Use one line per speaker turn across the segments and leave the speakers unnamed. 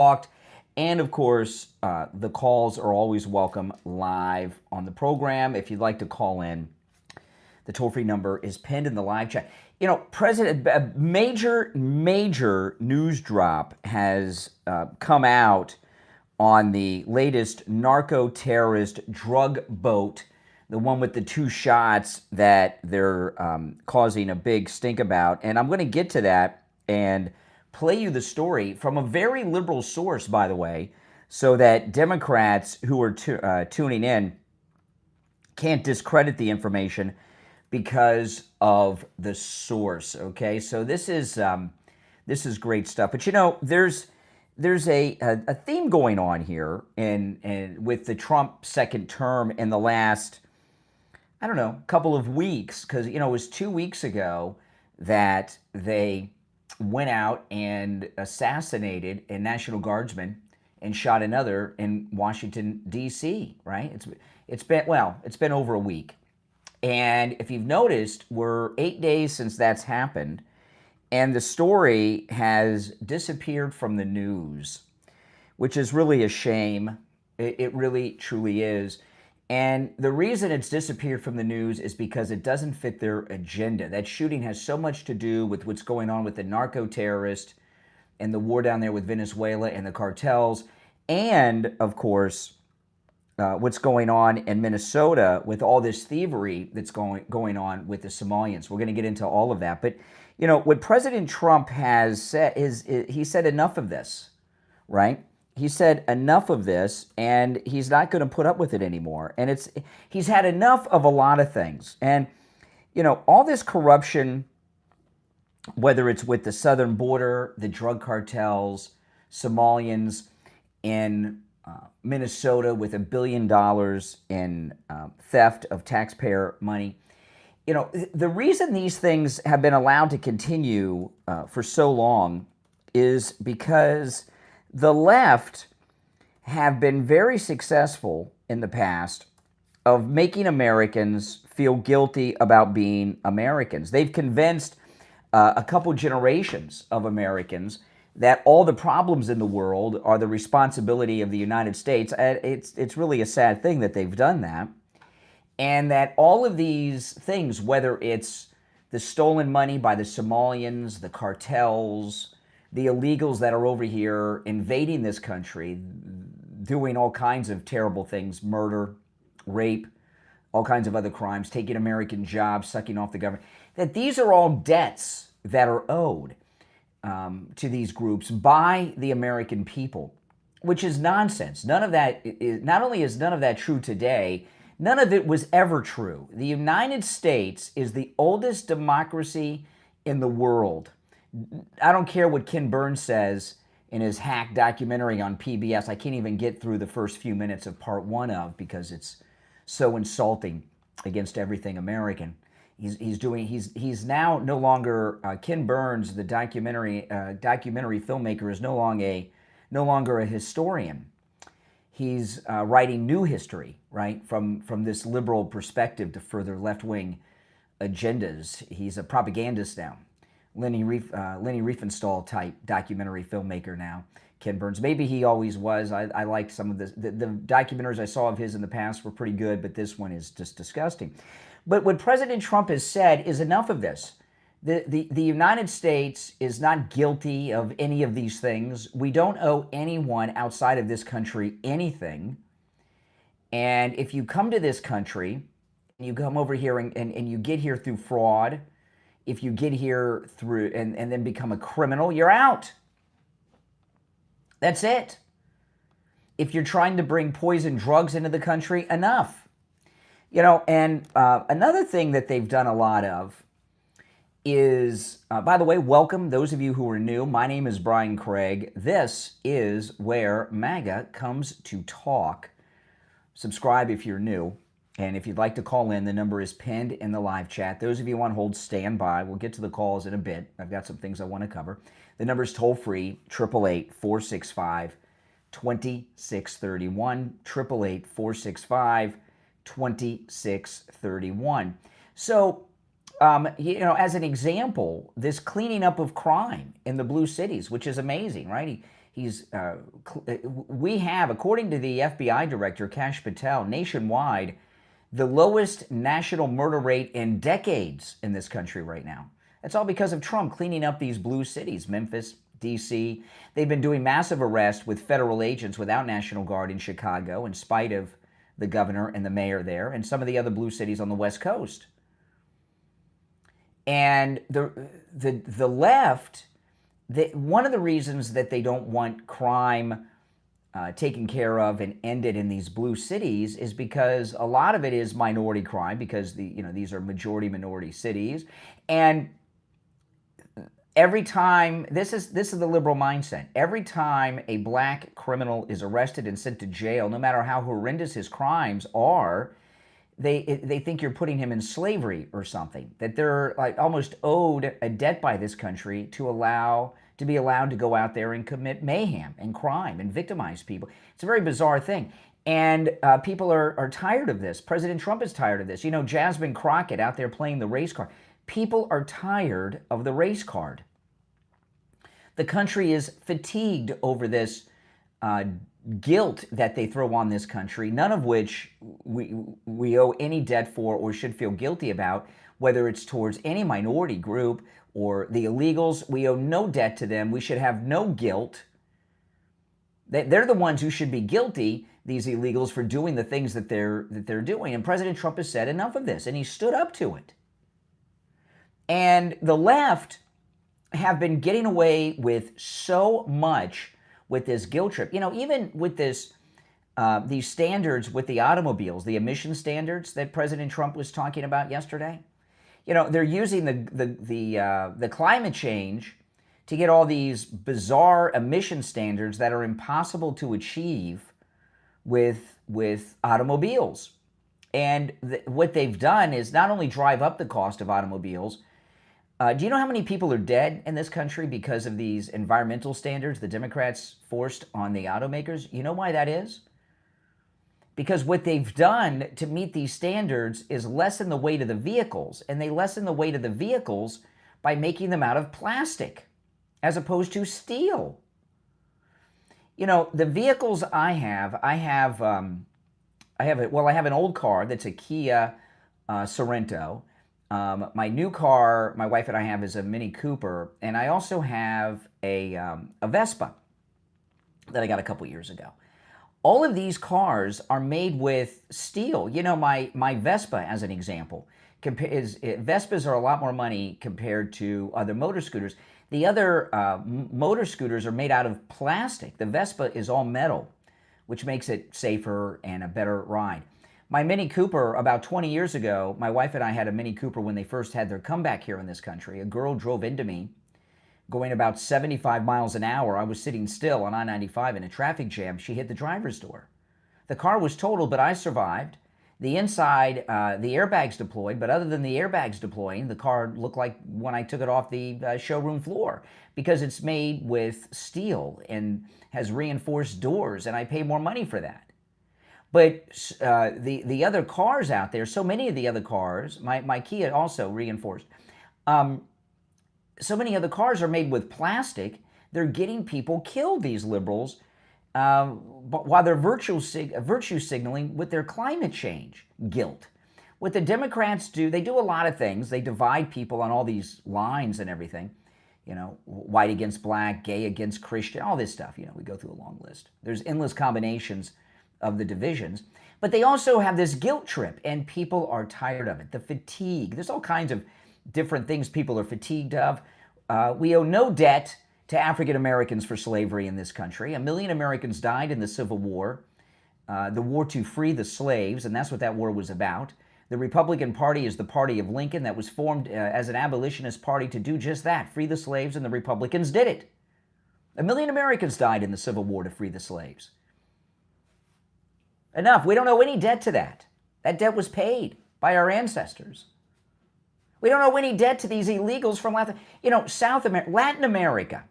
talked. And of course, the calls are always welcome live on the program. If you'd like to call in, the toll-free number is pinned in the live chat. You know, a major news drop has come out on the latest narco-terrorist drug boat, the one with the 2 shots that they're causing a big stink about. And I'm going to get to that and play you the story from a very liberal source, by the way, so that Democrats who are tuning in can't discredit the information because of the source. Okay, so this is great stuff. But you know, there's a theme going on here, and with the Trump second term in the last, I don't know, couple of weeks, because you know it was 2 weeks ago that they went out and assassinated a National Guardsman and shot another in Washington, D.C., right? It's been over a week. And if you've noticed, we're 8 days since that's happened, and the story has disappeared from the news, which is really a shame. It really, truly is. And the reason it's disappeared from the news is because it doesn't fit their agenda. That shooting has so much to do with what's going on with the narco-terrorist and the war down there with Venezuela and the cartels, and, of course, what's going on in Minnesota with all this thievery that's going on with the Somalians. We're going to get into all of that. But, you know, what President Trump has said is he said enough of this, right? He said enough of this, and he's not going to put up with it anymore. And he's had enough of a lot of things. And, you know, all this corruption, whether it's with the southern border, the drug cartels, Somalians in Minnesota with $1 billion in theft of taxpayer money. You know, the reason these things have been allowed to continue for so long is because the left have been very successful in the past of making Americans feel guilty about being Americans. They've convinced a couple generations of Americans that all the problems in the world are the responsibility of the United States. It's really a sad thing that they've done that. And that all of these things, whether it's the stolen money by the Somalians, the cartels, the illegals that are over here invading this country, doing all kinds of terrible things, murder, rape, all kinds of other crimes, taking American jobs, sucking off the government, that these are all debts that are owed to these groups by the American people, which is nonsense. None of that is, not only is none of that true today, none of it was ever true. The United States is the oldest democracy in the world. I don't care what Ken Burns says in his hack documentary on PBS. I can't even get through the first few minutes of part 1 of, because it's so insulting against everything American. He's now no longer Ken Burns, the documentary filmmaker, is no longer a historian. He's writing new history, right, from this liberal perspective to further left-wing agendas. He's a propagandist now. Leni Riefenstahl type documentary filmmaker now, Ken Burns. Maybe he always was. I liked some of the documentaries I saw of his in the past were pretty good, but this one is just disgusting. But what President Trump has said is enough of this. The United States is not guilty of any of these things. We don't owe anyone outside of this country anything. And if you come to this country, and you come over here and you get here through fraud, if you get here through and then become a criminal, you're out. That's it. If you're trying to bring poison drugs into the country, enough. You know, and another thing that they've done a lot of is, by the way, welcome those of you who are new. My name is Brian Craig. This is where MAGA comes to talk. Subscribe if you're new. And if you'd like to call in, the number is pinned in the live chat. Those of you on hold, stand by. We'll get to the calls in a bit. I've got some things I want to cover. The number is toll-free, 888-465-2631, 888-465-2631. So, you know, as an example, this cleaning up of crime in the blue cities, which is amazing, right? We have, according to the FBI director, Kash Patel, nationwide, the lowest national murder rate in decades in this country right now. That's all because of Trump cleaning up these blue cities, Memphis, D.C. They've been doing massive arrests with federal agents without National Guard in Chicago, in spite of the governor and the mayor there, and some of the other blue cities on the West Coast. And the left, one of the reasons that they don't want crime taken care of and ended in these blue cities is because a lot of it is minority crime, because these are majority minority cities. And every time, this is the liberal mindset, every time a black criminal is arrested and sent to jail, no matter how horrendous his crimes are, they think you're putting him in slavery or something, that they're like almost owed a debt by this country to be allowed to go out there and commit mayhem and crime and victimize people. It's a very bizarre thing. And people are tired of this. President Trump is tired of this. You know, Jasmine Crockett out there playing the race card. People are tired of the race card. The country is fatigued over this guilt that they throw on this country, none of which we owe any debt for or should feel guilty about, whether it's towards any minority group or the illegals. We owe no debt to them. We should have no guilt. They're the ones who should be guilty, these illegals, for doing the things that they're doing. And President Trump has said enough of this, and he stood up to it. And the left have been getting away with so much with this guilt trip. You know, even with this, these standards with the automobiles, the emission standards that President Trump was talking about yesterday. You know, they're using the climate change to get all these bizarre emission standards that are impossible to achieve with automobiles. And what they've done is not only drive up the cost of automobiles. Do you know how many people are dead in this country because of these environmental standards the Democrats forced on the automakers? You know why that is? Because what they've done to meet these standards is lessen the weight of the vehicles, and they lessen the weight of the vehicles by making them out of plastic as opposed to steel. You know, the vehicles I have an old car that's a Kia Sorento. My new car, my wife and I have, is a Mini Cooper, and I also have a Vespa that I got a couple years ago. All of these cars are made with steel. You know, my Vespa, as an example, Vespas are a lot more money compared to other motor scooters. The other motor scooters are made out of plastic. The Vespa is all metal, which makes it safer and a better ride. My Mini Cooper, about 20 years ago, my wife and I had a Mini Cooper when they first had their comeback here in this country. A girl drove into me going about 75 miles an hour. I was sitting still on I-95 in a traffic jam. She hit the driver's door. The car was totaled, but I survived. The inside, the airbags deployed, but other than the airbags deploying, the car looked like when I took it off the showroom floor, because it's made with steel and has reinforced doors, and I pay more money for that. But the other cars out there, so many of the other cars, my Kia also reinforced, so many other cars are made with plastic. They're getting people killed, these liberals, but while they're virtue signaling with their climate change guilt. What the Democrats do, they do a lot of things. They divide people on all these lines and everything. You know, white against black, gay against Christian, all this stuff. You know, we go through a long list. There's endless combinations of the divisions, but they also have this guilt trip, and people are tired of it. The fatigue, there's all kinds of different things people are fatigued of. We owe no debt to African Americans for slavery in this country. 1 million Americans died in the Civil War, the war to free the slaves, and that's what that war was about. The Republican Party is the party of Lincoln that was formed as an abolitionist party to do just that, free the slaves, and the Republicans did it. 1 million Americans died in the Civil War to free the slaves. Enough. We don't owe any debt to that. That debt was paid by our ancestors. We don't owe any debt to these illegals from Latin America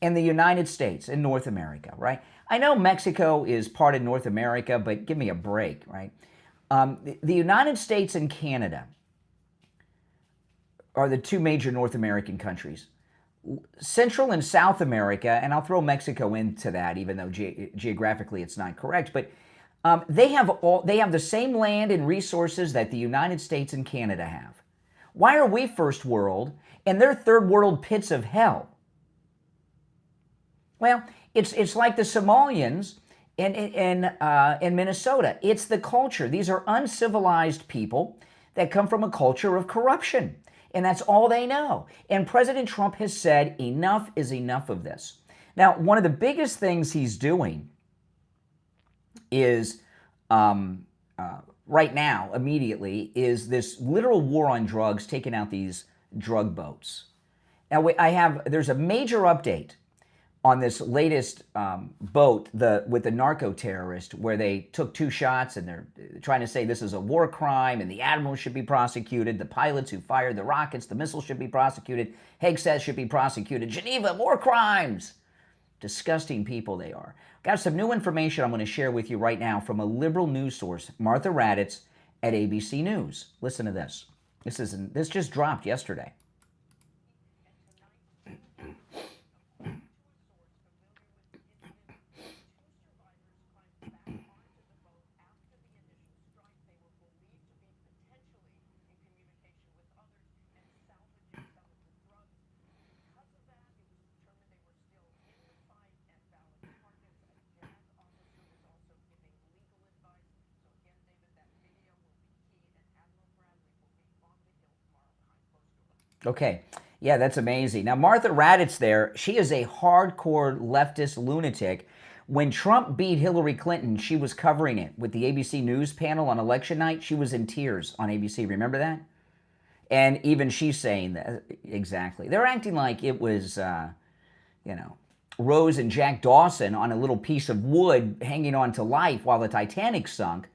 and the United States and North America, right? I know Mexico is part of North America, but give me a break, right? The United States and Canada are the two major North American countries. Central and South America, and I'll throw Mexico into that, even though geographically it's not correct, but they have the same land and resources that the United States and Canada have. Why are we first world and they're third world pits of hell? Well, it's like the Somalians in Minnesota. It's the culture. These are uncivilized people that come from a culture of corruption, and that's all they know. And President Trump has said enough is enough of this. Now, one of the biggest things he's doing is right now, immediately, is this literal war on drugs, taking out these drug boats. Now, there's a major update on this latest boat with the narco terrorist, where they took 2 shots and they're trying to say this is a war crime and the admiral should be prosecuted, the pilots who fired the rockets, the missiles should be prosecuted, Hague says should be prosecuted, Geneva, war crimes. Disgusting people they are. Got some new information I'm going to share with you right now from a liberal news source, Martha Raddatz at ABC News. Listen to this. This just dropped yesterday. Okay, yeah, that's amazing. Now, Martha Raddatz there, she is a hardcore leftist lunatic. When Trump beat Hillary Clinton, she was covering it with the ABC News panel on election night. She was in tears on ABC. Remember that? And even she's saying that, exactly. They're acting like it was, Rose and Jack Dawson on a little piece of wood hanging on to life while the Titanic sunk.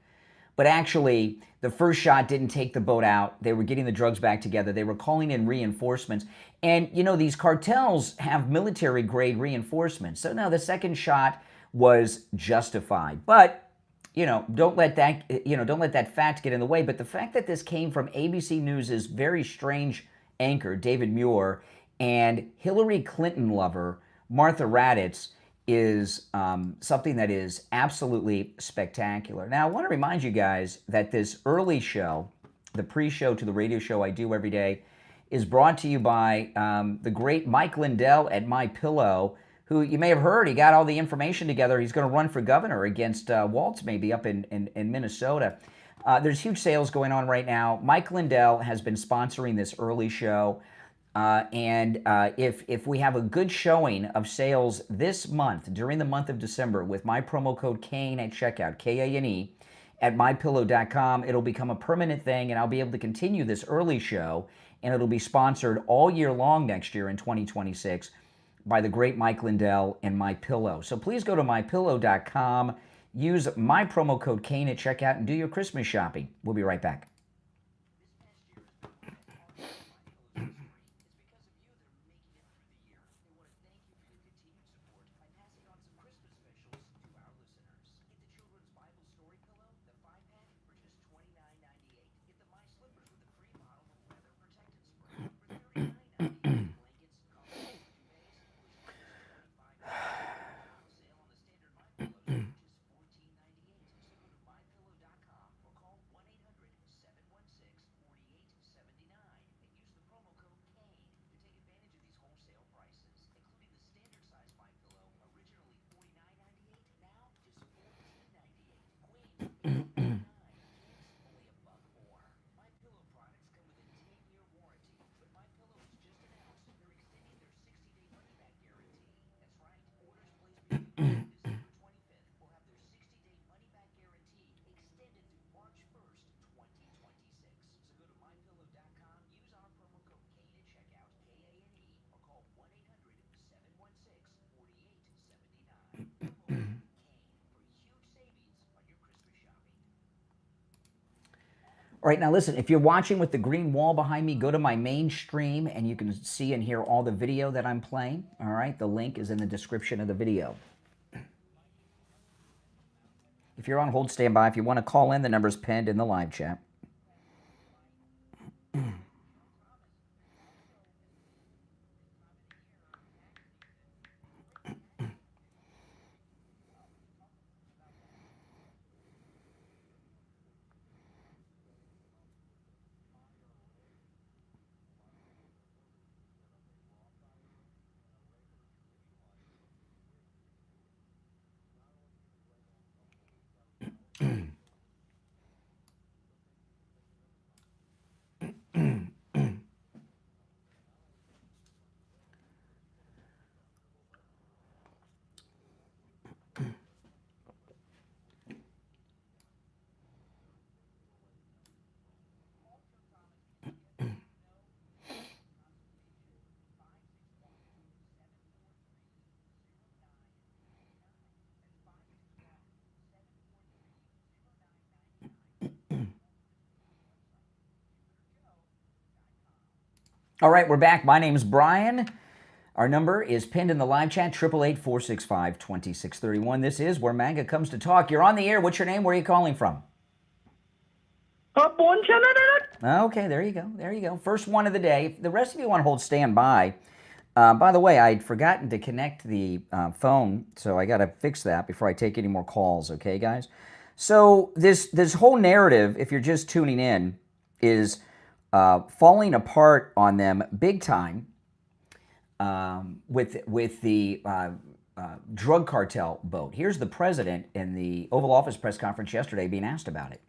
But actually, the first shot didn't take the boat out. They were getting the drugs back together. They were calling in reinforcements. And, these cartels have military-grade reinforcements. So now the second shot was justified. But, don't let that fact get in the way. But the fact that this came from ABC News' very strange anchor, David Muir, and Hillary Clinton lover, Martha Raddatz, is something that is absolutely spectacular. Now, I want to remind you guys that this early show, the pre-show to the radio show I do every day, is brought to you by the great Mike Lindell at MyPillow, who you may have heard, he got all the information together. He's going to run for governor against Waltz, maybe up in Minnesota. There's huge sales going on right now. Mike Lindell has been sponsoring this early show. If we have a good showing of sales this month, during the month of December, with my promo code KANE at checkout, K-A-N-E, at mypillow.com, it'll become a permanent thing, and I'll be able to continue this early show, and it'll be sponsored all year long next year in 2026 by the great Mike Lindell and MyPillow. So please go to mypillow.com, use my promo code KANE at checkout, and do your Christmas shopping. We'll be right back. All right, now listen, if you're watching with the green wall behind me, go to my main stream and you can see and hear all the video that I'm playing. All right, the link is in the description of the video. If you're on hold, stand by. If you want to call in, the number's pinned in the live chat. All right, we're back. My name is Brian. Our number is pinned in the live chat, 888-465-2631. This is where MAGA comes to talk. You're on the air. What's your name? Where are you calling from? Okay, there you go. There you go. First one of the day. If the rest of you want to hold standby. By the way, I'd forgotten to connect the phone, so I got to fix that before I take any more calls, okay, guys? So this whole narrative, if you're just tuning in, is falling apart on them big time with the drug cartel boat. Here's the president in the Oval Office press conference yesterday being asked about it.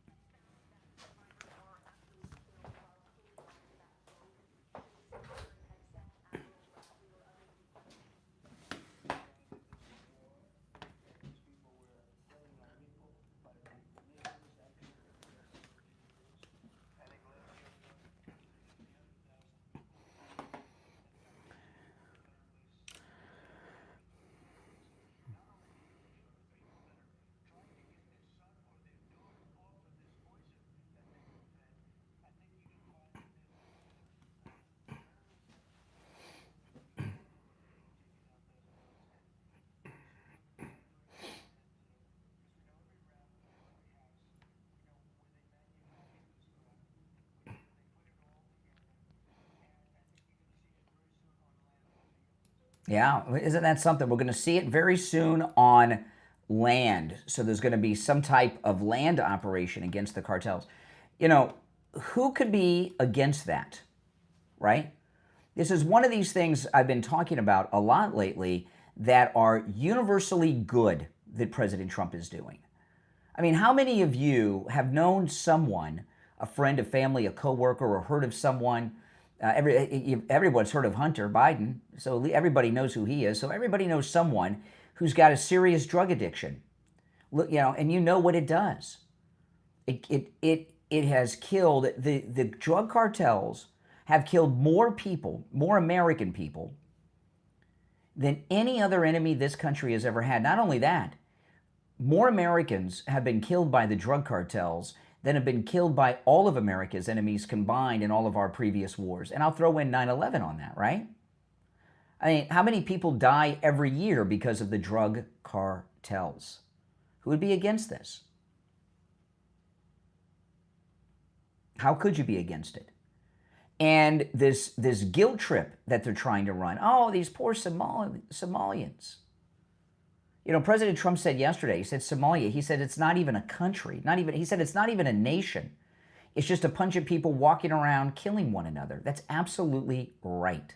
Yeah, isn't that something? We're going to see it very soon on land. So there's going to be some type of land operation against the cartels. You know, who could be against that, right? This is one of these things I've been talking about a lot lately that are universally good that President Trump is doing. I mean, how many of you have known someone, a friend, a family, a coworker, or heard of someone? Everyone's heard of Hunter Biden, so everybody knows who he is. So everybody knows someone who's got a serious drug addiction. Look, you know, and you know what it does. It has killed the drug cartels have killed more people, more American people, than any other enemy this country has ever had. Not only that, more Americans have been killed by the drug cartels than have been killed by all of America's enemies combined in all of our previous wars. And I'll throw in 9/11 on that, right? I mean, how many people die every year because of the drug cartels? Who would be against this? How could you be against it? And this guilt trip that they're trying to run. Oh, these poor Somalians. You know, President Trump said yesterday, he said Somalia, he said it's not even a country, he said it's not even a nation. It's just a bunch of people walking around killing one another. That's absolutely right.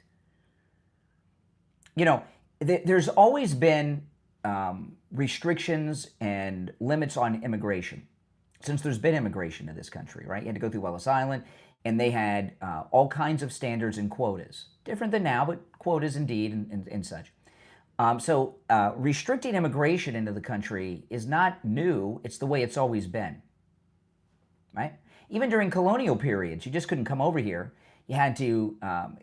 You know, there's always been restrictions and limits on immigration since there's been immigration to this country, right? You had to go through Ellis Island, and they had all kinds of standards and quotas. Different than now, but quotas indeed and such. So restricting immigration into the country is not new. It's the way it's always been, right? Even during colonial periods, you just couldn't come over here. You had to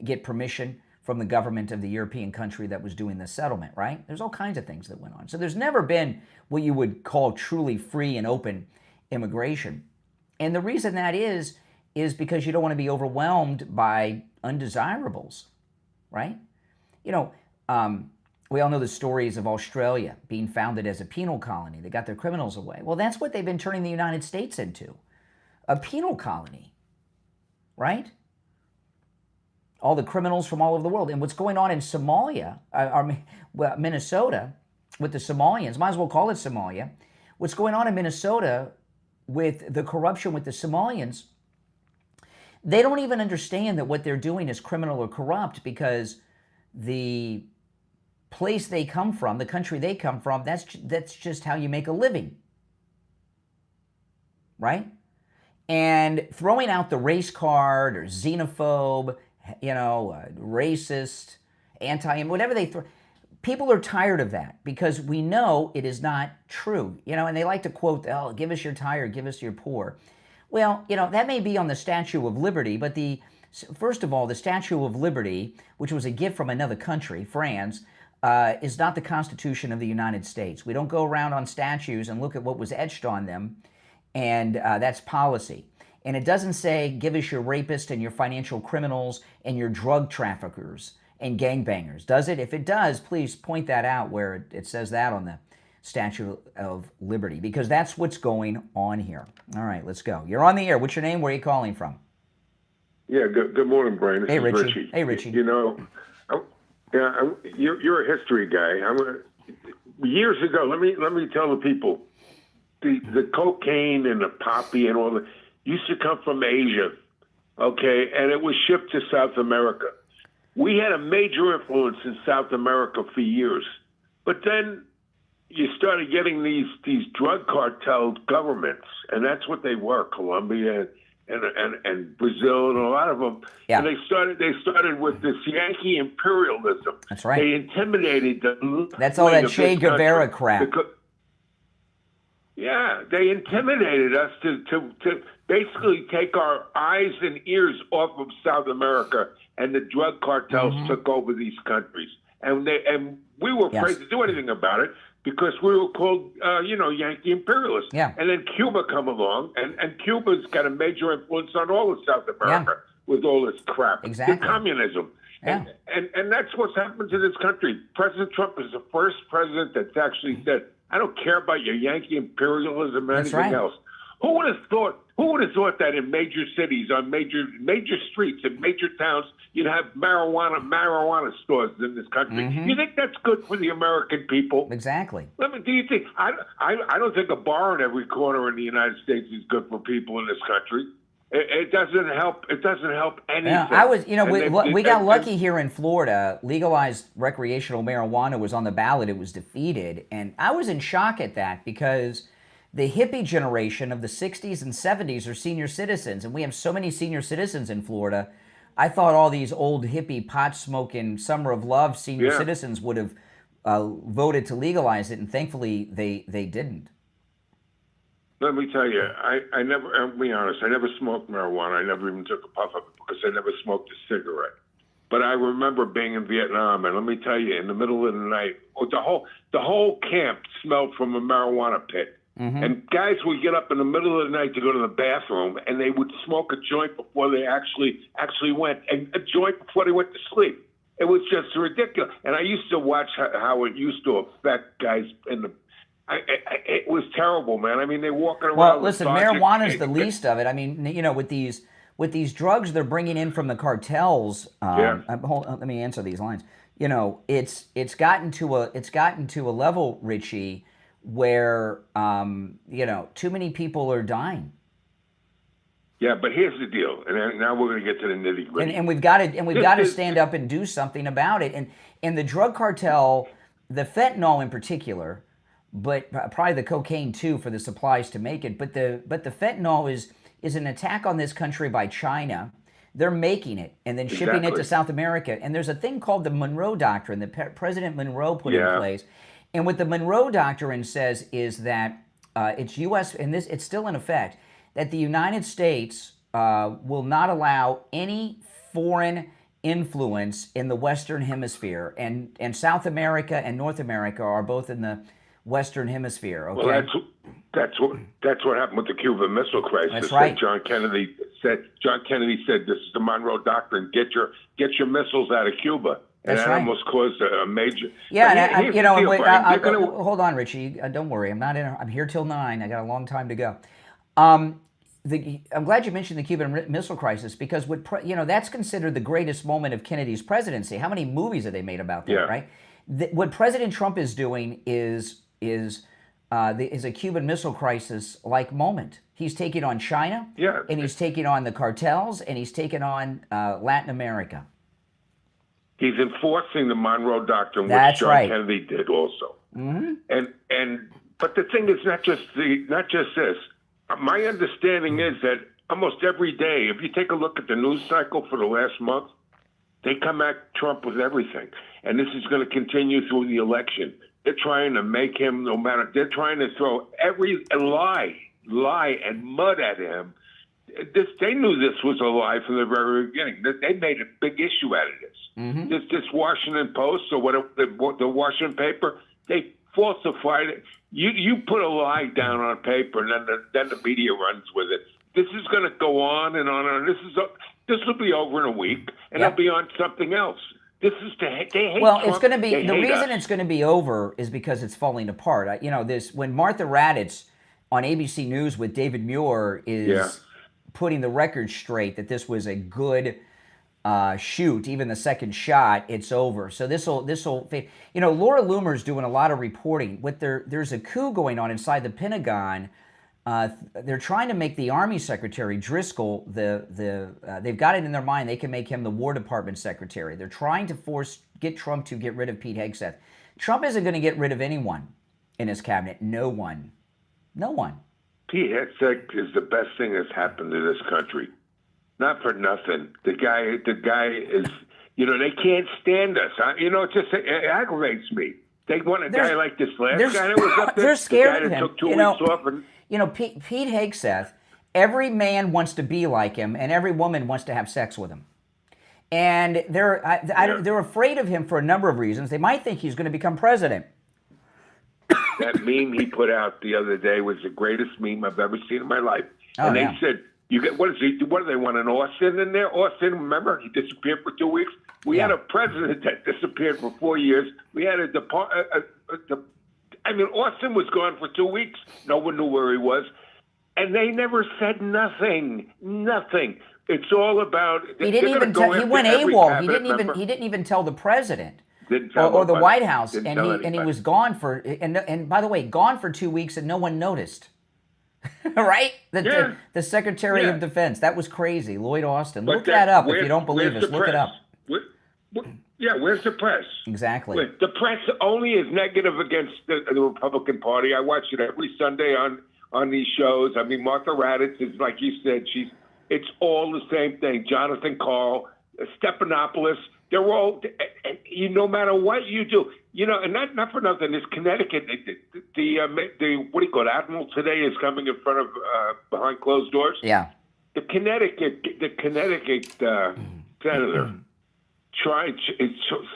get permission from the government of the European country that was doing the settlement, right? There's all kinds of things that went on. So there's never been what you would call truly free and open immigration. And the reason that is because you don't want to be overwhelmed by undesirables, right? You know, we all know the stories of Australia being founded as a penal colony. They got their criminals away. Well, that's what they've been turning the United States into, a penal colony, right? All the criminals from all over the world. And what's going on in Somalia, Minnesota, with the Somalians, might as well call it Somalia. What's going on in Minnesota with the corruption with the Somalians, they don't even understand that what they're doing is criminal or corrupt because the place they come from, the country they come from, that's just how you make a living, right? And throwing out the race card or xenophobe, you know, racist, whatever they throw, people are tired of that because we know it is not true, you know, and they like to quote, oh, give us your tired, give us your poor. Well, you know, that may be on the Statue of Liberty, but first of all, the Statue of Liberty, which was a gift from another country, France, is not the Constitution of the United States. We don't go around on statues and look at what was etched on them, and that's policy. And it doesn't say, give us your rapists and your financial criminals and your drug traffickers and gangbangers, does it? If it does, please point that out where it says that on the Statue of Liberty, because that's what's going on here. All right, let's go. You're on the air. What's your name? Where are you calling from?
Yeah, good morning, Brian. This
Hey,
is
Richie.
Richie.
Hey, Richie.
You know, you're a history guy. Years ago, let me tell the people, the cocaine and the poppy and all that used to come from Asia, okay, and it was shipped to South America. We had a major influence in South America for years, but then you started getting these drug cartel governments, and that's what they were, Colombia and Brazil and a lot of them.
Yeah.
And they started with this Yankee imperialism.
That's right.
They intimidated the
That's all that Che Guevara crap.
Yeah, they intimidated us to basically take our eyes and ears off of South America, and the drug cartels took over these countries. And we were afraid to do anything about it because we were called, Yankee imperialists.
Yeah.
And then Cuba come along, and Cuba's got a major influence on all of South America with all this crap.
Exactly.
The communism.
Yeah.
And that's what's happened to this country. President Trump is the first president that's actually said, I don't care about your Yankee imperialism or anything else. Who would have thought that in major cities, on major streets, in major towns, you'd have marijuana stores in this country? You think that's good for the American people?
Exactly.
Do you think? I don't think a bar in every corner in the United States is good for people in this country. It doesn't help. It doesn't help anything.
Yeah, we got lucky here in Florida. Legalized recreational marijuana was on the ballot. It was defeated, and I was in shock at that because the hippie generation of the 60s and 70s are senior citizens, and we have so many senior citizens in Florida. I thought all these old hippie pot-smoking Summer of Love senior citizens would have voted to legalize it, and thankfully they didn't.
Let me tell you, I'll be honest, I never smoked marijuana. I never even took a puff of it because I never smoked a cigarette. But I remember being in Vietnam, and let me tell you, in the middle of the night, the whole camp smelled from a marijuana pit. And guys would get up in the middle of the night to go to the bathroom, and they would smoke a joint before they actually went, and a joint before they went to sleep. It was just ridiculous. And I used to watch how it used to affect guys in the. It was terrible, man. I mean, they're walking around.
Well, listen, marijuana is the least of it. I mean, with these drugs they're bringing in from the cartels. Let me answer these lines. It's gotten to a level, Richie, where too many people are dying.
Yeah, but here's the deal, and now we're going to get to the nitty gritty.
And we've got to stand up and do something about it. And the drug cartel, the fentanyl in particular, but probably the cocaine too for the supplies to make it. But the fentanyl is an attack on this country by China. They're making it and then shipping it to South America. And there's a thing called the Monroe Doctrine that President Monroe put in place. And what the Monroe Doctrine says is that it's U.S. and it's still in effect, that the United States will not allow any foreign influence in the Western Hemisphere, and South America and North America are both in the Western Hemisphere. Okay?
Well, that's what happened with the Cuban Missile Crisis.
That's right.
John Kennedy said this is the Monroe Doctrine. Get your missiles out of Cuba. And that almost caused a major.
Yeah, hold on, Richie. Don't worry, I'm here till 9. I got a long time to go. I'm glad you mentioned the Cuban Missile Crisis because that's considered the greatest moment of Kennedy's presidency. How many movies have they made about that? Right. What President Trump is doing is a Cuban Missile Crisis like moment. He's taking on China. And he's taking on the cartels, and he's taking on Latin America.
He's enforcing the Monroe Doctrine, which John Kennedy did also. But the thing is not just this. My understanding is that almost every day, if you take a look at the news cycle for the last month, they come at Trump with everything. And this is going to continue through the election. They're trying to make him, they're trying to throw every lie and mud at him. They knew this was a lie from the very beginning. They made a big issue out of this. This Washington Post or whatever, the Washington paper, they falsified it. You put a lie down on paper, and then the media runs with it. this is going to go on and on and on. This will be over in a week, and they'll be on something else. This is they hate Trump.
It's going to be the reason it's going to be over is because it's falling apart. When Martha Raddatz on ABC News with David Muir is putting the record straight that this was a good shoot, even the second shot, it's over. So this will Laura Loomer's doing a lot of reporting. There's a coup going on inside the Pentagon. They're trying to make the Army Secretary Driscoll they've got it in their mind they can make him the War Department Secretary. They're trying to get Trump to get rid of Pete Hegseth. Trump isn't going to get rid of anyone in his cabinet. No one.
Pete Hegseth is the best thing that's happened to this country. Not for nothing. The guy is, they can't stand us. It aggravates me. They want a guy like this last guy that was up there.
They're scared of him.
Took 2 weeks off and,
Pete Hegseth, every man wants to be like him, and every woman wants to have sex with him. And they're afraid of him for a number of reasons. They might think he's going to become president.
That meme he put out the other day was the greatest meme I've ever seen in my life. They said, what do they want, an Austin in there? Austin, remember, he disappeared for 2 weeks. We had a president that disappeared for 4 years. We had Austin was gone for 2 weeks. No one knew where he was. And they never said nothing. Nothing. It's all about...
He didn't even tell... He went AWOL. He didn't even tell the president or the White House. And he was gone for... And by the way, gone for 2 weeks and no one noticed. Right? The Secretary of Defense. That was crazy. Lloyd Austin. Look that up if you don't believe us. Look it up.
Where's the press?
Exactly.
The press only is negative against the Republican Party. I watch it every Sunday on these shows. I mean, Martha Raddatz is, like you said, it's all the same thing. Jonathan Karl, Stephanopoulos, they're all, no matter what you do, and not for nothing, this Connecticut, the what do you call it, Admiral today is coming in front of, behind closed doors.
Yeah.
The Connecticut senator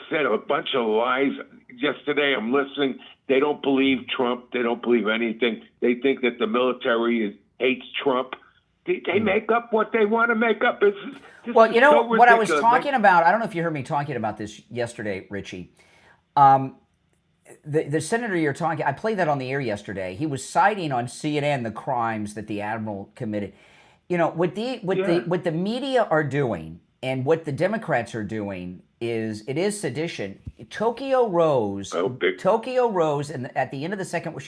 said a bunch of lies yesterday. I'm listening. They don't believe Trump. They don't believe anything. They think that the military hates Trump. They make up what they want to make up. This
what I was talking about, I don't know if you heard me talking about this yesterday, Richie. The senator you're talking, I played that on the air yesterday. He was citing on CNN the crimes that the admiral committed. What the media are doing and what the Democrats are doing is sedition. Tokyo Rose, and at the end of the second,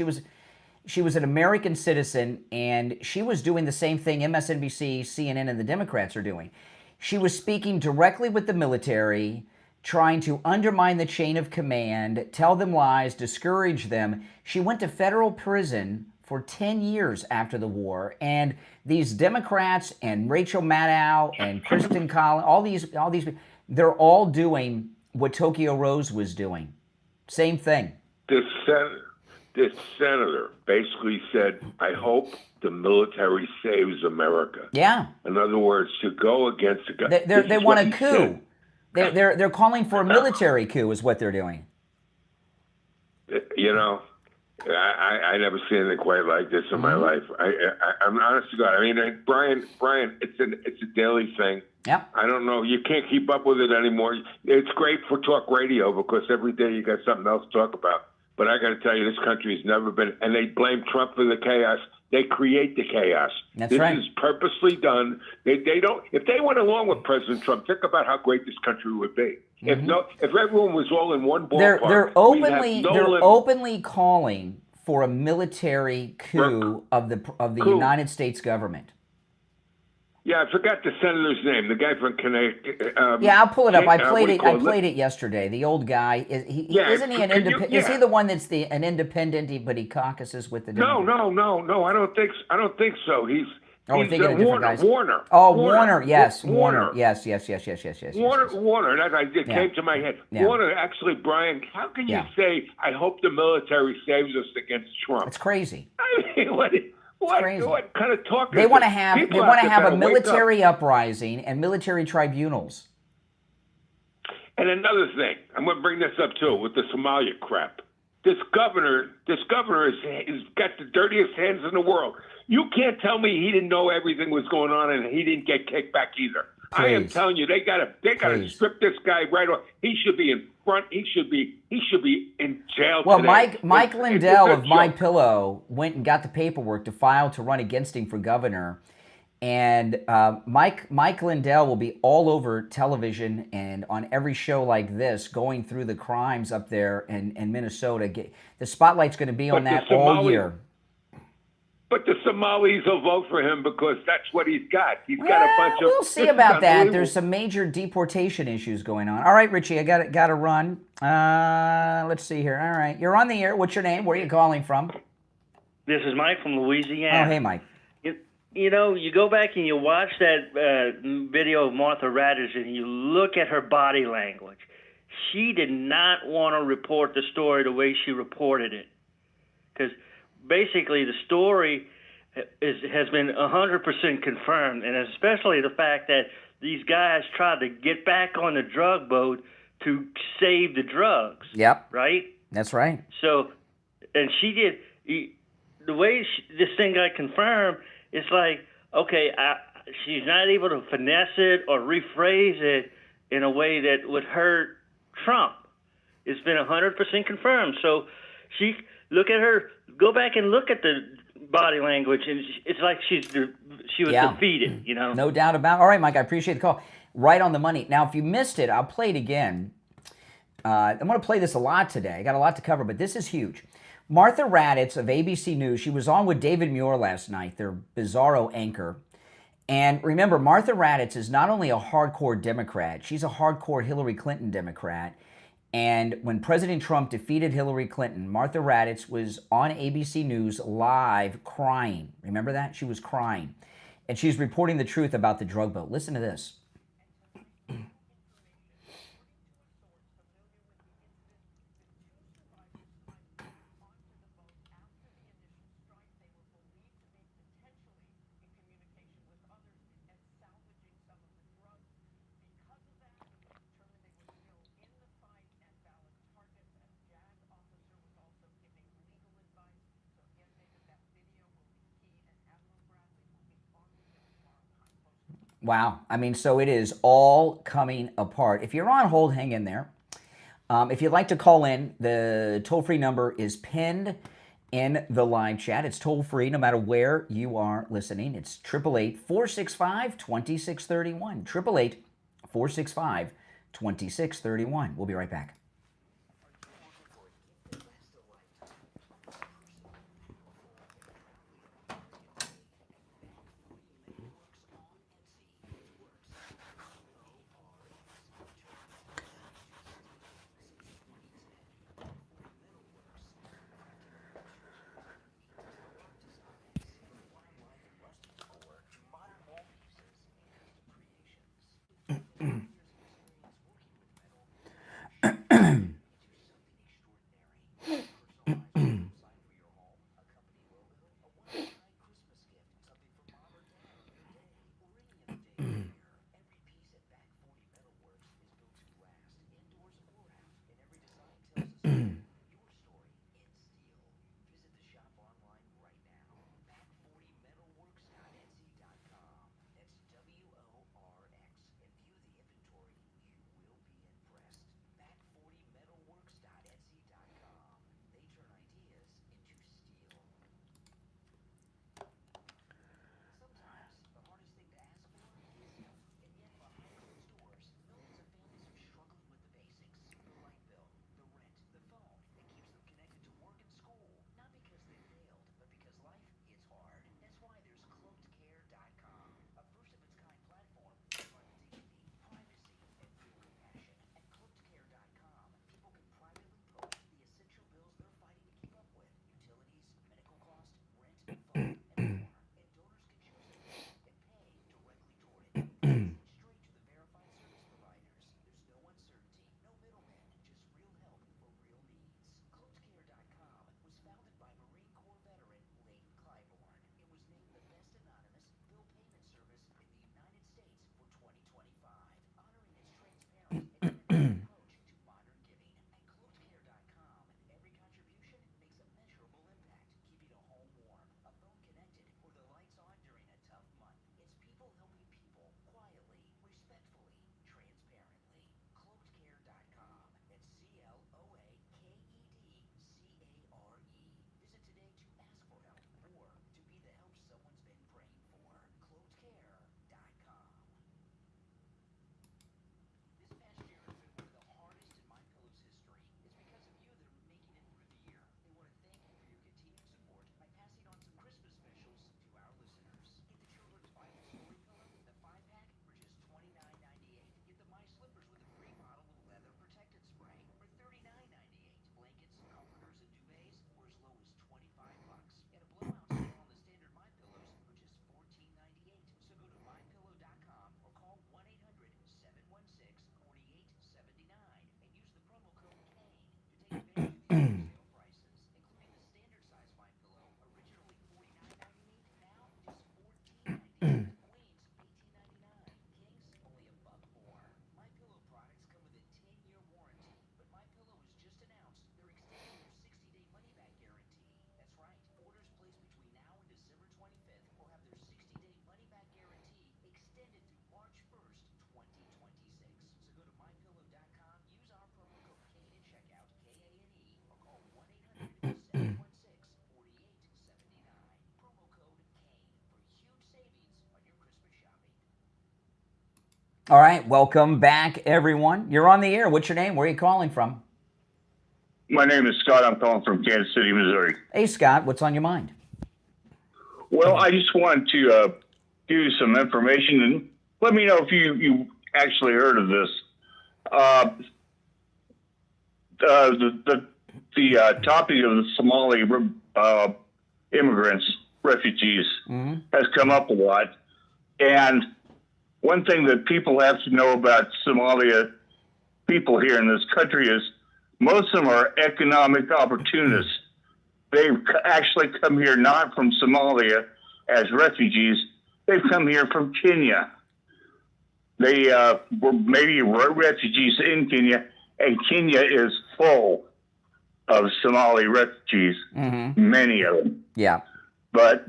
she was an American citizen, and she was doing the same thing MSNBC, CNN, and the Democrats are doing. She was speaking directly with the military, trying to undermine the chain of command, tell them lies, discourage them. She went to federal prison for 10 years after the war, and these Democrats and Rachel Maddow and Kristen Collins, all these, they're all doing what Tokyo Rose was doing. Same thing.
This senator basically said, I hope the military saves America.
Yeah.
In other words, to go against the
government. They want a coup. They're calling for a military coup is what they're doing.
I never seen anything quite like this in my life. I'm honest to God. I mean, Brian, it's a daily thing.
Yeah.
I don't know. You can't keep up with it anymore. It's great for talk radio because every day you got something else to talk about. But I got to tell you, this country has never been, and they blame Trump for the chaos. They create the chaos.
That's right.
This is purposely done. They don't. If they went along with President Trump, think about how great this country would be. Mm-hmm. If everyone was all in one ballpark,
they're openly calling for a military coup of the United States government.
Yeah, I forgot the senator's name. The guy from Connecticut.
I'll pull it up. I played it yesterday. The old guy. Isn't he an independent? Is he the one that's an independent, but he caucuses with the Democrats?
No. I don't think so. He's
thinking of different guys.
Warner.
Oh, Warner. Yes, Warner. Yes.
Warner. It came to my head. Yeah. Warner. Actually, Brian, how can you say, I hope the military saves us against Trump?
It's crazy.
I mean, what kind of talk is
they want to have? They want to have a military uprising and military tribunals.
And another thing, I'm going to bring this up too with the Somalia crap. this governor has got the dirtiest hands in the world. You can't tell me he didn't know everything was going on and he didn't get kicked back either. Please. I am telling you, they gotta strip this guy right off. He should be in front. He should be in jail.
Well,
today.
Mike Lindell of MyPillow went and got the paperwork to file to run against him for governor. And Mike Lindell will be all over television and on every show like this, going through the crimes up there in Minnesota. The spotlight's going to be on that all year.
But the Somalis will vote for him because that's what he's got. He's got a bunch of...
We'll see about that. There's some major deportation issues going on. All right, Richie, I got to run. Let's see here. All right, you're on the air. What's your name? Where are you calling from?
This is Mike from Louisiana.
Oh, hey, Mike.
You know, you go back and you watch that video of Martha Raddatz and you look at her body language. She did not want to report the story the way she reported it. Because basically the story has been 100% confirmed, and especially the fact that these guys tried to get back on the drug boat to save the drugs.
Yep.
Right?
That's right.
So, and she did, the way this thing got confirmed, it's like, okay, she's not able to finesse it or rephrase it in a way that would hurt Trump. It's been 100% confirmed. So look at her, go back and look at the body language, and it's like she was defeated, you know?
No doubt about it. All right, Mike, I appreciate the call. Right on the money. Now, if you missed it, I'll play it again. I'm going to play this a lot today. I got a lot to cover, but this is huge. Martha Raddatz of ABC News, she was on with David Muir last night, their bizarro anchor. And remember, Martha Raddatz is not only a hardcore Democrat, she's a hardcore Hillary Clinton Democrat. And when President Trump defeated Hillary Clinton, Martha Raddatz was on ABC News live crying. Remember that? She was crying. And she's reporting the truth about the drug boat. Listen to this. Wow. I mean, so it is all coming apart. If you're on hold, hang in there. If you'd like to call in, the toll-free number is pinned in the live chat. It's toll-free no matter where you are listening. It's 888-465-2631. 888-465-2631. We'll be right back. All right, welcome back, everyone. You're on the air. What's your name? Where are you calling from?
My name is Scott. I'm calling from Kansas City, Missouri.
Hey, Scott, what's on your mind?
Well, I just wanted to give you some information and let me know if you actually heard of this. The topic of the Somali immigrants, refugees, has come up a lot. And one thing that people have to know about Somalia people here in this country is most of them are economic opportunists. They've actually come here not from Somalia as refugees. They've come here from Kenya. They were maybe refugees in Kenya, and Kenya is full of Somali refugees, many of them.
Yeah.
But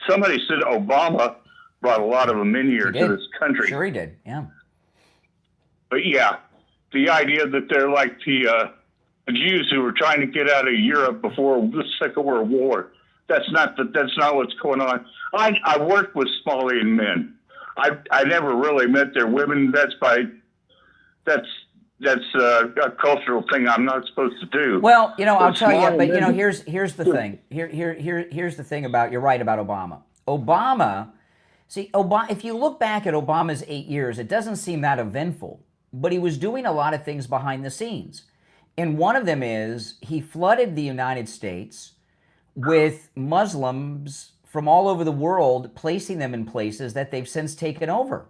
somebody said Obama brought a lot of them in here to this country.
Sure he did, yeah.
But yeah, the idea that they're like the Jews who were trying to get out of Europe before the Second World War, that's not what's going on. I worked with Somalian men. I never really met their women. That's a cultural thing I'm not supposed to do.
Well, I'll tell you, but here's the thing. Here's the thing about, you're right about Obama. Obama, if you look back at Obama's 8 years, it doesn't seem that eventful, but he was doing a lot of things behind the scenes. And one of them is he flooded the United States with Muslims from all over the world, placing them in places that they've since taken over.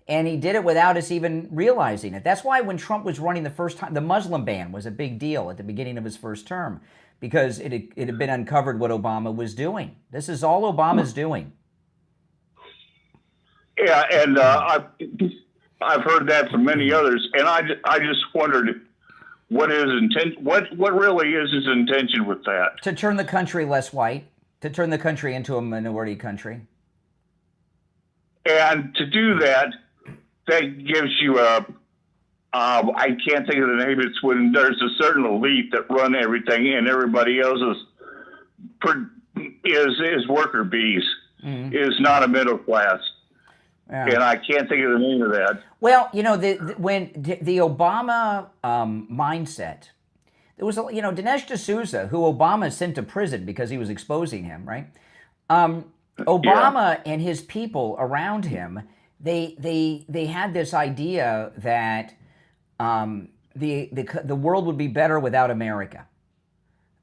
And he did it without us even realizing it. That's why when Trump was running the first time, the Muslim ban was a big deal at the beginning of his first term, because it had been uncovered what Obama was doing. This is all Obama's doing.
Yeah, and I've heard that from many others, and I just wondered what really is his intention with that? To
turn the country less white, to turn the country into a minority country.
And to do that, that gives you I can't think of the name. It's when there's a certain elite that run everything, and everybody else is worker bees, is not a middle class. Yeah. And I can't think of the name of that.
Well, when the Obama mindset, there was Dinesh D'Souza, who Obama sent to prison because he was exposing him, right? Obama and his people around him, they had this idea that the world would be better without America.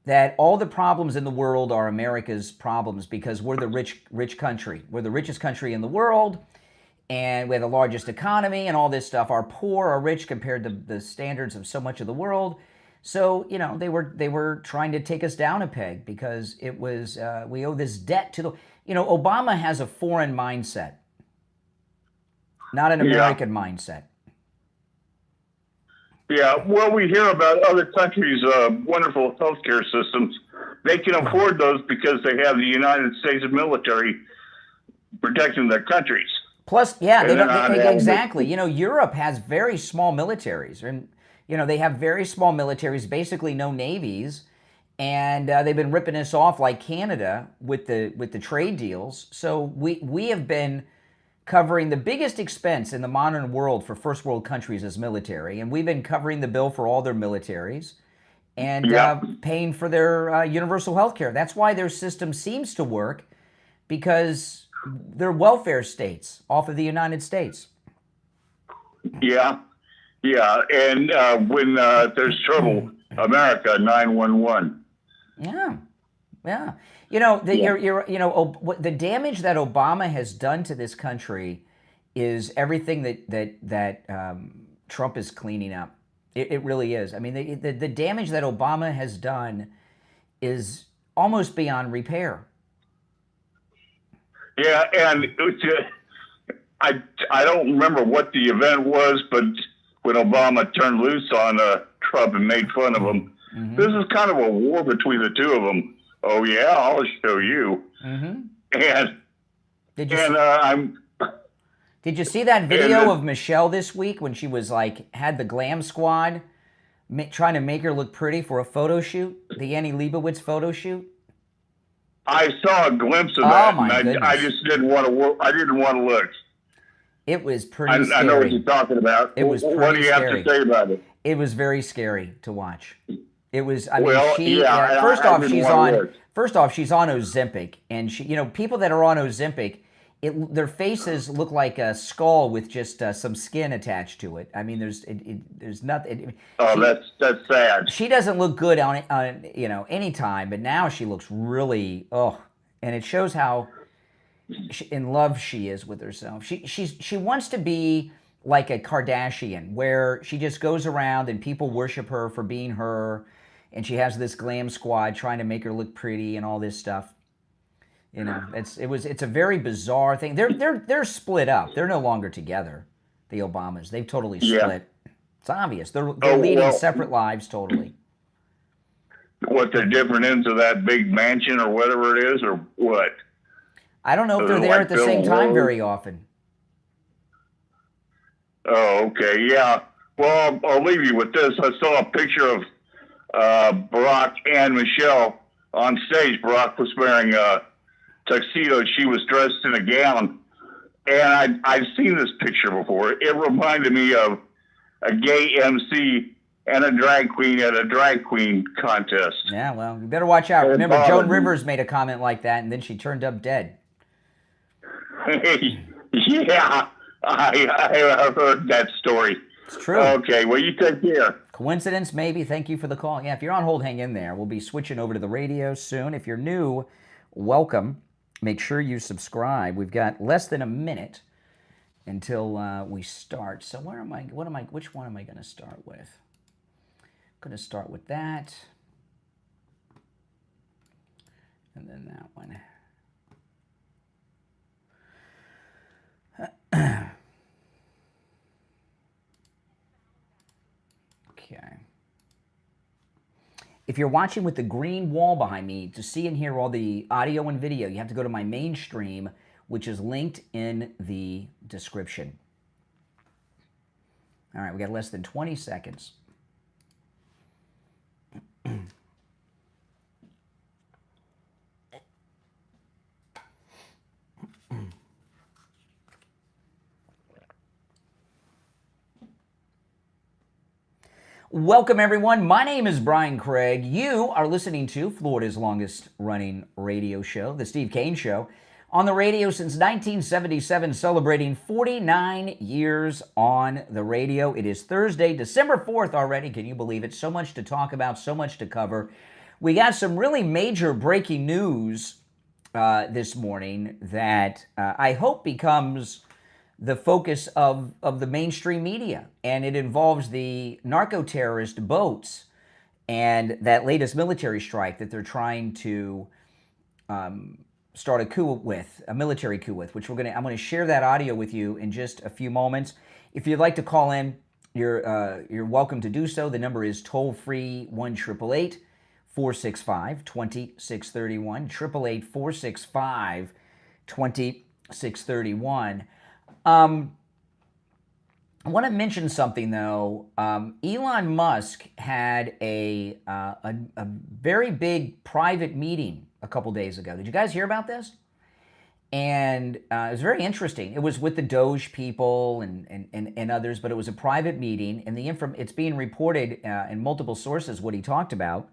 That all the problems in the world are America's problems because we're the rich country. We're the richest country in the world, and we have the largest economy and all this stuff. Our poor are rich compared to the standards of so much of the world. So, they were trying to take us down a peg because it was, we owe this debt to the, Obama has a foreign mindset, not an American mindset.
Yeah, well, we hear about other countries' wonderful healthcare systems. They can afford those because they have the United States military protecting their countries.
Plus, yeah, exactly. Europe has very small militaries, and they have very small militaries, basically no navies, and they've been ripping us off like Canada with the trade deals. So we have been covering the biggest expense in the modern world for first world countries as military, and we've been covering the bill for all their militaries and paying for their universal health care. That's why their system seems to work, because they're welfare states off of the United States.
Yeah, and when there's trouble, America 911.
Yeah. The damage that Obama has done to this country is everything that Trump is cleaning up. It really is. I mean, the damage that Obama has done is almost beyond repair.
Yeah, and I don't remember what the event was, but when Obama turned loose on Trump and made fun of him, this is kind of a war between the two of them. Oh yeah, I'll show you. And
did you see that video of Michelle this week when she was had the glam squad trying to make her look pretty for a photo shoot, the Annie Leibovitz photo shoot?
I saw a glimpse of that, and I just didn't want to. I didn't want to look.
It was pretty scary.
I know what you're talking about.
It was pretty
What do you
scary.
have to say about it?
It was very scary to watch. It was. I
well,
mean, she.
yeah,
First off, she's on. First off, she's on Ozempic, and she. You know, people that are on Ozempic, their faces look like a skull with just some skin attached to it. I mean, there's nothing.
That's sad.
She doesn't look good on any time, but now she looks really and it shows how in love she is with herself. She wants to be like a Kardashian, where she just goes around and people worship her for being her, and she has this glam squad trying to make her look pretty and all this stuff. You know, it's a very bizarre thing. They're split up. They're no longer together. The Obamas, they've totally split. It's obvious. They're leading separate lives totally.
What, they're different ends of that big mansion or whatever it is, or what?
I don't know if they're there at the same time very often.
Oh, okay, yeah. Well, I'll leave you with this. I saw a picture of Barack and Michelle on stage. Barack was wearing a tuxedo. She was dressed in a gown. And I've seen this picture before. It reminded me of a gay MC and a drag queen at a drag queen contest.
Yeah, well, you better watch out. Remember, Joan Rivers made a comment like that, and then she turned up dead.
Yeah, I heard that story.
It's true.
Okay, well, you take care.
Coincidence, maybe. Thank you for the call. Yeah, if you're on hold, hang in there. We'll be switching over to the radio soon. If you're new, welcome. Make sure you subscribe. We've got less than a minute until we start. So which one am I going to start with? I'm going to start with that. And then that one. Okay. If you're watching with the green wall behind me, to see and hear all the audio and video, you have to go to my main stream, which is linked in the description. All right, we got less than 20 seconds. Welcome, everyone. My name is Brian Craig. You are listening to Florida's longest-running radio show, The Steve Kane Show, on the radio since 1977, celebrating 49 years on the radio. It is Thursday, December 4th already. Can you believe it? So much to talk about, so much to cover. We got some really major breaking news this morning that I hope becomes the focus of the mainstream media, and it involves the narco-terrorist boats and that latest military strike that they're trying to start a military coup with, which I'm going to share that audio with you in just a few moments. If you'd like to call in, you're welcome to do so. The number is toll-free 1-888-465-2631, 888-465-2631. I want to mention something, though. Elon Musk had a very big private meeting a couple days ago. Did you guys hear about this? And it was very interesting. It was with the Doge people and others, but it was a private meeting, and it's being reported in multiple sources what he talked about.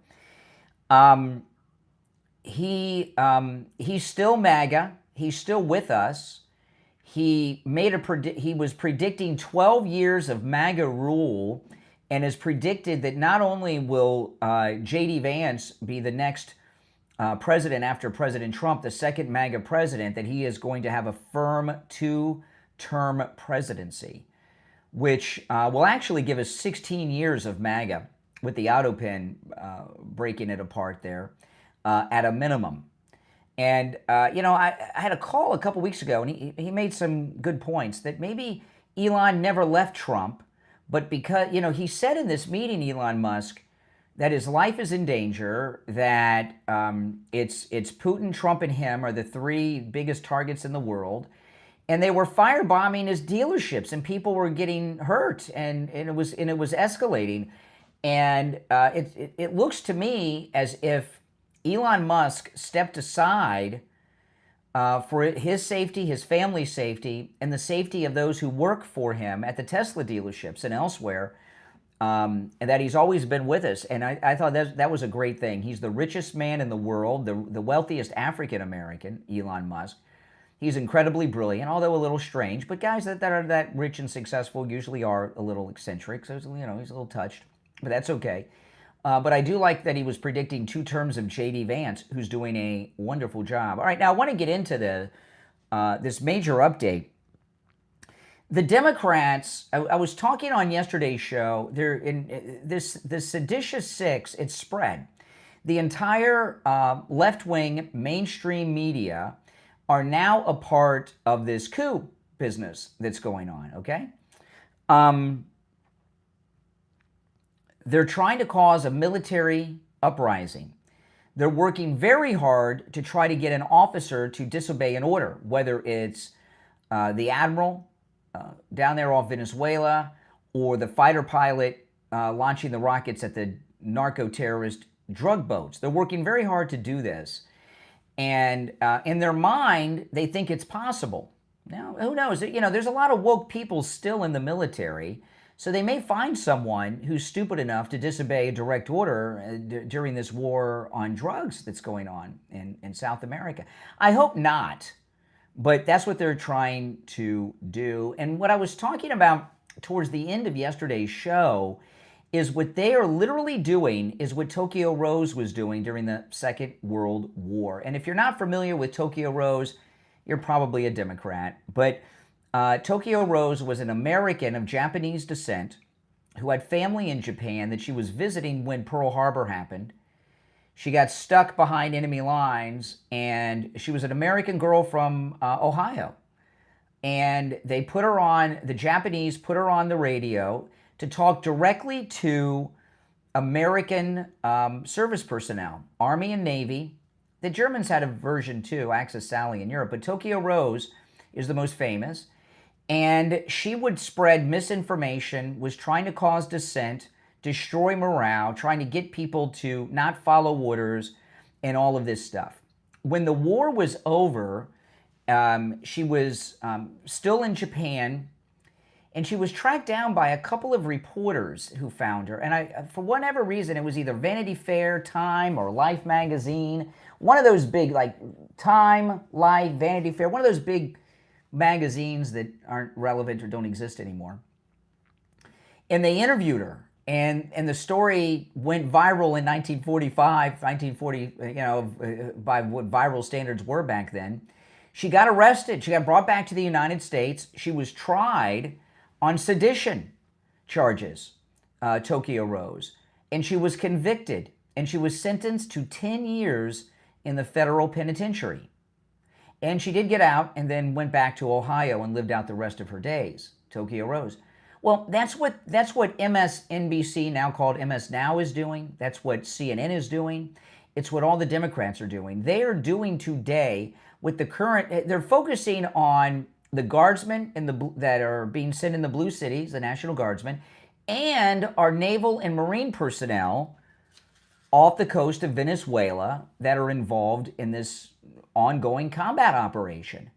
He's still MAGA. He's still with us. He was predicting 12 years of MAGA rule, and has predicted that not only will J.D. Vance be the next president after President Trump, the second MAGA president, that he is going to have a firm 2-term presidency, which will actually give us 16 years of MAGA, with the autopin breaking it apart there at a minimum. And, I had a call a couple weeks ago, and he made some good points that maybe Elon never left Trump, but because, he said in this meeting, Elon Musk, that his life is in danger, that it's Putin, Trump, and him are the three biggest targets in the world, and they were firebombing his dealerships, and people were getting hurt, and it was escalating. And it looks to me as if Elon Musk stepped aside for his safety, his family's safety, and the safety of those who work for him at the Tesla dealerships and elsewhere, and that he's always been with us. And I thought that was a great thing. He's the richest man in the world, the wealthiest African-American, Elon Musk. He's incredibly brilliant, although a little strange. But guys that are that rich and successful usually are a little eccentric. So, he's a little touched, but that's okay. But I do like that he was predicting 2 terms of J.D. Vance, who's doing a wonderful job. All right, now I want to get into this major update. The Democrats, I was talking on yesterday's show, they're in this seditious six, it's spread. The entire left-wing mainstream media are now a part of this coup business that's going on, okay? They're trying to cause a military uprising. They're working very hard to try to get an officer to disobey an order, whether it's the admiral down there off Venezuela or the fighter pilot launching the rockets at the narco-terrorist drug boats. They're working very hard to do this. And in their mind, they think it's possible. Now, who knows? There's a lot of woke people still in the military, so they may find someone who's stupid enough to disobey a direct order during this war on drugs that's going on in South America. I hope not, but that's what they're trying to do. And what I was talking about towards the end of yesterday's show is what they are literally doing is what Tokyo Rose was doing during the Second World War. And if you're not familiar with Tokyo Rose, you're probably a Democrat. But Tokyo Rose was an American of Japanese descent who had family in Japan that she was visiting when Pearl Harbor happened. She got stuck behind enemy lines, and she was an American girl from Ohio. And they put her on, the Japanese put her on the radio to talk directly to American service personnel, Army and Navy. The Germans had a version too, Axis Sally in Europe, but Tokyo Rose is the most famous. And she would spread misinformation, was trying to cause dissent, destroy morale, trying to get people to not follow orders, and all of this stuff. When the war was over, she was still in Japan, and she was tracked down by a couple of reporters who found her. And for whatever reason, it was either Vanity Fair, Time, or Life magazine. One of those big, like Time, Life, Vanity Fair, one of those big magazines that aren't relevant or don't exist anymore. And they interviewed her. And the story went viral in 1945, 1940, by what viral standards were back then. She got arrested. She got brought back to the United States. She was tried on sedition charges, Tokyo Rose. And she was convicted. And she was sentenced to 10 years in the federal penitentiary. And she did get out and then went back to Ohio and lived out the rest of her days, Tokyo Rose. Well, that's what MSNBC, now called MS Now, is doing. That's what CNN is doing. It's what all the Democrats are doing. They are doing today with the current, they're focusing on the guardsmen that are being sent in the blue cities, the National Guardsmen, and our naval and marine personnel off the coast of Venezuela that are involved in this ongoing combat operation.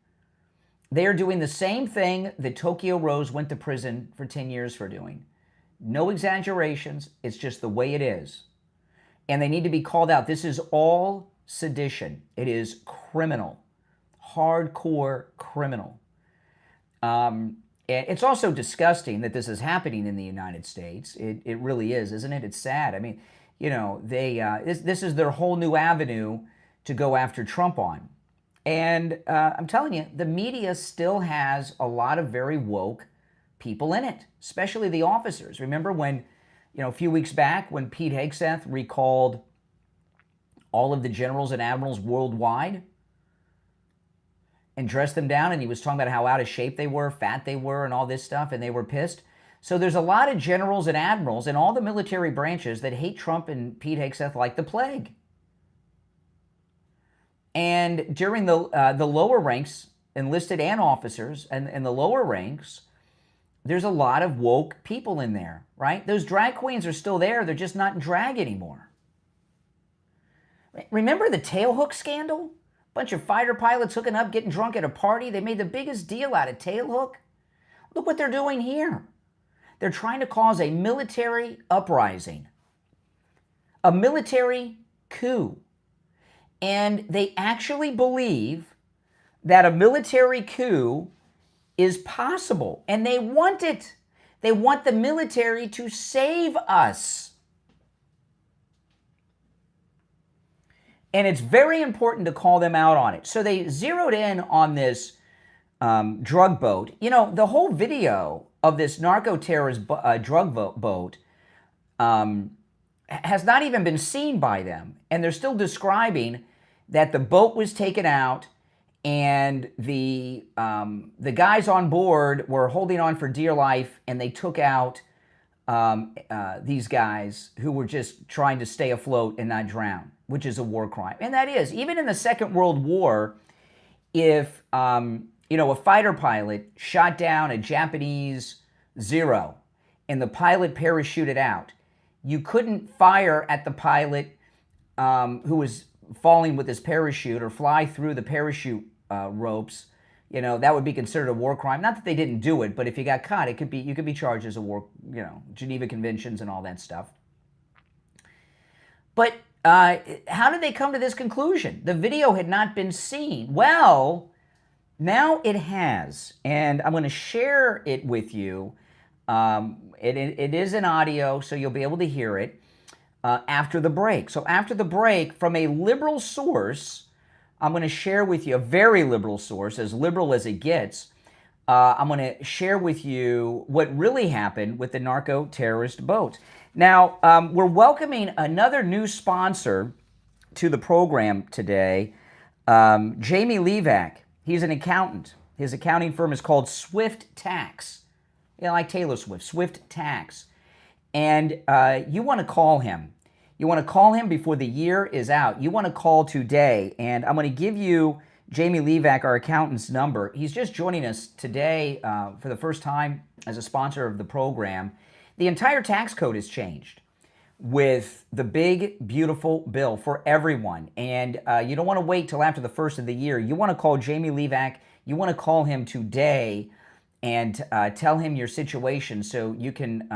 They are doing the same thing that Tokyo Rose went to prison for 10 years for doing. No exaggerations. It's just the way it is. And they need to be called out. This is all sedition. It is criminal. Hardcore criminal. It's also disgusting that this is happening in the United States. It really is, isn't it? It's sad. I mean, this is their whole new avenue to go after Trump on. And I'm telling you, the media still has a lot of very woke people in it, especially the officers. Remember when, a few weeks back when Pete Hegseth recalled all of the generals and admirals worldwide and dressed them down, and he was talking about how out of shape they were, fat they were, and all this stuff, and they were pissed. So there's a lot of generals and admirals in all the military branches that hate Trump and Pete Hegseth like the plague. And during the lower ranks, enlisted and officers, and the lower ranks, there's a lot of woke people in there, right? Those drag queens are still there. They're just not in drag anymore. Remember the tailhook scandal? Bunch of fighter pilots hooking up, getting drunk at a party. They made the biggest deal out of tailhook. Look what they're doing here. They're trying to cause a military uprising, a military coup. And they actually believe that a military coup is possible, and they want it. They want the military to save us. And it's very important to call them out on it. So they zeroed in on this drug boat. You know, the whole video of this narco-terrorist drug boat has not even been seen by them. And they're still describing that the boat was taken out and the guys on board were holding on for dear life, and they took out these guys who were just trying to stay afloat and not drown, which is a war crime. And that is, even in the Second World War, if a fighter pilot shot down a Japanese Zero and the pilot parachuted out, you couldn't fire at the pilot who was falling with his parachute or fly through the parachute ropes. You know, that would be considered a war crime. Not that they didn't do it, but if you got caught, you could be charged as a war, Geneva Conventions and all that stuff. But how did they come to this conclusion? The video had not been seen. Well, now it has, and I'm going to share it with you. It is an audio, so you'll be able to hear it after the break. So after the break, from a liberal source, I'm going to share with you, a very liberal source, as liberal as it gets. I'm going to share with you what really happened with the narco-terrorist boat. Now, we're welcoming another new sponsor to the program today, Jamie LeeZep. He's an accountant. His accounting firm is called Swift Tax. Like Taylor Swift, Swift Tax. And you want to call him. You want to call him before the year is out. You want to call today. And I'm going to give you Jamie LeeZep, our accountant's number. He's just joining us today for the first time as a sponsor of the program. The entire tax code has changed with the big, beautiful bill for everyone. And you don't want to wait till after the first of the year. You want to call Jamie LeeZep. You want to call him today and tell him your situation so you can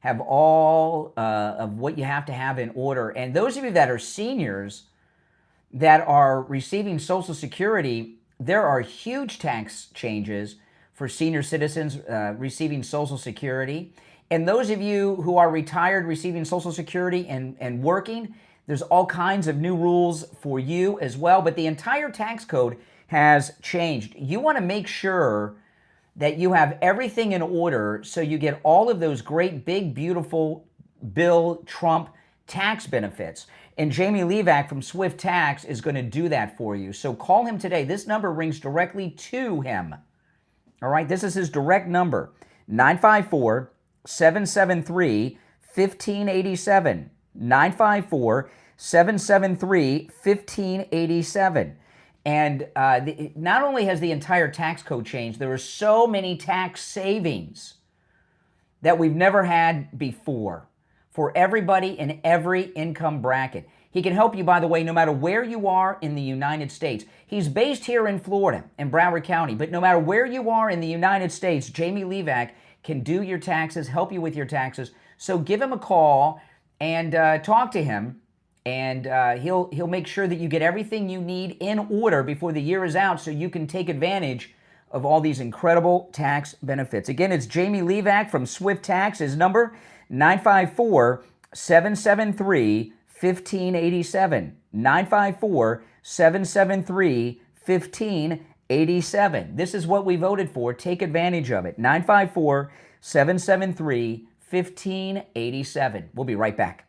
have all of what you have to have in order. And those of you that are seniors that are receiving Social Security, there are huge tax changes for senior citizens receiving Social Security. And those of you who are retired receiving Social Security and working, there's all kinds of new rules for you as well. But the entire tax code has changed. You want to make sure that you have everything in order so you get all of those great, big, beautiful Bill Trump tax benefits. And Jamie LeeZep from Swift Tax is going to do that for you. So call him today. This number rings directly to him. All right, this is his direct number, 954-773-1587, 954-773-1587. And not only has the entire tax code changed, there are so many tax savings that we've never had before for everybody in every income bracket. He can help you, by the way, no matter where you are in the United States. He's based here in Florida, in Broward County, but no matter where you are in the United States, Jamie LeeZep can do your taxes, help you with your taxes. So give him a call and talk to him. And he'll make sure that you get everything you need in order before the year is out so you can take advantage of all these incredible tax benefits. Again, it's Jamie LeeZep from Swift Tax. His number, 954-773-1587. 954-773-1587. This is what we voted for. Take advantage of it. 954-773-1587. We'll be right back.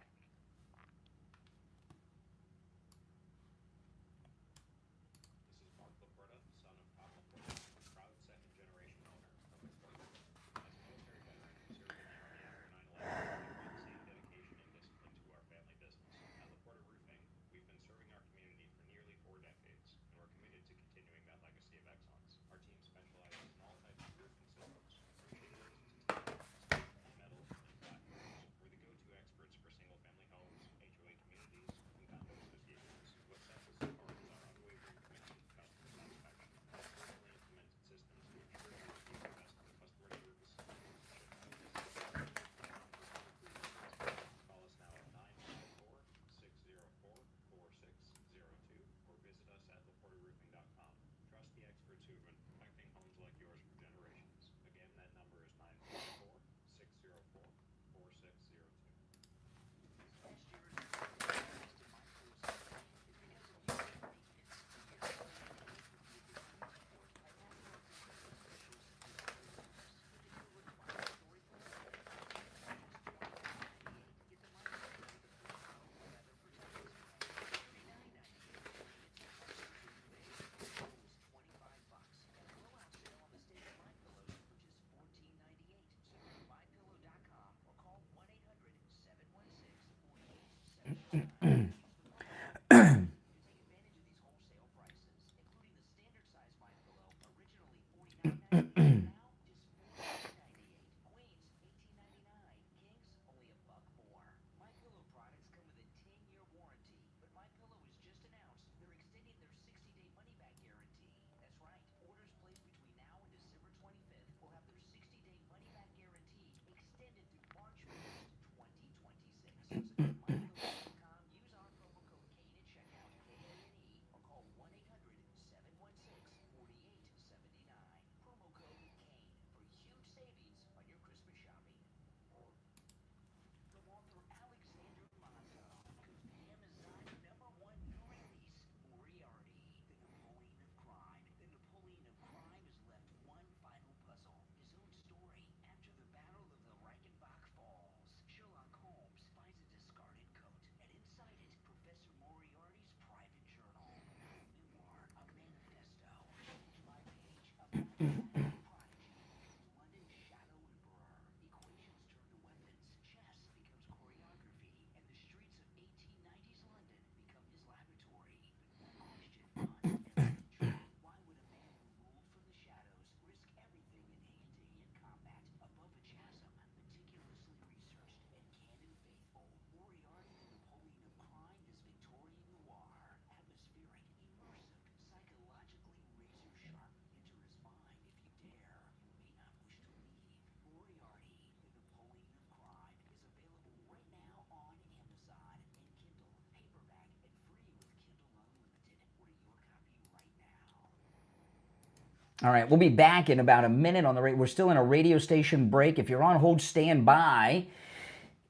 All right, we'll be back in about a minute on the radio. We're still in a radio station break. If you're on hold, stand by.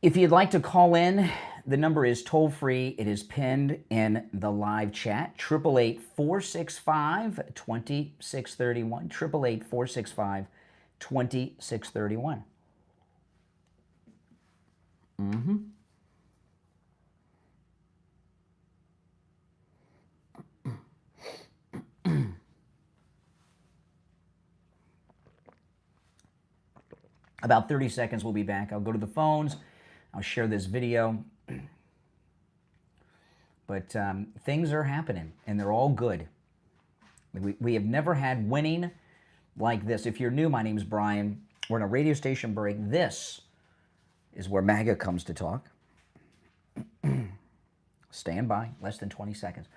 If you'd like to call in, the number is toll-free. It is pinned in the live chat, 888-465-2631, 888-465-2631. Mm-hmm. About 30 seconds, we'll be back. I'll go to the phones. I'll share this video. But things are happening, and they're all good. We have never had winning like this. If you're new, my name's Brian. We're in a radio station break. This is where MAGA comes to talk. Stand by. Less than 20 seconds.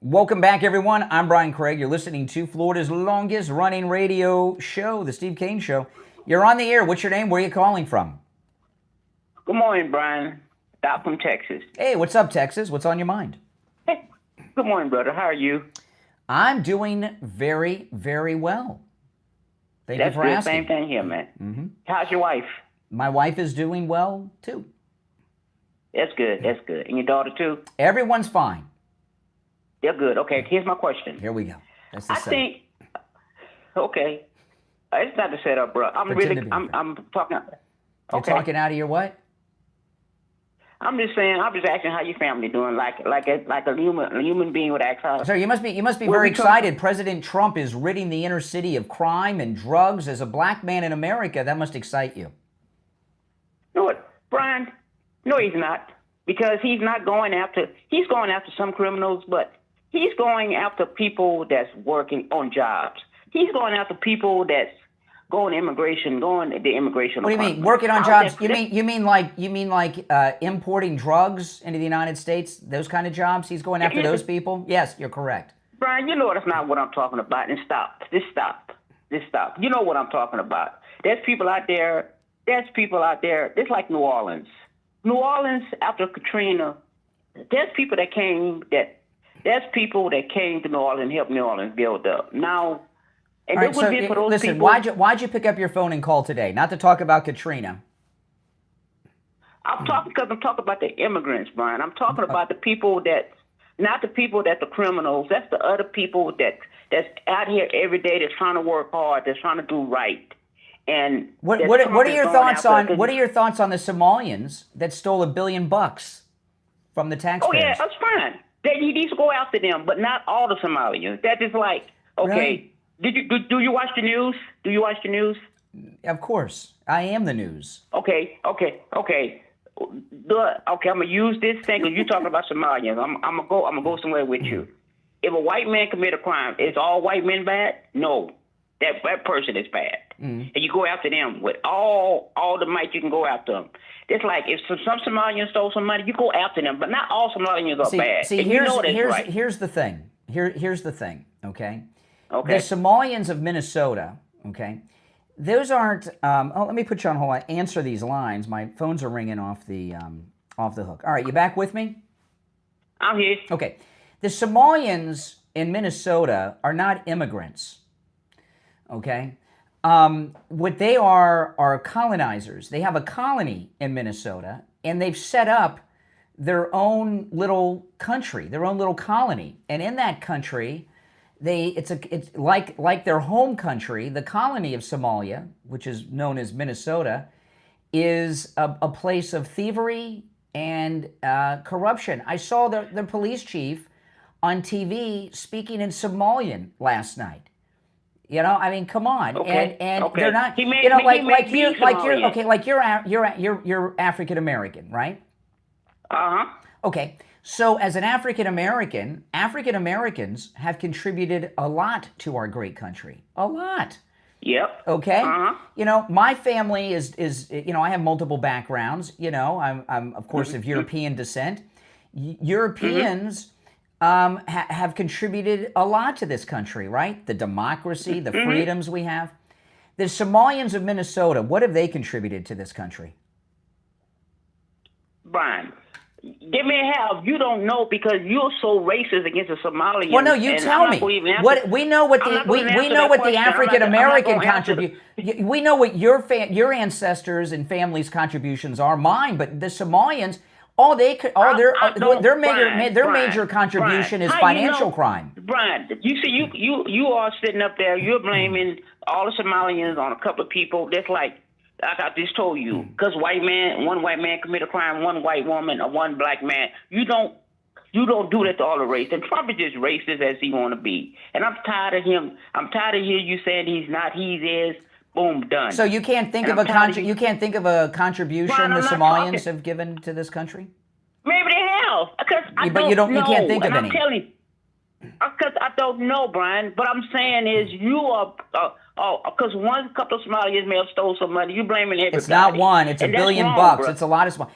Welcome back, everyone. I'm Brian Craig. You're listening to Florida's longest running radio show, The Steve Kane Show. You're on the air. What's your name? Where are you calling from?
Good morning, Brian. Doc from Texas.
Hey, what's up, Texas? What's on your mind?
Hey, good morning, brother. How are you?
I'm doing very, very well. Thank you for asking.
Same thing here, man.
Mm-hmm.
How's your wife?
My wife is doing well, too.
That's good. That's good. And your daughter, too?
Everyone's fine.
They're good. Okay, here's my question.
Here we go. That's the setup.
think, okay. It's not the setup, bro. I'm talking.
You're talking out of your what?
I'm just saying. I'm just asking how your family doing, like a human being would ask how.
Sir, you must be very excited. President Trump is ridding the inner city of crime and drugs. As a black man in America, that must excite you.
You know what, Brian? No, he's not, because he's not going after. He's going after some criminals, but he's going after people that's working on jobs. He's going after people that's going the immigration
What do you mean, working on jobs? You mean like importing drugs into the United States? Those kind of jobs? He's going after those people? Yes, you're correct.
Brian, you know that's not what I'm talking about. And stop. Just stop. You know what I'm talking about. There's people out there. It's like New Orleans. New Orleans after Katrina. There's people that came to New Orleans and helped New Orleans build up. Now. And
all right, so listen,
people,
why'd you pick up your phone and call today? Not to talk about Katrina.
I'm talking about the immigrants, Brian. I'm talking about the people not the people that's the criminals. That's the other people that's out here every day that's trying to work hard, that's trying to do right. And
what are your thoughts on the Somalians that stole $1 billion from the taxpayers?
Oh yeah, that's fine. You need to go after them, but not all the Somalians. That is like okay.
Really?
Do you watch the news? Do you watch the news?
Of course, I am the news.
Okay. I'm gonna use this thing because you're talking about Somalians. I'm gonna go somewhere with you. If a white man commit a crime, is all white men bad? No, that person is bad, and you go after them with all the might you can go after them. It's like if some Somalians stole some money, you go after them, but not all Somalians are bad.
See, here's the thing. Here's the thing. Okay. The Somalians of Minnesota, okay, those aren't, let me put you on hold. I answer these lines. My phones are ringing off the hook. All right, you back with me?
I'm here.
Okay. The Somalians in Minnesota are not immigrants, okay? What they are colonizers. They have a colony in Minnesota, and they've set up their own little country, their own little colony. And in that country, it's like their home country. The colony of Somalia, which is known as Minnesota, is a place of thievery and corruption. I saw the police chief on TV speaking in Somalian last night. You know, I mean, come on, and they're not. You're African American, right? Okay. So as an African American, African Americans have contributed a lot to our great country. A lot.
Yep.
Okay. You know, my family is I have multiple backgrounds. You know, I'm of course of European descent. Europeans have contributed a lot to this country, right? The democracy, the freedoms we have. The Somalians of Minnesota, what have they contributed to this country?
Brian, give me a help. You don't know because you're so racist against the Somalians.
Well, no, you tell me. We know what the African American contribution. We know what your ancestors and families' contributions are. Mine, but the Somalians, their major contribution is financial crime.
Brian, you see, you are sitting up there. You're blaming all the Somalians on a couple of people. That's like I just told you, because one white man commit a crime, one white woman, or one black man. You don't do that to all the race. And Trump is just racist as he want to be. And I'm tired of him. I'm tired of hearing you saying he's not. He is. Boom, done.
So you can't think of a contribution the Somalians have given to this country?
Maybe they have, because
you can't think of any.
I'm telling you, because I don't know, Brian. But I'm saying is you are. Because one couple of Somalians may have stole some money. You blaming everybody.
It's not one. It's $1 billion.
Bro.
It's a lot of small.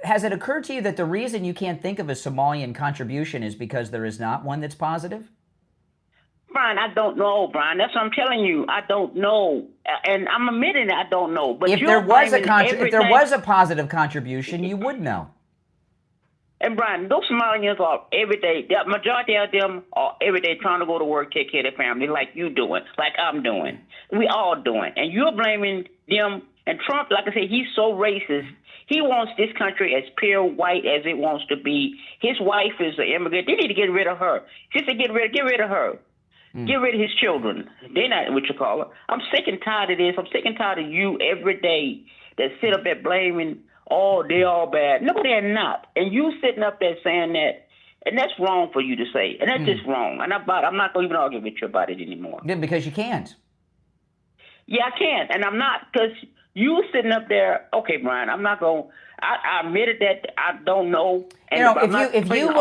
Has it occurred to you that the reason you can't think of a Somalian contribution is because there is not one that's positive?
Brian, I don't know, Brian. That's what I'm telling you. I don't know, and I'm admitting I don't know. But
if there was a positive contribution, you would know.
And Brian, those Somalians are every day. The majority of them are every day trying to go to work, take care of their family, like you doing, like I'm doing. We all doing, and you're blaming them. And Trump, like I said, he's so racist. He wants this country as pure white as it wants to be. His wife is an immigrant. They need to get rid of her. Just to get rid of her. Get rid of his children. They're not what you call her. I'm sick and tired of this. I'm sick and tired of you every day that sit up there blaming, they're all bad. No, they're not. And you sitting up there saying that, and that's wrong for you to say. And that's just wrong. And I'm not going to even argue with you about it anymore.
Yeah, because you can't.
Yeah, I can't. And I'm not, because you sitting up there, okay, Brian, I'm not going to. I admitted that I don't know. And
if you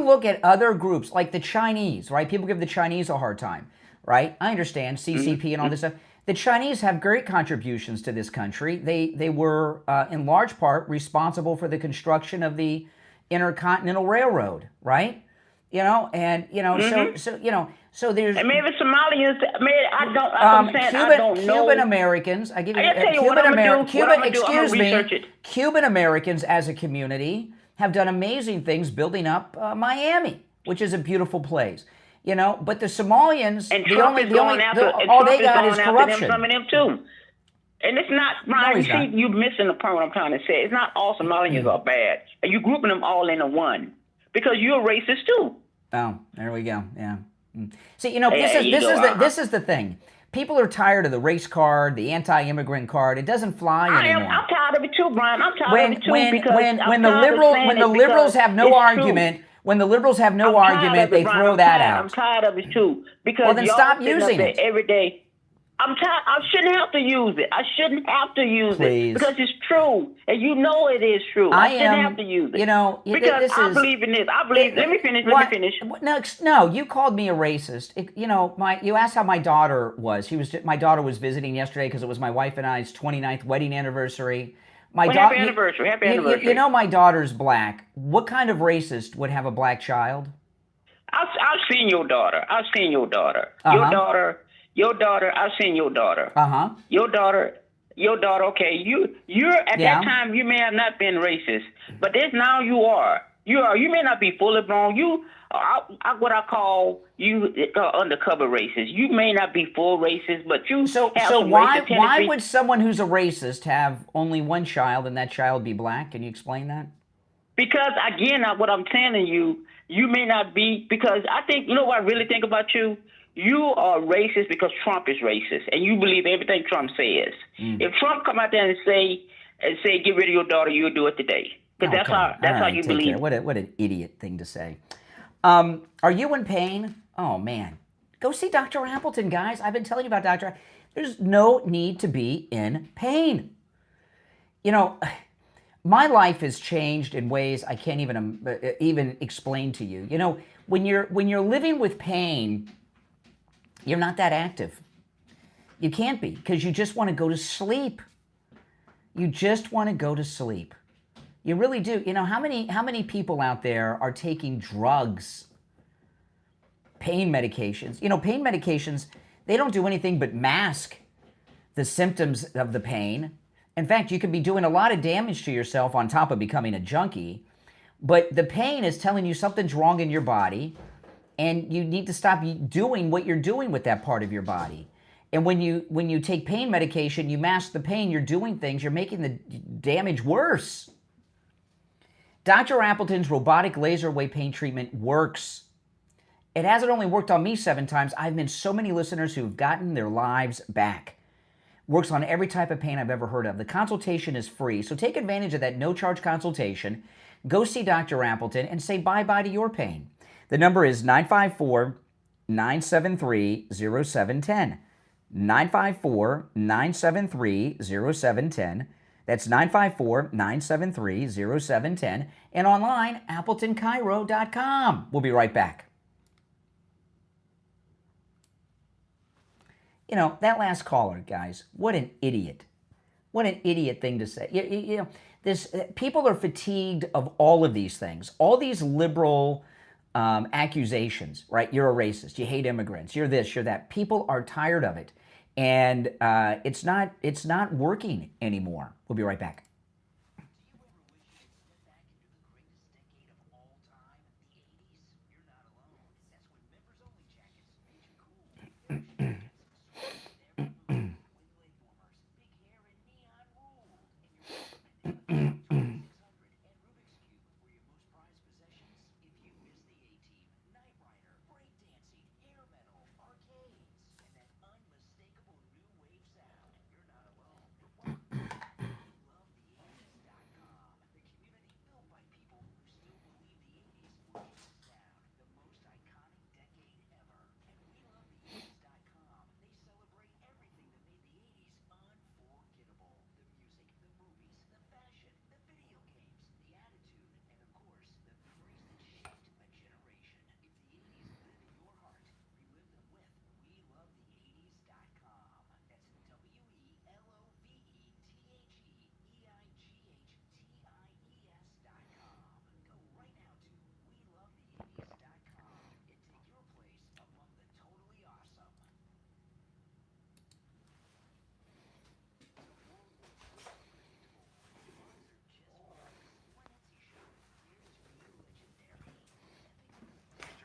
look at other groups like the Chinese, right? People give the Chinese a hard time, right? I understand CCP and all this stuff. The Chinese have great contributions to this country. They were in large part responsible for the construction of the Intercontinental Railroad, right? So there's
and maybe Somalians. Maybe I don't know.
Cuban Americans. I give you Cuban Americans as a community have done amazing things building up Miami, which is a beautiful place. But the Somalians, all they got is corruption.
Some of them too. And it's not, Brian, you're missing the point what I'm trying to say. It's not all Somalians are bad. And you're grouping them all into one. Because you're racist too.
Oh, there we go. Yeah. See, this is the thing. People are tired of the race card, the anti-immigrant card. It doesn't fly anymore.
I'm tired of it too, Brian. I'm tired of it too because
when the liberals have no argument, they throw that out.
I'm tired of it too because
well, then stop using it
every day. I'm tired. I shouldn't have to use it. It because it's true, and you know it is true. I shouldn't have to use it. Because I believe in this. Let me finish.
No, you called me a racist. You asked how my daughter was. My daughter was visiting yesterday because it was my wife and I's 29th wedding anniversary.
Happy anniversary. Happy anniversary.
My daughter's black. What kind of racist would have a black child?
I've seen your daughter. Uh-huh. Your daughter, I've seen your daughter.
Uh-huh.
Your daughter, okay, you're at that time you may have not been racist, but now you are. You may not be fully grown. You are what I call undercover racist. You may not be full racist, but you
So why would someone who's a racist have only one child and that child be black? Can you explain that?
Because again, what I'm telling you, you may not be, because I think, what I really think about you? You are racist because Trump is racist, and you believe everything Trump says. If Trump come out there and say, get rid of your daughter, you'll do it today. Because that's how you believe.
What an idiot thing to say. Are you in pain? Oh, man. Go see Dr. Appleton, guys. I've been telling you about Dr. There's no need to be in pain. My life has changed in ways I can't even explain to you. When you're living with pain, you're not that active. You can't be because you just want to go to sleep. You just want to go to sleep. You really do. You know, how many people out there are taking drugs, pain medications? You know, pain medications, they don't do anything but mask the symptoms of the pain. In fact, you could be doing a lot of damage to yourself on top of becoming a junkie. But the pain is telling you something's wrong in your body, and you need to stop doing what you're doing with that part of your body. And when you take pain medication, you mask the pain, you're doing things, you're making the damage worse. Dr. Appleton's robotic laser wave pain treatment works. It hasn't only worked on me 7 times, I've met so many listeners who've gotten their lives back. Works on every type of pain I've ever heard of. The consultation is free, so take advantage of that no-charge consultation. Go see Dr. Appleton and say bye-bye to your pain. The number is 954-973-0710. 954-973-0710. That's 954-973-0710. And online, AppletonChiro.com. We'll be right back. You know, that last caller, guys, what an idiot. What an idiot thing to say. You know, people are fatigued of all of these things, all these liberal accusations, right? You're a racist, you hate immigrants, you're this, you're that. People are tired of it, and it's not working anymore. We'll be right back.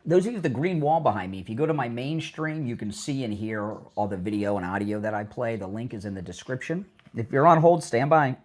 Those of you with the green wall behind me, if you go to my main stream, you can see and hear all the video and audio that I play. The link is in the description. If you're on hold, stand by.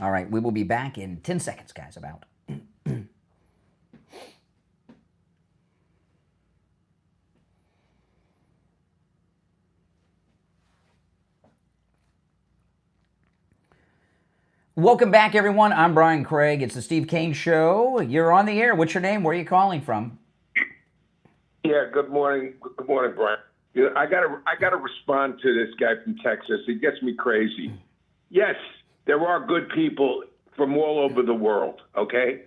All right, we will be back in 10 seconds, guys, about. Welcome back, everyone. I'm Brian Craig. It's the Steve Kane Show. You're on the air. What's your name? Where are you calling from?
Yeah, good morning. Good morning, Brian. You know, I gotta respond to this guy from Texas. He gets me crazy. Yes, there are good people from all over the world, okay?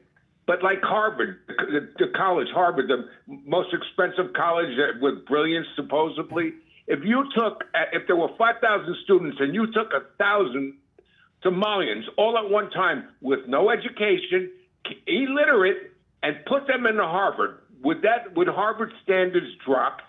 But like Harvard, the college, Harvard, the most expensive college with brilliance, supposedly, if there were 5,000 students and you took 1,000 Somalians all at one time with no education, illiterate, and put them into Harvard, would Harvard standards drop?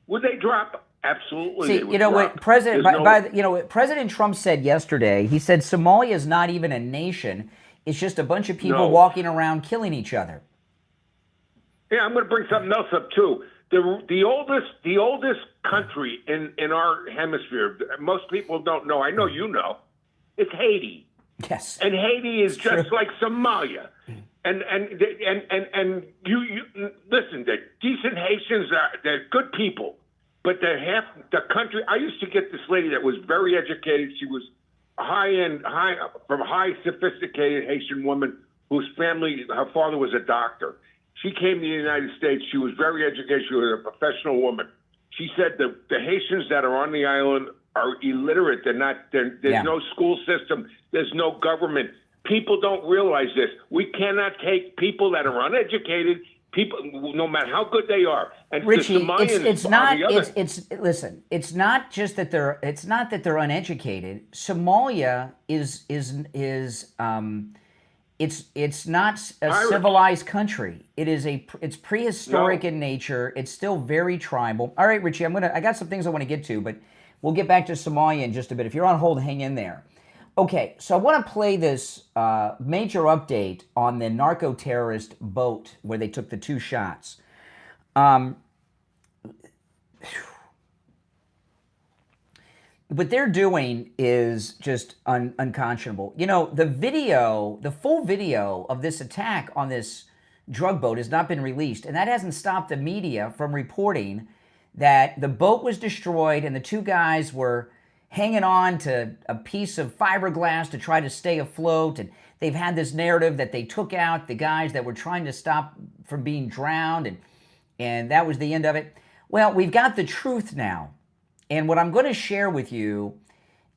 Would they drop? Absolutely.
See, you know what President Trump said yesterday. He said Somalia is not even a nation; it's just a bunch of people walking around killing each other.
Yeah, I'm going to bring something else up too. The oldest country in our hemisphere. Most people don't know. I know you know. It's Haiti.
Yes.
And Haiti is just like Somalia. And you listen. They're decent Haitians. They're good people. But the country. I used to get this lady that was very educated. She was high sophisticated Haitian woman whose family, her father was a doctor. She came to the United States. She was very educated. She was a professional woman. She said the Haitians that are on the island are illiterate. They're not. There's no school system. There's no government. People don't realize this. We cannot take people that are uneducated. People, no matter how good they are, and
Richie, it's not.
Listen.
It's not just that they're. It's not that they're uneducated. Somalia is It's not a civilized country. It's prehistoric in nature. It's still very tribal. All right, Richie, I got some things I want to get to, but we'll get back to Somalia in just a bit. If you're on hold, hang in there. Okay, so I want to play this major update on the narco-terrorist boat where they took the 2 shots. What they're doing is just unconscionable. You know, the full video of this attack on this drug boat has not been released, and that hasn't stopped the media from reporting that the boat was destroyed and the 2 guys were hanging on to a piece of fiberglass to try to stay afloat, and they've had this narrative that they took out the guys that were trying to stop from being drowned, and that was the end of it. Well, we've got the truth now. And what I'm going to share with you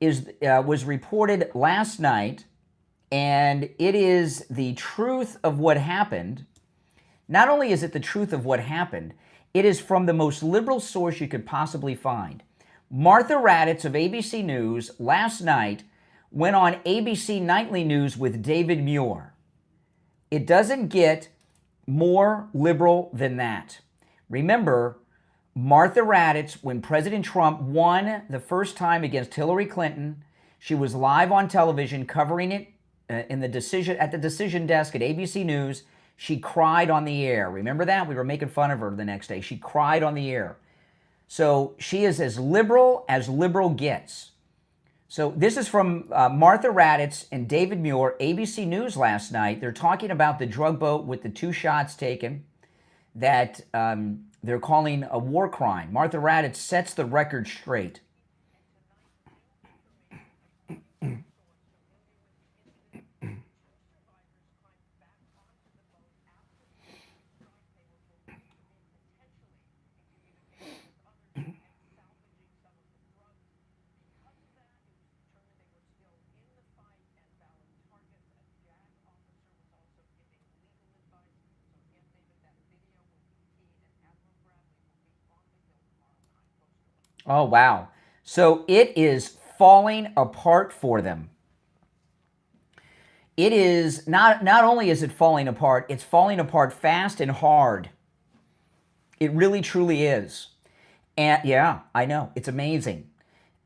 was reported last night, and it is the truth of what happened. Not only is it the truth of what happened, it is from the most liberal source you could possibly find. Martha Raddatz of ABC News last night went on ABC Nightly News with David Muir. It doesn't get more liberal than that. Remember, Martha Raddatz, when President Trump won the first time against Hillary Clinton, she was live on television covering it at the decision desk at ABC News. She cried on the air. Remember that? We were making fun of her the next day. She cried on the air. So she is as liberal gets. So this is from Martha Raddatz and David Muir, ABC News last night. They're talking about the drug boat with the 2 shots taken that they're calling a war crime. Martha Raddatz sets the record straight. Oh, wow. So it is falling apart for them. It is not only is it falling apart, it's falling apart fast and hard. It really, truly is. And yeah, I know. It's amazing.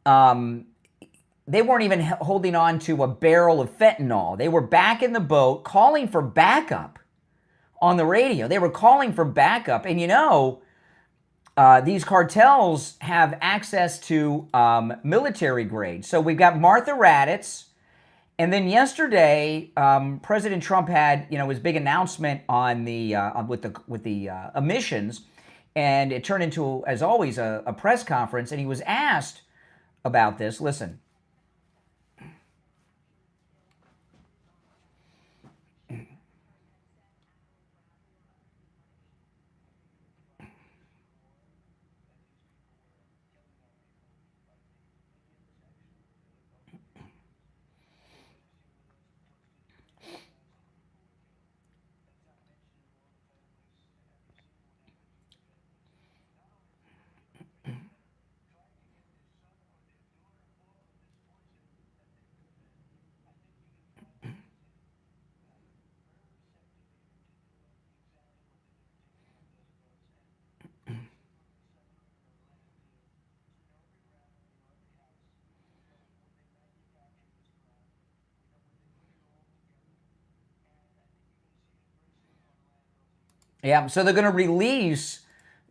They weren't even holding on to a barrel of fentanyl. They were back in the boat calling for backup on the radio. They were calling for backup. And you know, these cartels have access to military grade. So we've got Martha Raddatz, and then yesterday, President Trump had his big announcement on with the emissions, and it turned into, as always, a press conference. And he was asked about this. Listen. Yeah, so they're going to release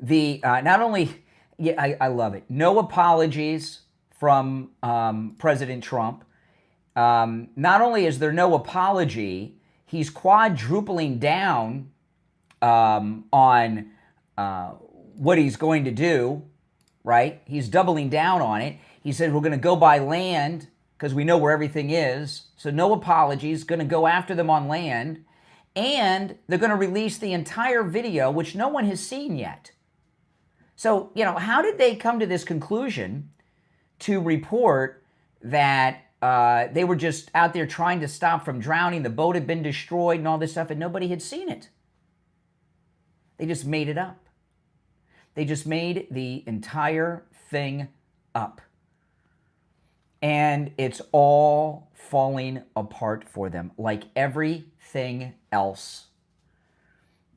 the, not only, yeah, I love it, no apologies from President Trump. Not only is there no apology, he's quadrupling down on what he's going to do, right? He's doubling down on it. He said, we're going to go by land because we know where everything is. So no apologies, going to go after them on land. And they're going to release the entire video, which no one has seen yet. So, how did they come to this conclusion to report that they were just out there trying to stop from drowning, the boat had been destroyed and all this stuff, and nobody had seen it? They just made it up. They just made the entire thing up. And it's all falling apart for them, like everything else.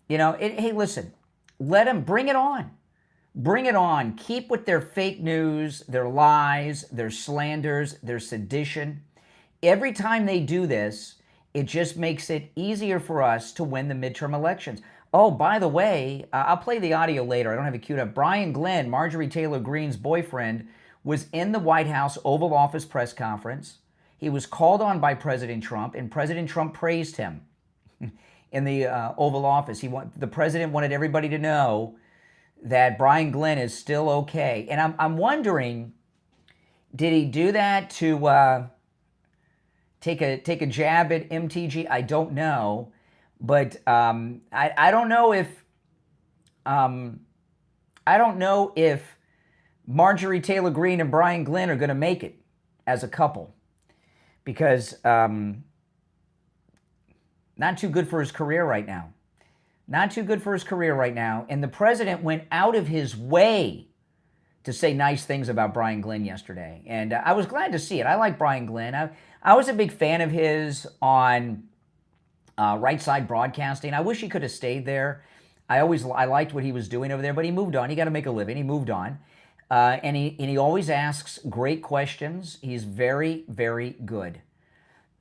Hey, listen, let them, bring it on. Bring it on. Keep with their fake news, their lies, their slanders, their sedition. Every time they do this, it just makes it easier for us to win the midterm elections. Oh, by the way, I'll play the audio later. I don't have it queued up. Brian Glenn, Marjorie Taylor Greene's boyfriend, was in the White House Oval Office press conference. He was called on by President Trump, and President Trump praised him in the Oval Office. The president wanted everybody to know that Brian Glenn is still okay. And I'm wondering, did he do that to take a jab at MTG? I don't know, but I don't know if Marjorie Taylor Greene and Brian Glenn are going to make it as a couple, because not too good for his career right now. Not too good for his career right now. And the president went out of his way to say nice things about Brian Glenn yesterday. And I was glad to see it. I like Brian Glenn. I was a big fan of his on Right Side Broadcasting. I wish he could have stayed there. I liked what he was doing over there, but he moved on. He got to make a living. He moved on. And he always asks great questions. He's very, very good.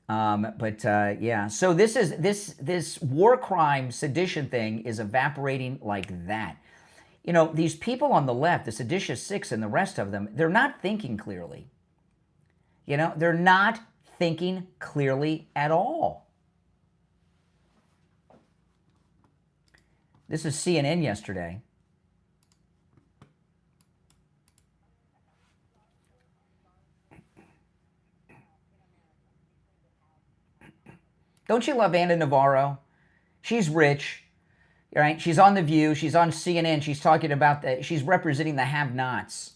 Yeah, so this war crime sedition thing is evaporating like that. These people on the left, the seditious six and the rest of them, they're not thinking clearly. They're not thinking clearly at all. This is CNN yesterday. Don't you love Ana Navarro? She's rich, right? She's on The View. She's on CNN. She's talking about that. She's representing the have-nots.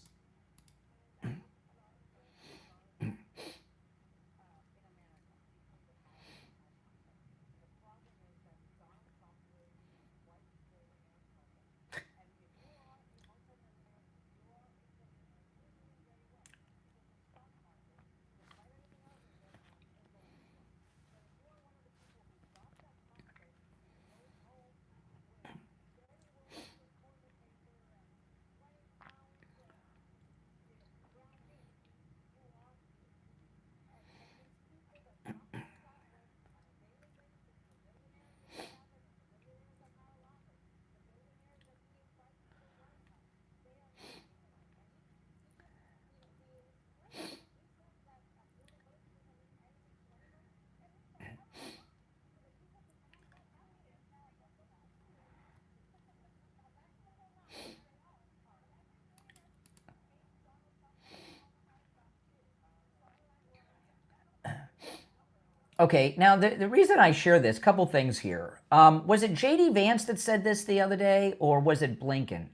Okay, now the reason I share this, couple things here. Was it J.D. Vance that said this the other day, or was it Blinken?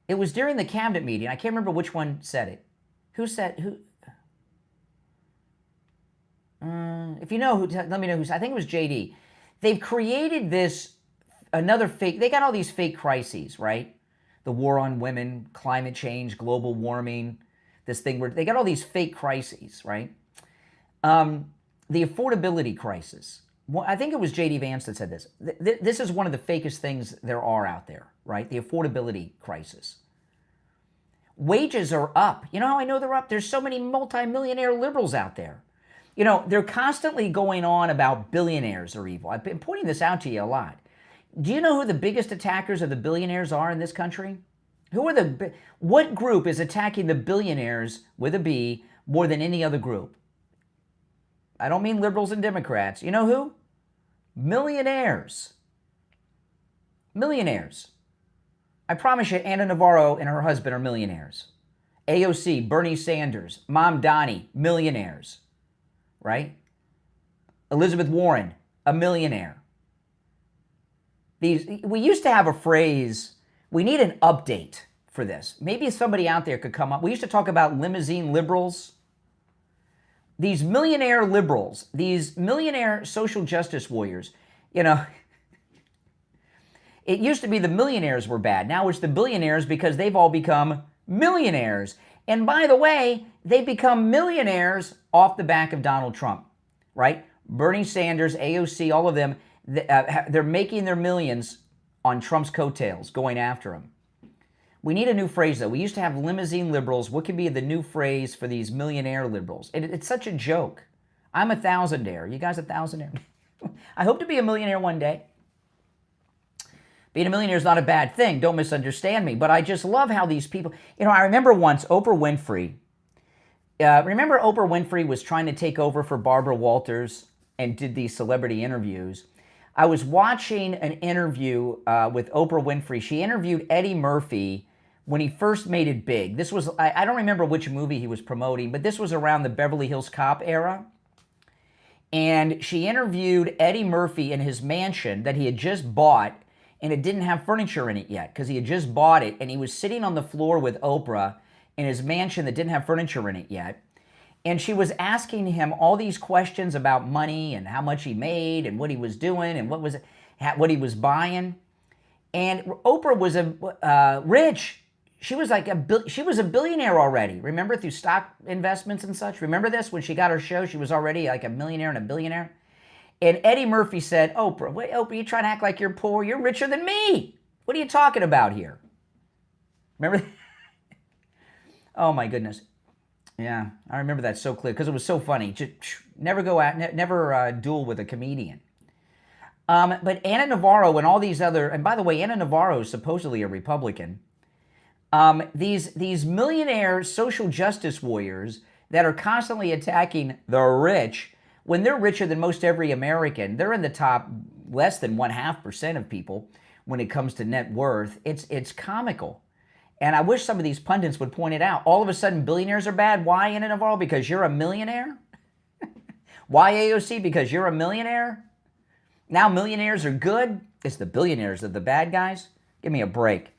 It was during the cabinet meeting. I can't remember which one said it. Who said, who? If you know who, let me know who. I think it was J.D. They've created this, another fake, they got all these fake crises, right? The war on women, climate change, global warming, this thing where they got all these fake crises, right? The affordability crisis. Well, I think it was J.D. Vance that said this. This is one of the fakest things there are out there, right? The affordability crisis. Wages are up. You know how I know they're up? There's so many multimillionaire liberals out there. They're constantly going on about billionaires are evil. I've been pointing this out to you a lot. Do you know who the biggest attackers of the billionaires are in this country? What group is attacking the billionaires with a B more than any other group? I don't mean liberals and Democrats. You know who? Millionaires. Millionaires. I promise you, Anna Navarro and her husband are millionaires. AOC, Bernie Sanders, Mom Donnie, millionaires. Right? Elizabeth Warren, a millionaire. We used to have a phrase, we need an update for this. Maybe somebody out there could come up. We used to talk about limousine liberals. These millionaire liberals, these millionaire social justice warriors, you know, it used to be the millionaires were bad. Now it's the billionaires because they've all become millionaires. And by the way, they become millionaires off the back of Donald Trump, right? Bernie Sanders, AOC, all of them, they're making their millions on Trump's coattails, going after him. We need a new phrase, though. We used to have limousine liberals. What could be the new phrase for these millionaire liberals? It's such a joke. I'm a thousandaire. You guys a thousandaire? I hope to be a millionaire one day. Being a millionaire is not a bad thing. Don't misunderstand me. But I just love how these people... You know, I remember once Oprah Winfrey... remember Oprah Winfrey was trying to take over for Barbara Walters and did these celebrity interviews. I was watching an interview with Oprah Winfrey. She interviewed Eddie Murphy when he first made it big. This was, I don't remember which movie he was promoting, but this was around the Beverly Hills Cop era. And she interviewed Eddie Murphy in his mansion that he had just bought, and it didn't have furniture in it yet because he had just bought it, and he was sitting on the floor with Oprah in his mansion that didn't have furniture in it yet. And she was asking him all these questions about money and how much he made and what he was doing and what he was buying. And Oprah was rich. She was she was a billionaire already. Remember, through stock investments and such. Remember this? When she got her show, she was already like a millionaire and a billionaire. And Eddie Murphy said, Oprah, wait, Oprah, you trying to act like you're poor? You're richer than me. What are you talking about here? Remember? Oh my goodness. Yeah, I remember that so clear because it was so funny. Just never duel with a comedian. But Anna Navarro and all these other, and by the way, Anna Navarro is supposedly a Republican. These millionaire social justice warriors that are constantly attacking the rich, when they're richer than most every American, they're in the top less than 0.5% of people when it comes to net worth. It's comical. And I wish some of these pundits would point it out. All of a sudden, billionaires are bad. Why, Anna Navarro? Because you're a millionaire? Why, AOC? Because you're a millionaire? Now millionaires are good? It's the billionaires that are the bad guys? Give me a break.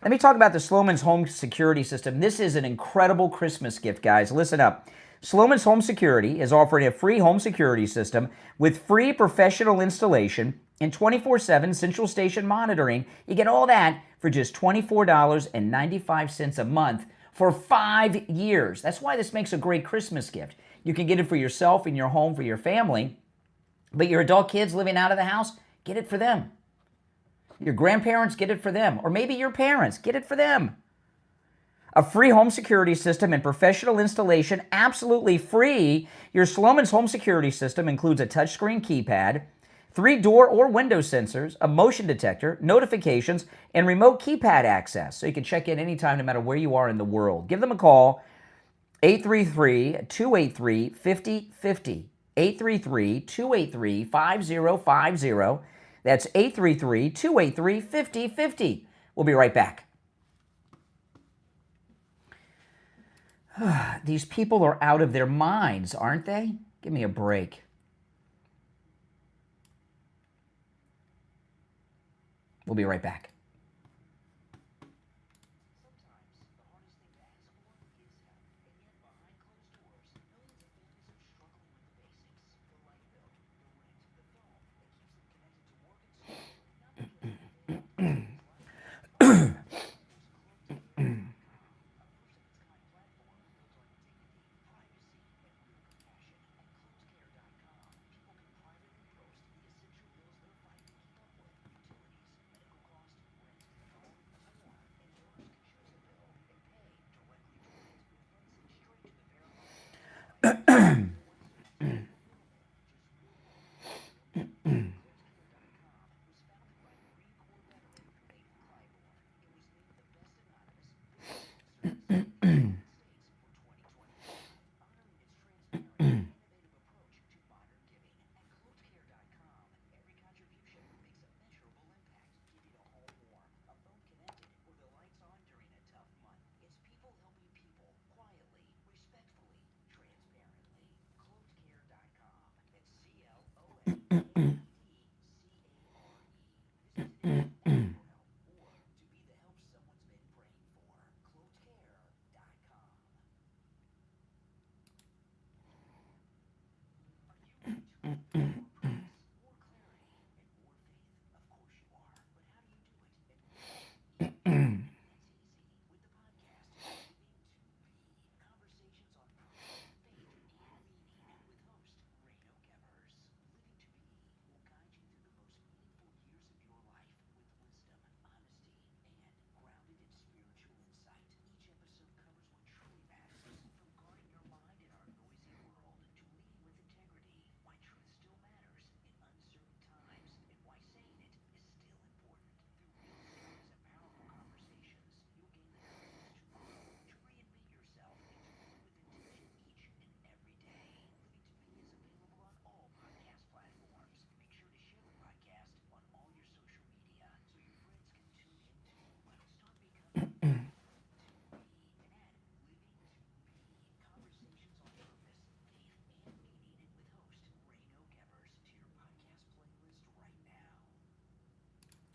Let me talk about the Sloman's Home Security System. This is an incredible Christmas gift, guys. Listen up. Sloman's Home Security is offering a free home security system with free professional installation and 24/7 central station monitoring. You get all that for just $24.95 a month for 5 years. That's why this makes a great Christmas gift. You can get it for yourself in your home, for your family, but your adult kids living out of the house, get it for them. Your grandparents, get it for them. Or maybe your parents, get it for them. A free home security system and professional installation, absolutely free. Your Sloman's Home Security System includes a touchscreen keypad, 3 door or window sensors, a motion detector, notifications, and remote keypad access. So you can check in anytime, no matter where you are in the world. Give them a call, 833-283-5050. 833-283-5050. That's 833-283-5050. We'll be right back. These people are out of their minds, aren't they? Give me a break. We'll be right back.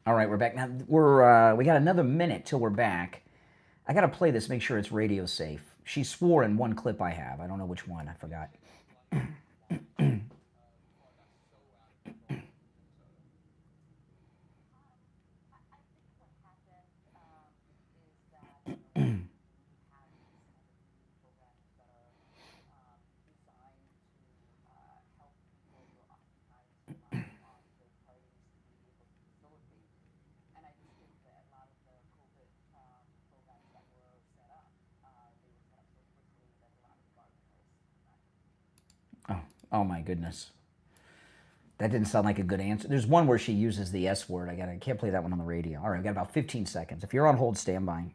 All right, we're back now. We got another minute till we're back. I got to play this, make sure it's radio safe. She swore in one clip I have. I don't know which one. I forgot. Oh my goodness. That didn't sound like a good answer. There's one where she uses the S word. I can't play that one on the radio. All right, we got about 15 seconds. If you're on hold, stand by.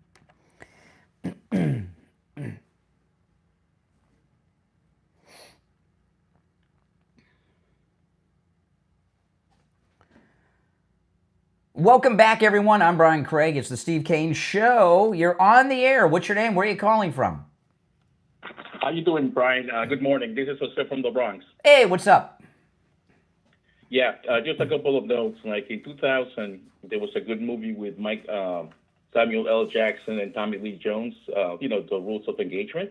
Welcome back, everyone. I'm Brian Craig. It's the Steve Kane Show. You're on the air. What's your name? Where are you calling from?
How you doing, Brian? Good morning. This is Jose from the Bronx.
Hey, what's up?
Yeah, just a couple of notes. Like in 2000, there was a good movie with Samuel L. Jackson and Tommy Lee Jones, The Rules of Engagement.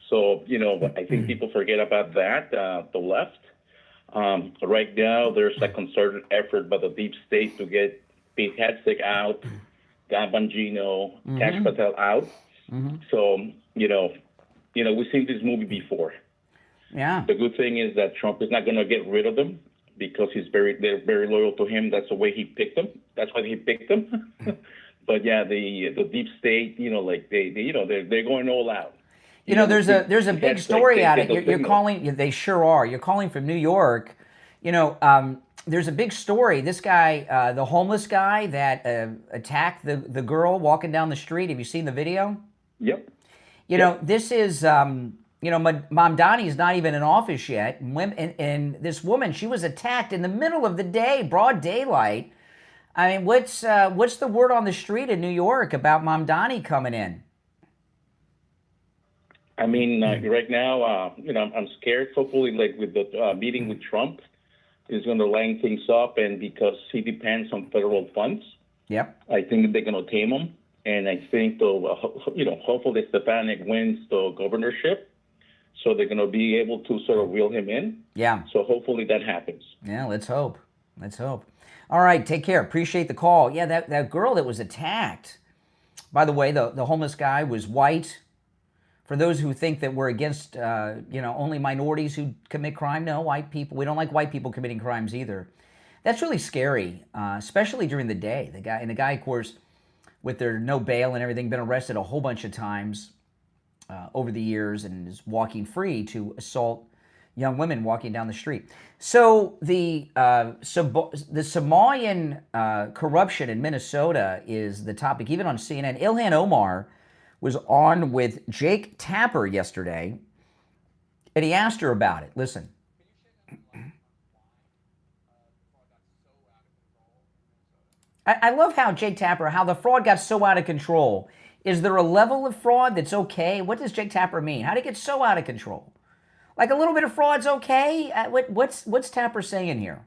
So, I think people forget about that, the left. Right now, there's a concerted effort by the deep state to get Pete Hegseth out, Don Bongino, Cash Patel out. So, we've seen this movie before.
Yeah.
The good thing is that Trump is not going to get rid of them because they're very loyal to him. That's the way he picked them. That's why he picked them. But yeah, the deep state, they're going all out.
There's a big story out of it. You're calling. They sure are. You're calling from New York. There's a big story. This guy, the homeless guy that attacked the girl walking down the street. Have you seen the video?
Yep.
This is, Mamdani's not even in office yet. And this woman, she was attacked in the middle of the day, broad daylight. I mean, what's the word on the street in New York about Mamdani coming in?
I mean, right now, I'm scared. Hopefully, with the meeting with Trump, is going to line things up. And because he depends on federal funds,
yep,
I think they're going to tame him. And I think, hopefully Stefanik wins the governorship, so they're going to be able to sort of reel him in.
Yeah.
So hopefully that happens.
Yeah, let's hope. Let's hope. All right, take care. Appreciate the call. Yeah, that girl that was attacked. By the way, the homeless guy was white. For those who think that we're against, only minorities who commit crime, no, white people. We don't like white people committing crimes either. That's really scary, especially during the day. The guy, of course, with their no bail and everything, been arrested a whole bunch of times over the years and is walking free to assault young women walking down the street. So the Somalian corruption in Minnesota is the topic, even on CNN. Ilhan Omar was on with Jake Tapper yesterday, and he asked her about it. Listen. I love how Jake Tapper, how the fraud got so out of control. Is there a level of fraud that's okay? What does Jake Tapper mean? How did it get so out of control? Like a little bit of fraud's okay? What's Tapper saying here?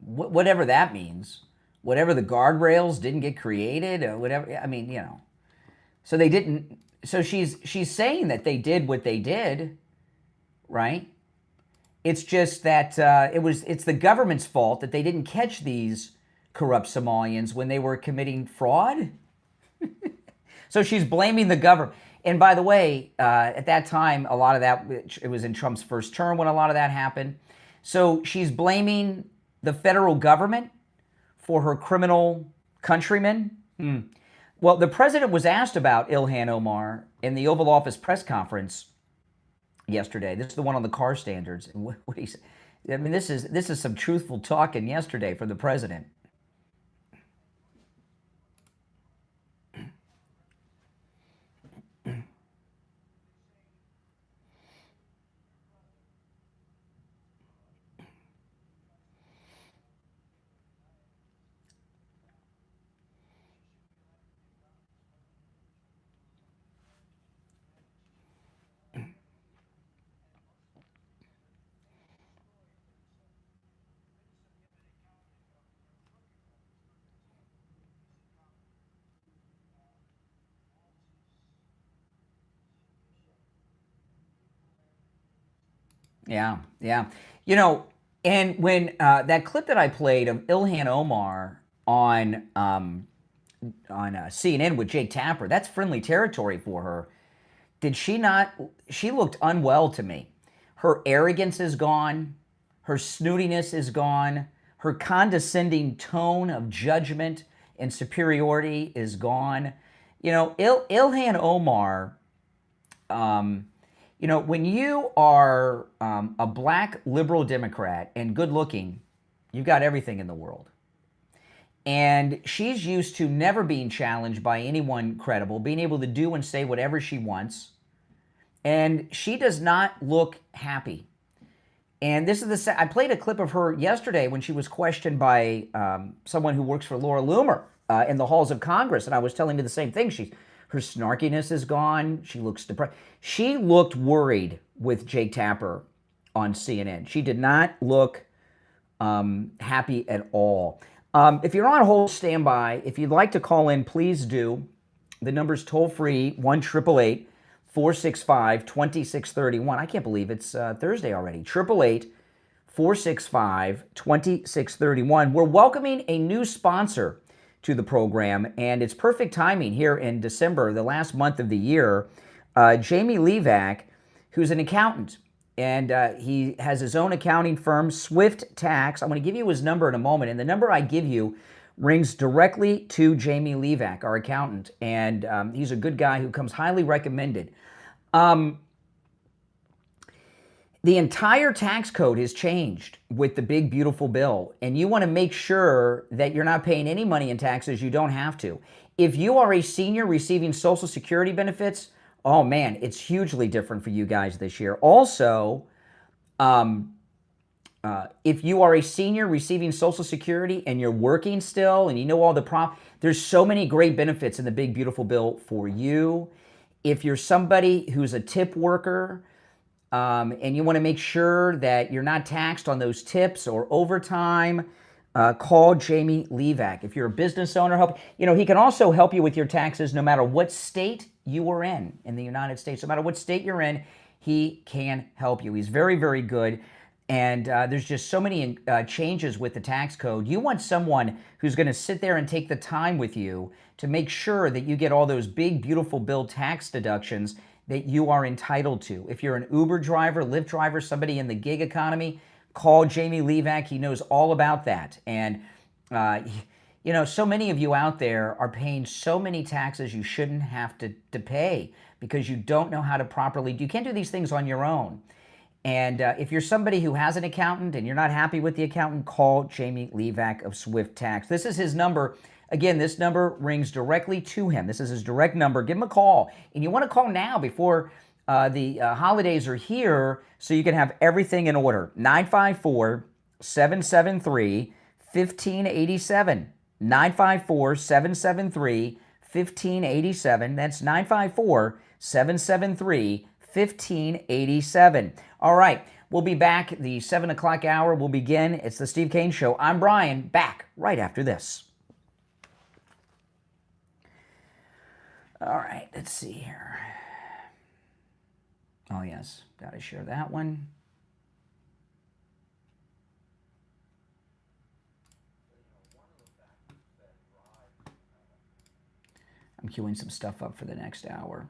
whatever that means, whatever the guardrails didn't get created or whatever. I mean, so they didn't. So she's saying that they did what they did, right? It's just that it's the government's fault that they didn't catch these corrupt Somalians when they were committing fraud. So she's blaming the government. And by the way, at that time, a lot of that, it was in Trump's first term when a lot of that happened. So she's blaming the federal government for her criminal countrymen. Well, the president was asked about Ilhan Omar in the Oval Office press conference yesterday. This is the one on the car standards. And what he said, I mean, this is some truthful talking yesterday from the president. Yeah. And when that clip that I played of Ilhan Omar on CNN with Jake Tapper, that's friendly territory for her. Did she not? She looked unwell to me. Her arrogance is gone. Her snootiness is gone. Her condescending tone of judgment and superiority is gone. Ilhan Omar, when you are a black liberal Democrat and good looking, you've got everything in the world. And she's used to never being challenged by anyone credible, being able to do and say whatever she wants. And she does not look happy. And this is I played a clip of her yesterday when she was questioned by someone who works for Laura Loomer in the halls of Congress. And I was telling her the same thing. Her snarkiness is gone. She looks depressed. She looked worried with Jake Tapper on CNN. She did not look happy at all. If you're on hold, stand by. If you'd like to call in, please do. The number's toll-free, 1-888-465-2631. I can't believe it's Thursday already. 888-465-2631. We're welcoming a new sponsor to the program, and it's perfect timing here in December, the last month of the year. Jamie LeeZep, who's an accountant, and he has his own accounting firm, Swift Tax. I'm going to give you his number in a moment, and the number I give you rings directly to Jamie LeeZep, our accountant, and he's a good guy who comes highly recommended. The entire tax code has changed with the big, beautiful bill, and you want to make sure that you're not paying any money in taxes you don't have to. If you are a senior receiving Social Security benefits, oh man, it's hugely different for you guys this year. Also, if you are a senior receiving Social Security and you're working still and you know all the there's so many great benefits in the big, beautiful bill for you. If you're somebody who's a tip worker, and you want to make sure that you're not taxed on those tips or overtime, call Jamie LeeZep. If you're a business owner, he can also help you with your taxes no matter what state you are in the United States. No matter what state you're in, he can help you. He's very, very good. And there's just so many changes with the tax code. You want someone who's going to sit there and take the time with you to make sure that you get all those big, beautiful bill tax deductions that you are entitled to. If you're an Uber driver, Lyft driver, somebody in the gig economy, call Jamie LeeZep. He knows all about that. And, so many of you out there are paying so many taxes you shouldn't have to pay because you don't know how to properly you can't do these things on your own. And if you're somebody who has an accountant and you're not happy with the accountant, call Jamie LeeZep of Swift Tax. This is his number. Again, this number rings directly to him. This is his direct number. Give him a call. And you want to call now before the holidays are here so you can have everything in order. 954-773-1587. 954-773-1587. That's 954-773-1587. All right, We'll be back. The 7 o'clock hour will begin. It's the Steve Kane Show. I'm Brian, back right after this. All right, let's see here. Oh, yes, got to share that one. I'm queuing some stuff up for the next hour.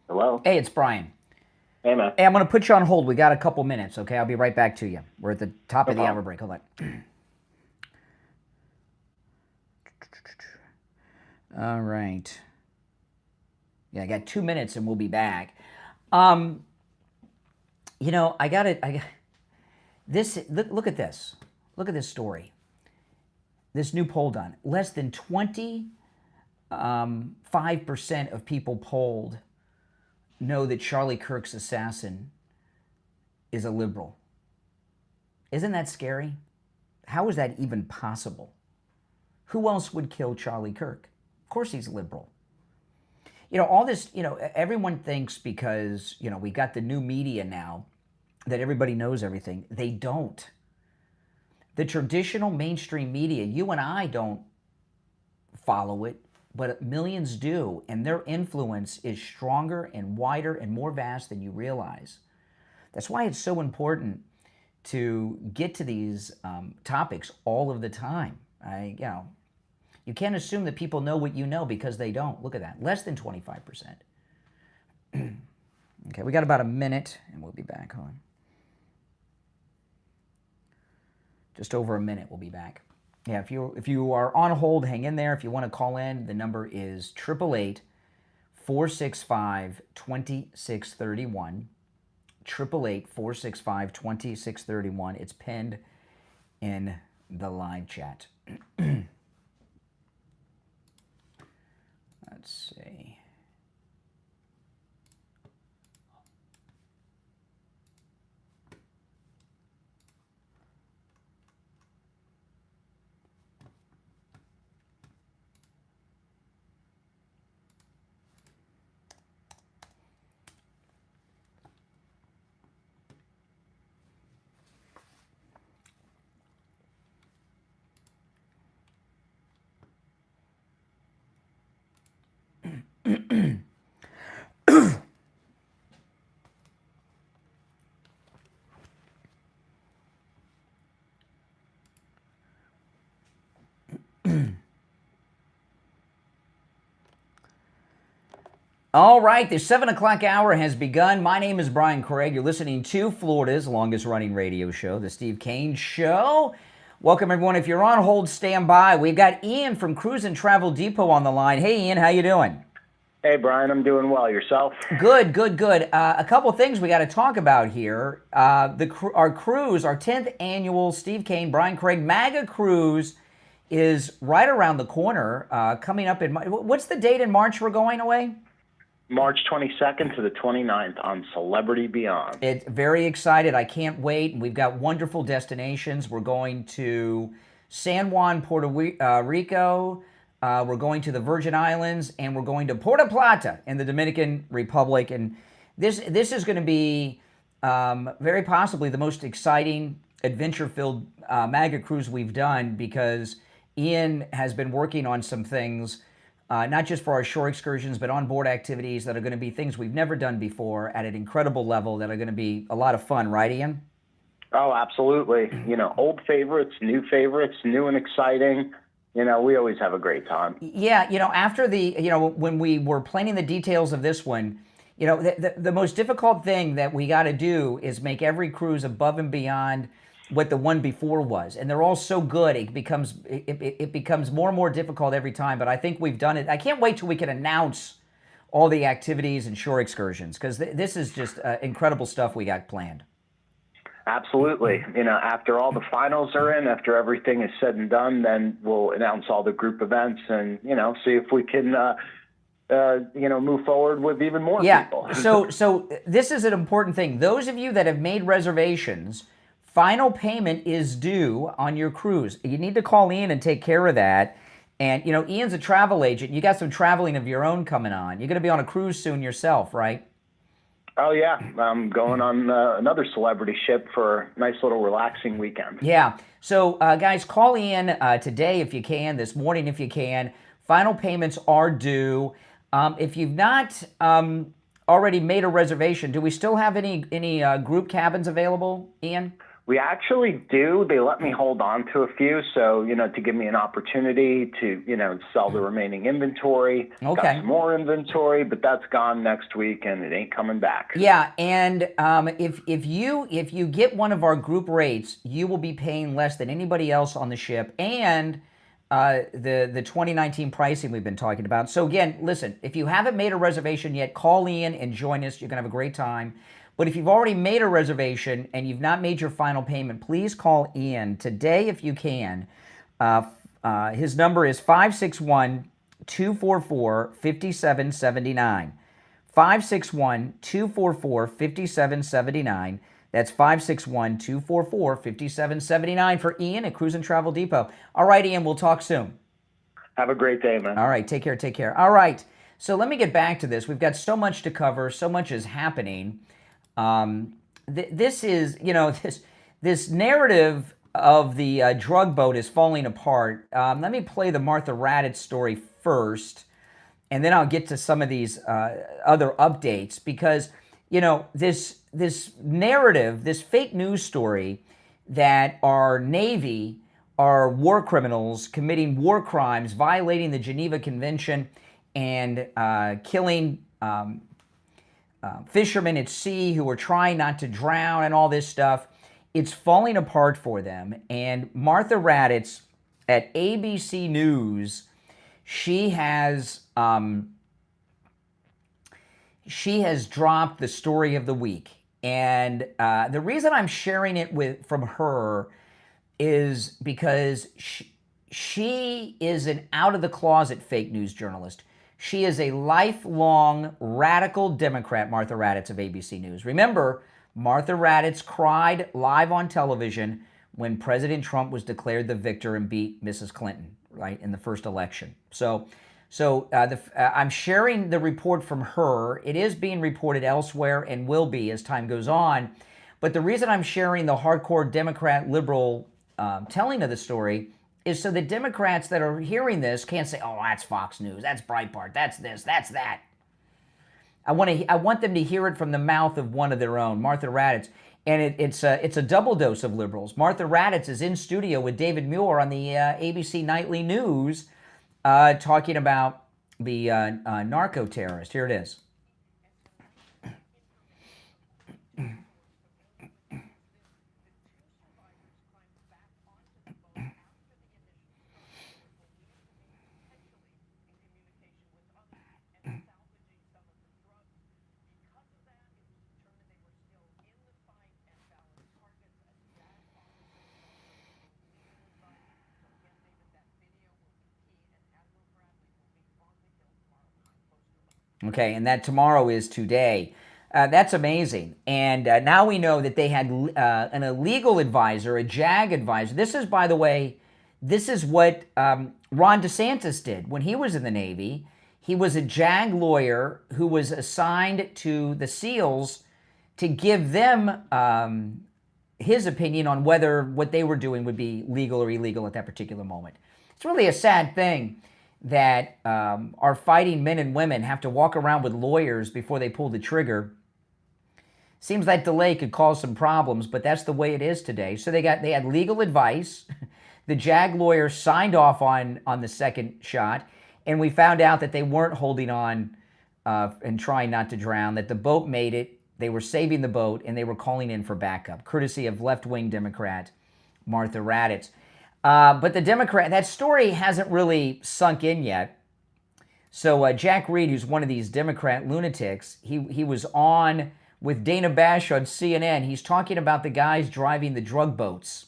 Hello?
Hey, it's Brian.
Hey, man.
Hey, I'm going to put you on hold. We got a couple minutes, okay? I'll be right back to you. We're at the top of the hour break. Hold on. All right. Yeah, I got 2 minutes and we'll be back. You know, I got it. Look at this. Look at this story. This new poll done. Less than 25% of people polled know that Charlie Kirk's assassin is a liberal. Isn't that scary? How is that even possible? Who else would kill Charlie Kirk? Of course he's liberal. You know, all this, you know, everyone thinks because, you know, we got the new media now that everybody knows everything. They don't. The traditional mainstream media, you and I don't follow it, but millions do, and their influence is stronger and wider and more vast than you realize. That's why it's so important to get to these topics all of the time. You can't assume that people know what you know because they don't. Look at that, less than 25%. Okay, we got about a minute, and we'll be back on. Just over a minute, we'll be back. Yeah, if you are on hold, hang in there. If you want to call in, the number is 888-465-2631. 888-465-2631. It's pinned in the live chat. Let's see. All right, the 7 o'clock hour has begun. My name is Brian Craig. You're listening to Florida's longest-running radio show, The Steve Kane Show. Welcome, everyone. If you're on hold, stand by. We've got Ian from Cruise and Travel Depot on the line. Hey, Ian, how you doing?
Hey, Brian, I'm doing well. Yourself?
Good, good, good. A couple things we got to talk about here. Our cruise, our 10th annual Steve Kane, Brian Craig MAGA Cruise is right around the corner, coming up in March. What's the date in March we're going away?
March 22nd to the 29th on Celebrity Beyond.
It's very excited. I can't wait. We've got wonderful destinations. We're going to San Juan, Puerto Rico. We're going to the Virgin Islands, and we're going to Puerto Plata in the Dominican Republic. And this is going to be very possibly the most exciting adventure-filled MAGA cruise we've done, because Ian has been working on some things, not just for our shore excursions, but onboard activities that are going to be things we've never done before at an incredible level that are going to be a lot of fun, right, Ian?
Oh, absolutely. Old favorites, new and exciting. We always have a great time.
Yeah, after when we were planning the details of this one, the most difficult thing that we got to do is make every cruise above and beyond what the one before was. And they're all so good, it becomes more and more difficult every time. But I think we've done it. I can't wait till we can announce all the activities and shore excursions, because this is just incredible stuff we got planned.
Absolutely. After all the finals are in, after everything is said and done, then we'll announce all the group events and, see if we can, move forward with even more people.
So this is an important thing. Those of you that have made reservations, final payment is due on your cruise. You need to call Ian and take care of that. And, Ian's a travel agent. You got some traveling of your own coming on. You're going to be on a cruise soon yourself, right?
Oh, yeah. I'm going on another celebrity ship for a nice little relaxing weekend.
Yeah. So, guys, call Ian today if you can, this morning if you can. Final payments are due. If you've not already made a reservation, do we still have any group cabins available, Ian?
We actually do. They let me hold on to a few, so, to give me an opportunity to, sell the remaining inventory.
Okay.
Got some more inventory, but that's gone next week, and it ain't coming back.
Yeah, and if you get one of our group rates, you will be paying less than anybody else on the ship, and the 2019 pricing we've been talking about. So again, listen, if you haven't made a reservation yet, call Ian and join us. You're going to have a great time. But if you've already made a reservation and you've not made your final payment, please call Ian today if you can. His number is 561-244-5779. 561-244-5779. That's 561-244-5779 for Ian at Cruise and Travel Depot. All right, Ian, we'll talk soon.
Have a great day, man.
All right, take care. All right, so let me get back to this. We've got so much to cover. So much is happening. This is, this narrative of the drug boat is falling apart. Let me play the Martha Raddatz story first, and then I'll get to some of these other updates, because, this narrative, this fake news story that our Navy are war criminals committing war crimes, violating the Geneva Convention, and killing fishermen at sea who are trying not to drown and all this stuff. It's falling apart for them. And Martha Raddatz at ABC News, she has dropped the story of the week. And the reason I'm sharing it from her is because she is an out-of-the-closet fake news journalist. She is a lifelong radical Democrat, Martha Raddatz of ABC News. Remember, Martha Raddatz cried live on television when President Trump was declared the victor and beat Mrs. Clinton, right, in the first election. So I'm sharing the report from her. It is being reported elsewhere and will be as time goes on. But the reason I'm sharing the hardcore Democrat liberal telling of the story is so the Democrats that are hearing this can't say, oh, that's Fox News, that's Breitbart, that's this, that's that. I want them to hear it from the mouth of one of their own, Martha Raddatz. And it's a double dose of liberals. Martha Raddatz is in studio with David Muir on the ABC Nightly News talking about the narco terrorist. Here it is. Okay, and that tomorrow is today. That's amazing. And now we know that they had an illegal advisor, a JAG advisor. This is, by the way, this is what Ron DeSantis did when he was in the Navy. He was a JAG lawyer who was assigned to the SEALs to give them his opinion on whether what they were doing would be legal or illegal at that particular moment. It's really a sad thing that our fighting men and women have to walk around with lawyers before they pull the trigger. Seems that delay could cause some problems, but that's the way it is today. So they had legal advice. The JAG lawyer signed off on the second shot, and we found out that they weren't holding on and trying not to drown, that the boat made it, they were saving the boat, and they were calling in for backup, courtesy of left-wing Democrat Martha Raddatz. But the Democrat, that story hasn't really sunk in yet. So Jack Reed, who's one of these Democrat lunatics, he was on with Dana Bash on CNN. He's talking about the guys driving the drug boats.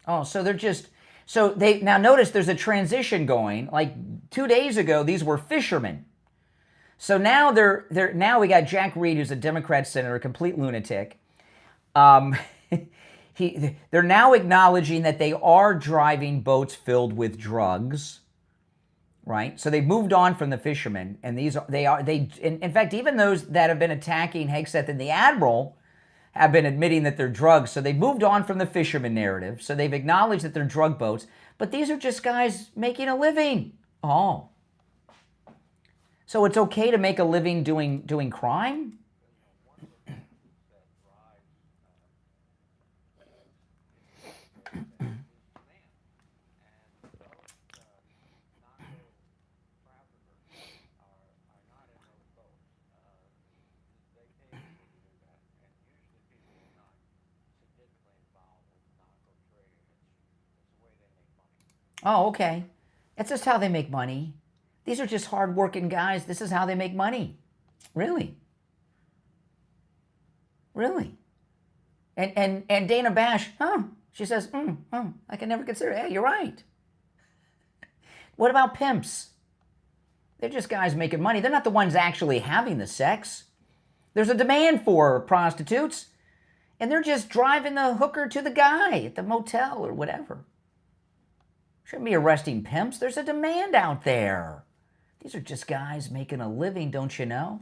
Oh, so they're just, so they, now notice there's a transition going. Like 2 days ago, these were fishermen. So now now we got Jack Reed, who's a Democrat senator, a complete lunatic. They're now acknowledging that they are driving boats filled with drugs, right? So they've moved on from the fishermen, and in fact, even those that have been attacking Hegseth and the Admiral have been admitting that they're drugs. So they've moved on from the fisherman narrative. So they've acknowledged that they're drug boats, but these are just guys making a living. Oh. So it's okay to make a living doing crime? Oh, okay. That's just how they make money. These are just hard-working guys. This is how they make money. Really? Really? And Dana Bash, she says, I can never consider it. Yeah, you're right. What about pimps? They're just guys making money. They're not the ones actually having the sex. There's a demand for prostitutes, and they're just driving the hooker to the guy at the motel or whatever. Shouldn't be arresting pimps. There's a demand out there. These are just guys making a living, don't you know?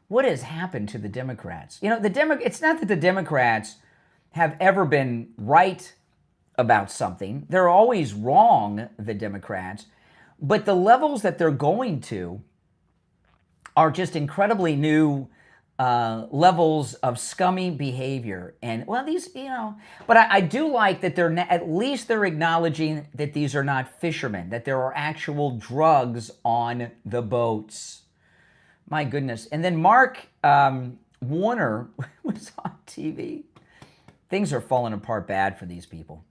What has happened to the Democrats? You know, it's not that the Democrats have ever been right about something. They're always wrong, the Democrats. But the levels that they're going to are just incredibly new levels of scummy behavior. And, well, these, you know, but I do like that at least they're acknowledging that these are not fishermen, that there are actual drugs on the boats. My goodness. And then Mark Warner was on TV. Things are falling apart bad for these people.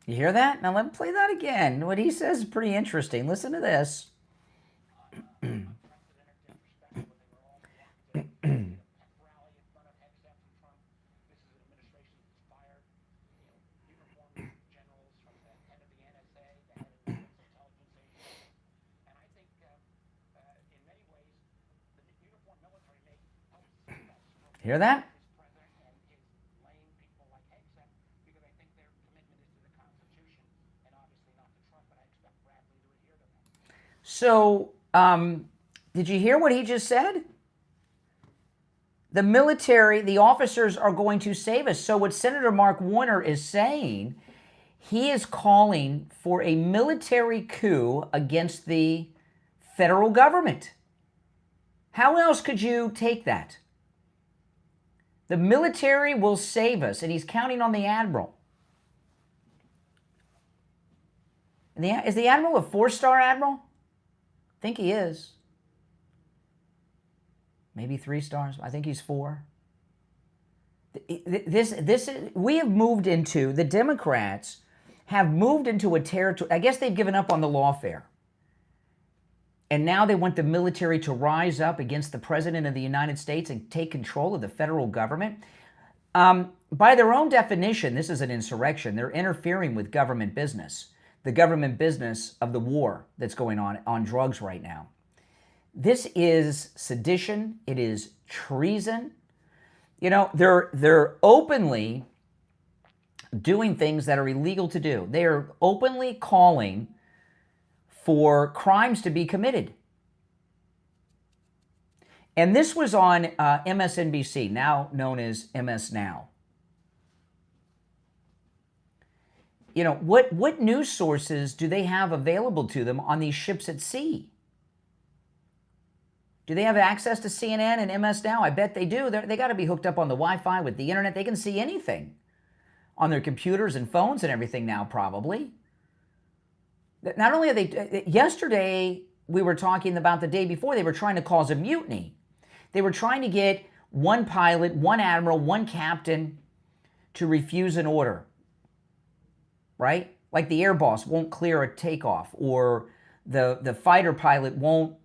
You hear that? Now let me play that again. What he says is pretty interesting. Listen to this. Hear that? So, did you hear what he just said? The military, the officers are going to save us. So what Senator Mark Warner is saying, he is calling for a military coup against the federal government. How else could you take that? The military will save us, and he's counting on the Admiral. Is the Admiral a 4-star Admiral? think he is. Maybe 3 stars. I think he's 4. We have moved into, the Democrats have moved into a territory, I guess they've given up on the lawfare. And now they want the military to rise up against the President of the United States and take control of the federal government. By their own definition, this is an insurrection. They're interfering with government business, the government business of the war that's going on drugs right now. This is sedition. It is treason. You know, they're openly doing things that are illegal to do. They are openly calling for crimes to be committed. And this was on MSNBC, now known as MS Now. You know, what news sources do they have available to them on these ships at sea? Do they have access to CNN and MS Now? I bet they do. They got to be hooked up on the Wi-Fi with the internet. They can see anything on their computers and phones and everything now, probably. Not only are they... Yesterday, we were talking about the day before, they were trying to cause a mutiny. They were trying to get one pilot, one admiral, one captain to refuse an order, right? Like the air boss won't clear a takeoff, or the fighter pilot won't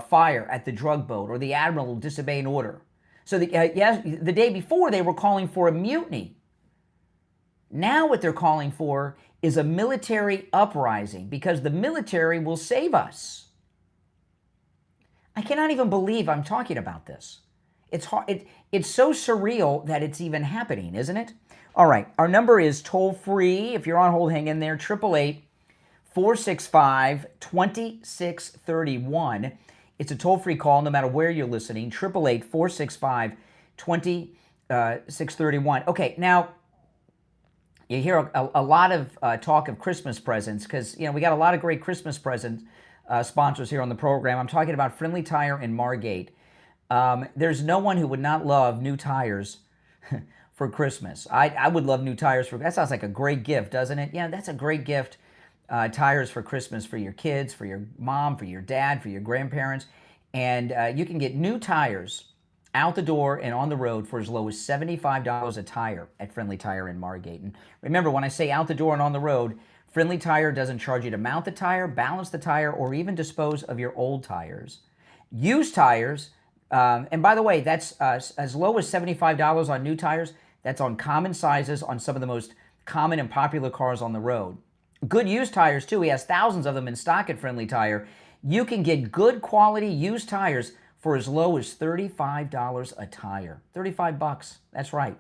fire at the drug boat, or the admiral will disobey an order. So the day before, they were calling for a mutiny. Now what they're calling for is a military uprising, because the military will save us. I cannot even believe I'm talking about this. It's hard. It's so surreal that it's even happening, isn't it? All right, our number is toll-free. If you're on hold, hang in there, 888-465-2631. It's a toll-free call no matter where you're listening, 888-465-2631. Okay, now, you hear a lot of talk of Christmas presents, because, you know, we got a lot of great Christmas present sponsors here on the program. I'm talking about Friendly Tire in Margate. There's no one who would not love new tires for Christmas. I would love new tires for... That sounds like a great gift, doesn't it? Yeah, that's a great gift. Tires for Christmas for your kids, for your mom, for your dad, for your grandparents. And you can get new tires out the door and on the road for as low as $75 a tire at Friendly Tire in Margate. And remember, when I say out the door and on the road, Friendly Tire doesn't charge you to mount the tire, balance the tire, or even dispose of your old tires. Used tires, and by the way, that's as low as $75 on new tires. That's on common sizes on some of the most common and popular cars on the road. Good used tires, too. He has thousands of them in stock at Friendly Tire. You can get good quality used tires for as low as $35 a tire. $35, that's right.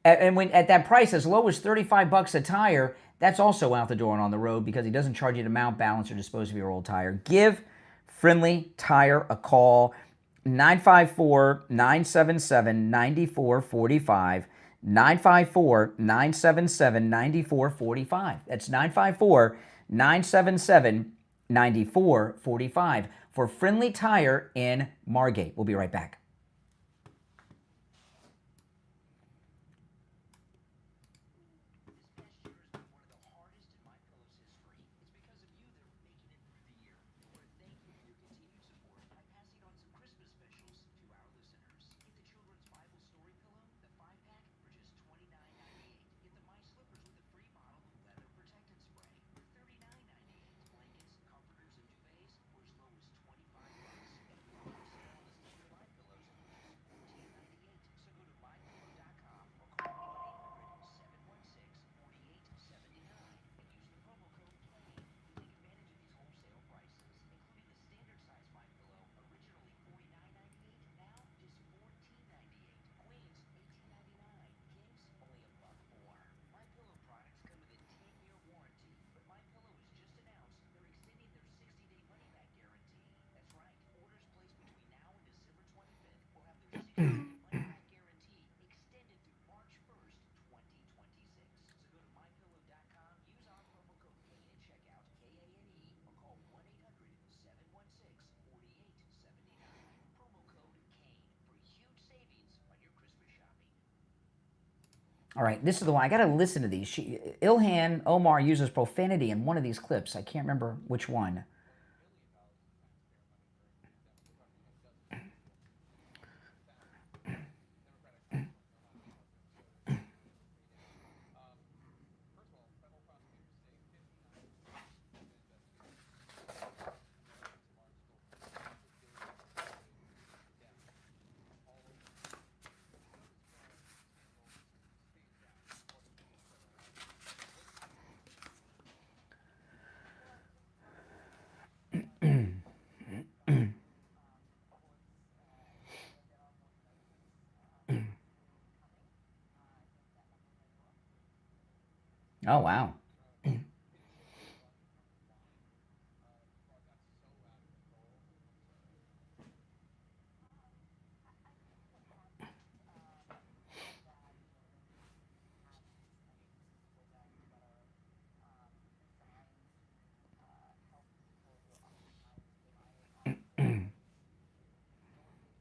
And when at that price, as low as $35 a tire, that's also out the door and on the road, because he doesn't charge you to mount, balance, or dispose of your old tire. Give Friendly Tire a call, 954-977-9445, 954-977-9445. That's 954-977-9445 for Friendly Tire in Margate. We'll be right back. All right, this is the one. I got to listen to these. Ilhan Omar uses profanity in one of these clips. I can't remember which one. Oh, wow.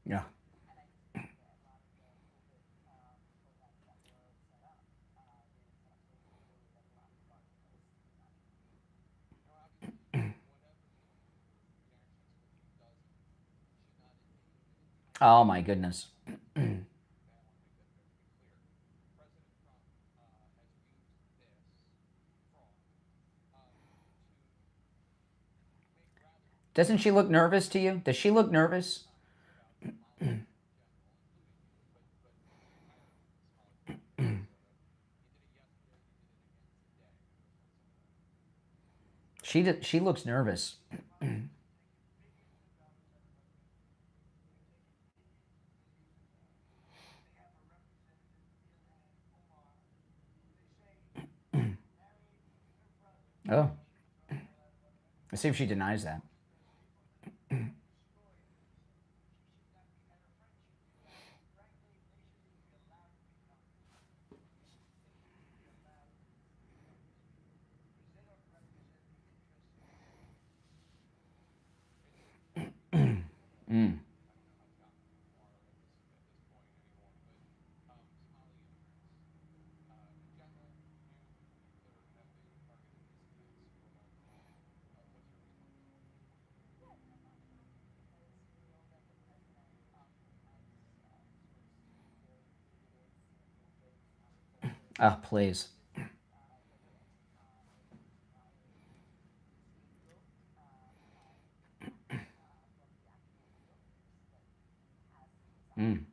Yeah. Oh, my goodness. Doesn't she look nervous to you? Does she look nervous? She looks nervous. Oh. Let's see if she denies that. Mm. Oh, please. Mm.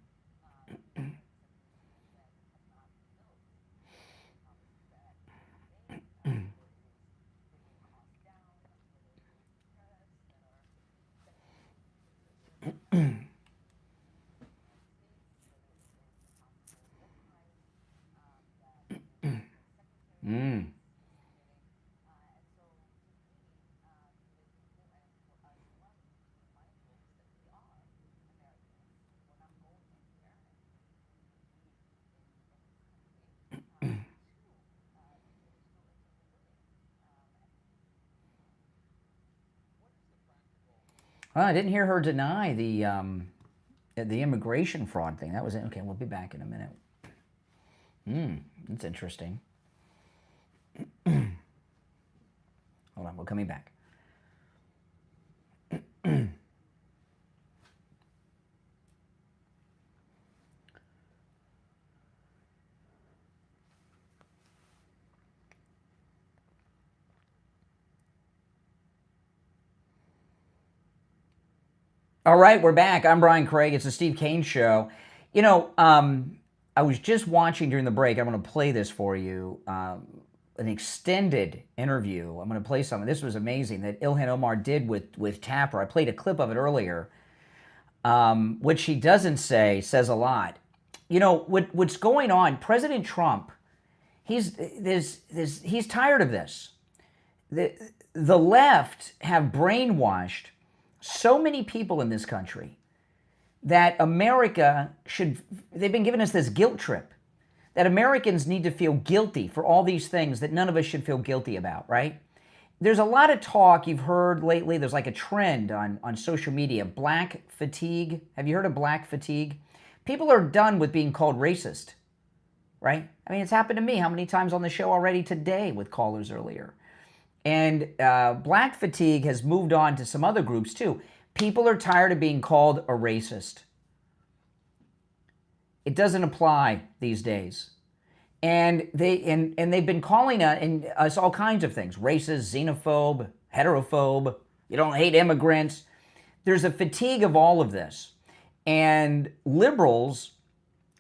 Mm. Well, I didn't hear her deny the immigration fraud thing. That was it. Okay, we'll be back in a minute. That's interesting. Hold on, we're coming back. All right, we're back. I'm Brian Craig. It's the Steve Kane Show. You know, I was just watching during the break. I'm going to play this for you. An extended interview. I'm going to play something. This was amazing that Ilhan Omar did with Tapper. I played a clip of it earlier. What she doesn't say says a lot. You know, what's going on, President Trump, he's tired of this. The left have brainwashed so many people in this country that America they've been giving us this guilt trip, that Americans need to feel guilty for all these things that none of us should feel guilty about, right? There's a lot of talk you've heard lately. There's like a trend on social media, black fatigue. Have you heard of black fatigue? People are done with being called racist, right? I mean, it's happened to me how many times on the show already today with callers earlier. And black fatigue has moved on to some other groups too. People are tired of being called a racist. It doesn't apply these days. And they've been calling us all kinds of things. Racist, xenophobe, heterophobe. You don't hate immigrants. There's a fatigue of all of this. And liberals,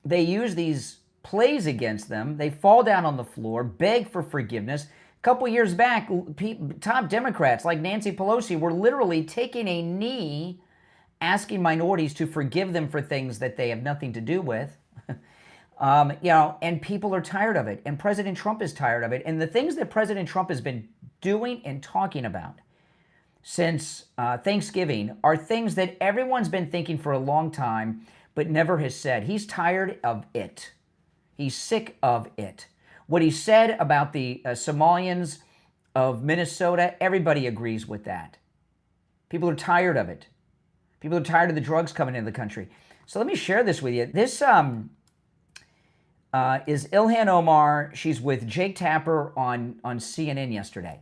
they use these plays against them. They fall down on the floor, beg for forgiveness. A couple years back, top Democrats like Nancy Pelosi were literally taking a knee, asking minorities to forgive them for things that they have nothing to do with. And people are tired of it, and President Trump is tired of it. And the things that President Trump has been doing and talking about since Thanksgiving are things that everyone's been thinking for a long time, but never has said. He's tired of it. He's sick of it. What he said about the Somalians of Minnesota, everybody agrees with that. People are tired of it. People are tired of the drugs coming into the country. So let me share this with you. This is Ilhan Omar. She's with Jake Tapper on CNN yesterday.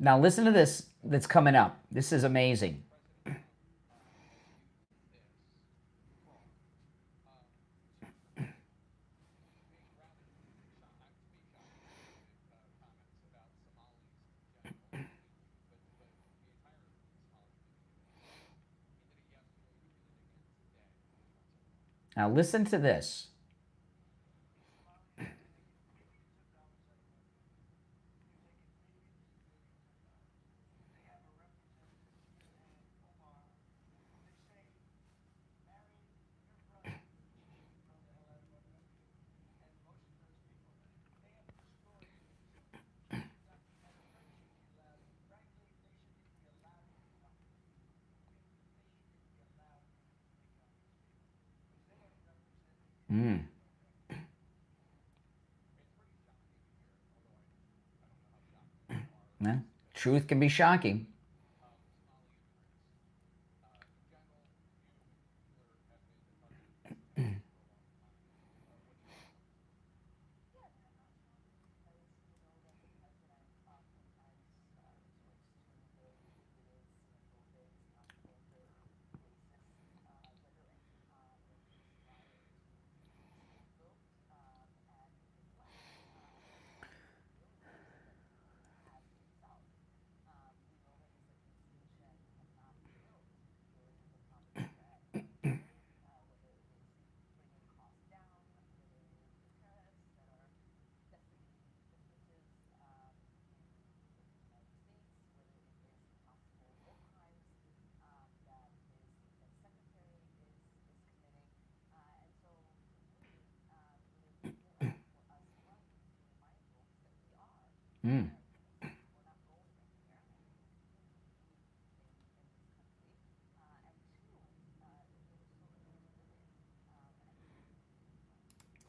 Now listen to this that's coming up. This is amazing. Now listen to this. Well, truth can be shocking.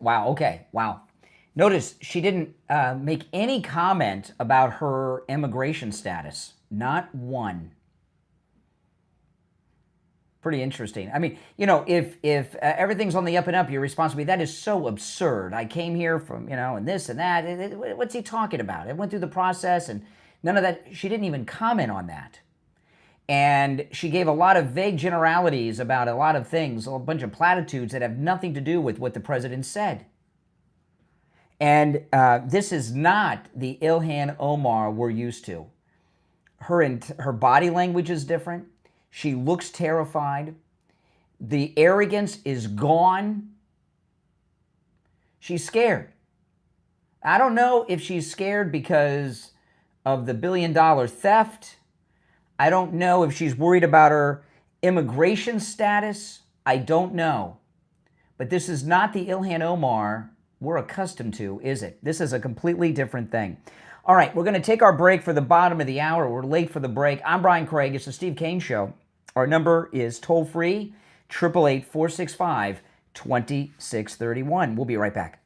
Wow, okay, wow. Notice she didn't make any comment about her immigration status. Not one. Pretty interesting. I mean, if everything's on the up and up, your response would be, that is so absurd. I came here from, and this and that. What's he talking about? It went through the process and none of that. She didn't even comment on that. And she gave a lot of vague generalities about a lot of things, a bunch of platitudes that have nothing to do with what the president said. And this is not the Ilhan Omar we're used to. Her body language is different. She looks terrified. The arrogance is gone. She's scared. I don't know if she's scared because of the $1 billion theft. I don't know if she's worried about her Immigration status, I don't know. But this is not the Ilhan Omar we're accustomed to, is it? This is a completely different thing. All right, we're going to take our break for the bottom of the hour. We're late for the break. I'm Brian Craig. It's the Steve Kane Show. Our number is toll-free, 888-465-2631. We'll be right back.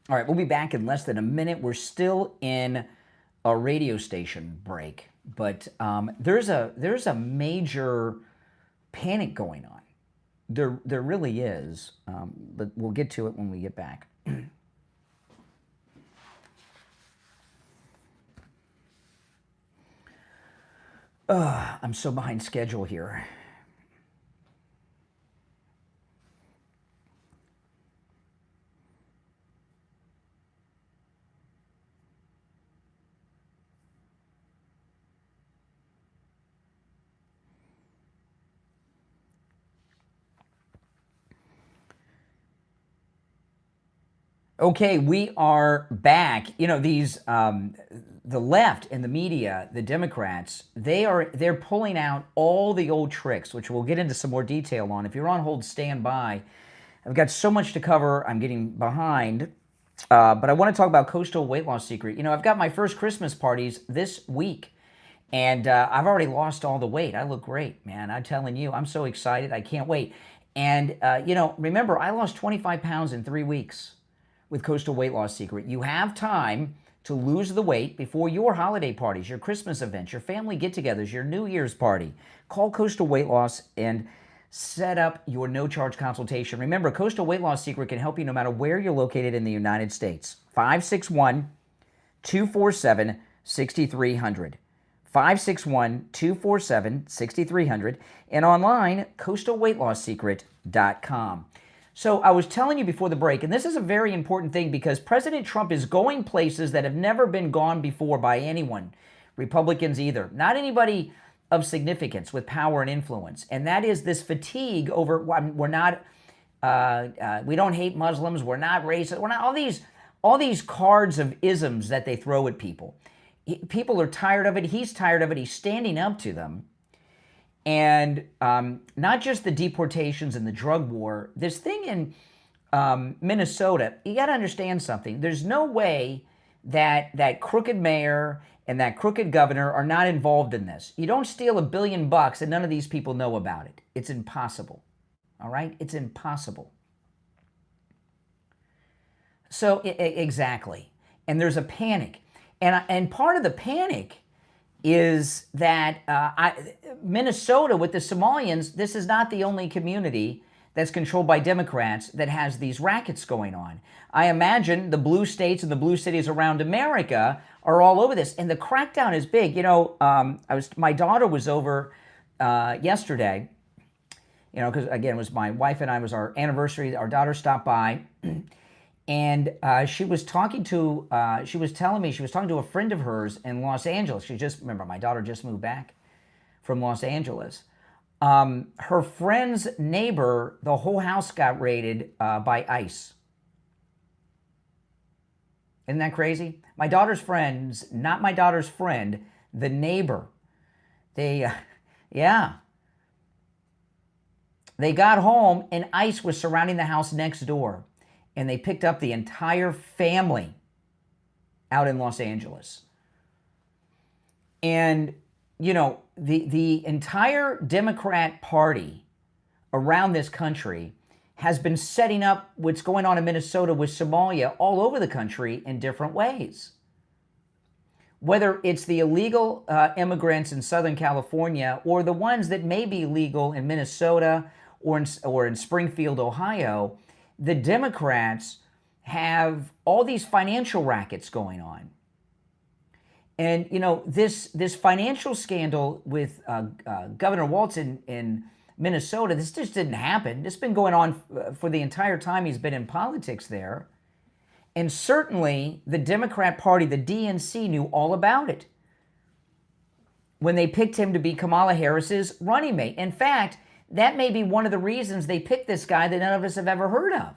All right, we'll be back in less than a minute. We're still in a radio station break, but there's a major panic going on. There really is, but we'll get to it when we get back. I'm so behind schedule here. Okay, we are back. You know, these the left and the media, the Democrats, they're pulling out all the old tricks, which we'll get into some more detail on. If you're on hold, stand by. I've got so much to cover. I'm getting behind. But I want to talk about Coastal Weight Loss Secret. You know, I've got my first Christmas parties this week, and I've already lost all the weight. I look great, man. I'm telling you, I'm so excited. I can't wait. And, you know, remember, I lost 25 pounds in 3 weeks with Coastal Weight Loss Secret. You have time to lose the weight before your holiday parties, your Christmas events, your family get-togethers, your New Year's party. Call Coastal Weight Loss and set up your no-charge consultation. Remember, Coastal Weight Loss Secret can help you no matter where you're located in the United States. 561-247-6300. 561-247-6300. And online, coastalweightlossSecret.com. So I was telling you before the break, and this is a very important thing because President Trump is going places that have never been gone before by anyone, Republicans either. Not anybody of significance with power and influence. And that is this fatigue over, we're not, we don't hate Muslims, we're not racist, we're not, all these cards of isms that they throw at people. People are tired of it, he's tired of it, he's standing up to them. And not just the deportations and the drug war, this thing in Minnesota, you got to understand something. There's no way that that crooked mayor and that crooked governor are not involved in this. You don't steal $1 billion and none of these people know about it. It's impossible. All right? It's impossible. So, exactly. And there's a panic. And part of the panic is that Minnesota with the Somalians, this is not the only community that's controlled by Democrats that has these rackets going on. I imagine the blue states and the blue cities around America are all over this, and the crackdown is big. You know, my daughter was over yesterday, you know, because again, it was my wife and I, it was our anniversary. Our daughter stopped by, and she was talking to, she was telling me she was talking to a friend of hers in Los Angeles. Remember, my daughter just moved back from Los Angeles. Her friend's neighbor, the whole house got raided by ICE. Isn't that crazy? My daughter's friends, not my daughter's friend, the neighbor. They got home and ICE was surrounding the house next door. And they picked up the entire family out in Los Angeles. And, you know, the entire Democrat Party around this country has been setting up what's going on in Minnesota with Somalia all over the country in different ways. Whether it's the illegal immigrants in Southern California or the ones that may be legal in Minnesota or in Springfield, Ohio, the Democrats have all these financial rackets going on. And, you know, this financial scandal with Governor Walz in Minnesota, this just didn't happen. This has been going on for the entire time he's been in politics there. And certainly the Democrat Party, the DNC, knew all about it when they picked him to be Kamala Harris's running mate. In fact, that may be one of the reasons they picked this guy that none of us have ever heard of.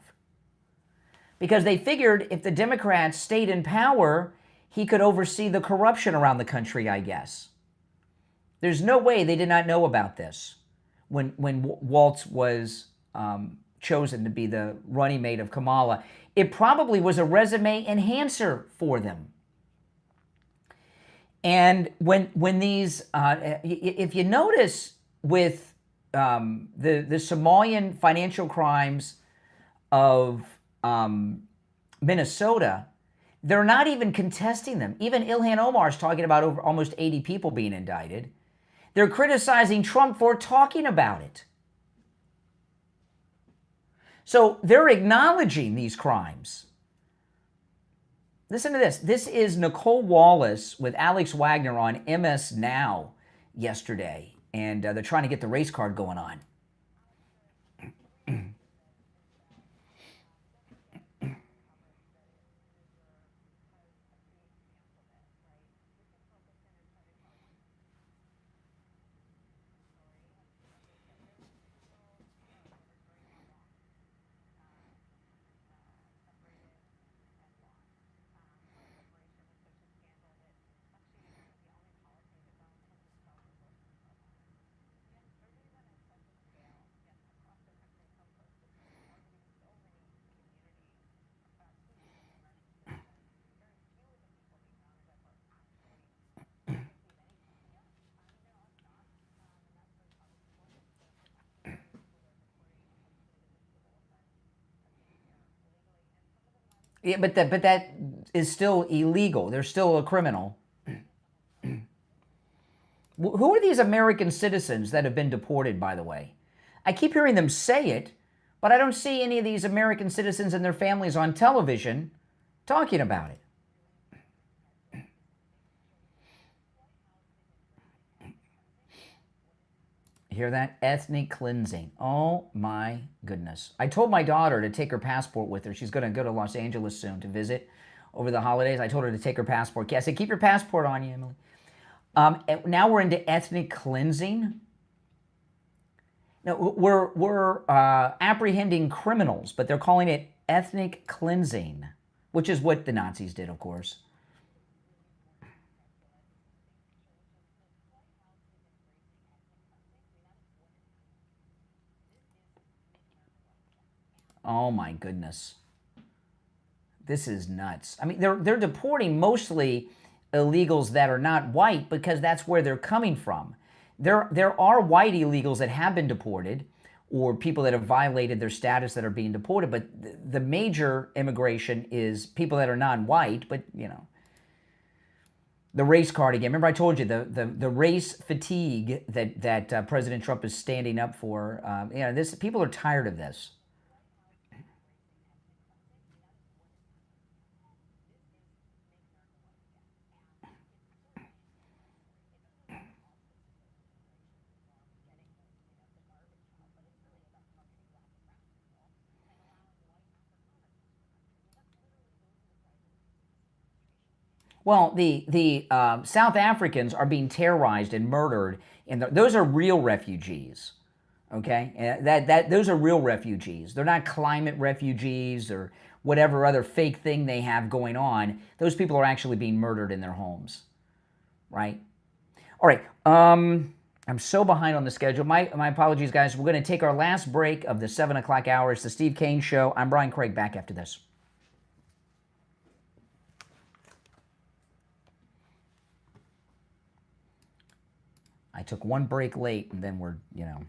Because they figured if the Democrats stayed in power, he could oversee the corruption around the country, I guess. There's no way they did not know about this when Walz was chosen to be the running mate of Kamala. It probably was a resume enhancer for them. And when these, if you notice with the Somalian financial crimes of Minnesota, they're not even contesting them. Even Ilhan Omar is talking about over almost 80 people being indicted. They're criticizing Trump for talking about it. So they're acknowledging these crimes. Listen to this. This is Nicole Wallace with Alex Wagner on MS Now yesterday. And they're trying to get the race card going on. Yeah, but that is still illegal. They're still a criminal. Who are these American citizens that have been deported, by the way? I keep hearing them say it, but I don't see any of these American citizens and their families on television talking about it. Hear that? Ethnic cleansing. Oh my goodness. I told my daughter to take her passport with her. She's going to go to Los Angeles soon to visit over the holidays. I told her to take her passport. I said, keep your passport on you, Emily. Now we're into ethnic cleansing. No, we're apprehending criminals, but they're calling it ethnic cleansing, which is what the Nazis did, of course. Oh my goodness. This is nuts. I mean, they're deporting mostly illegals that are not white because that's where they're coming from. There are white illegals that have been deported or people that have violated their status that are being deported, but the major immigration is people that are non-white, but you know, the race card again. Remember I told you the race fatigue that President Trump is standing up for. You know, people are tired of this. Well, the South Africans are being terrorized and murdered, and those are real refugees. Okay, those are real refugees. They're not climate refugees or whatever other fake thing they have going on. Those people are actually being murdered in their homes, right? All right. I'm so behind on the schedule. My apologies, guys. We're going to take our last break of the 7 o'clock hour. It's the Steve Kane Show. I'm Brian Craig. Back after this. I took one break late, and then we're, you know.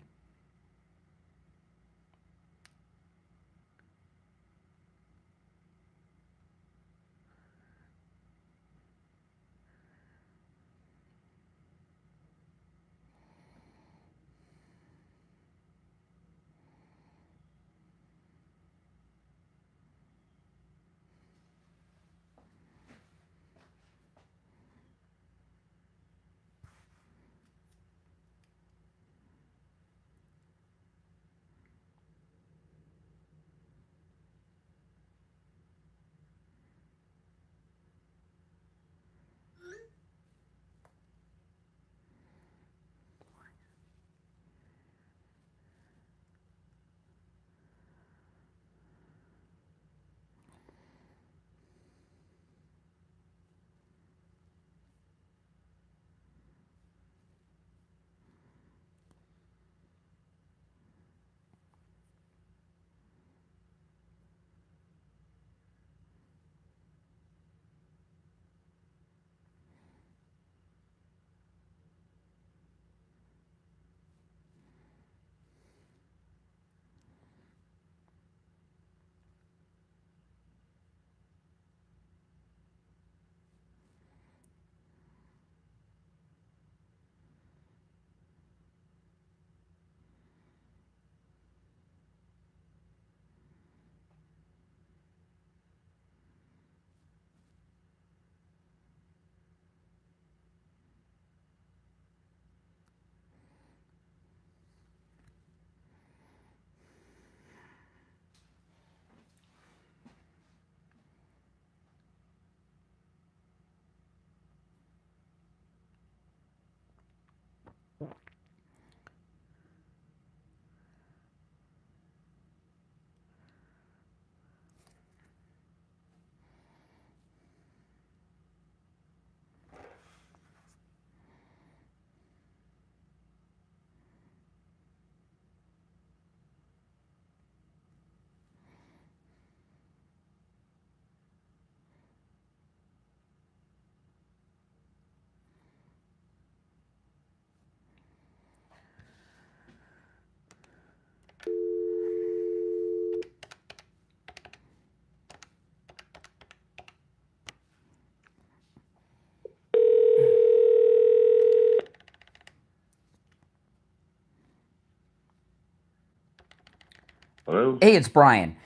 Hello?
Hey, it's Brian.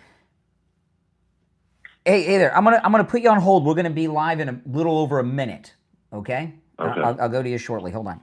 Hey there. I'm gonna put you on hold. We're gonna be live in a little over a minute. Okay?
Okay.
I'll go to you shortly. Hold on.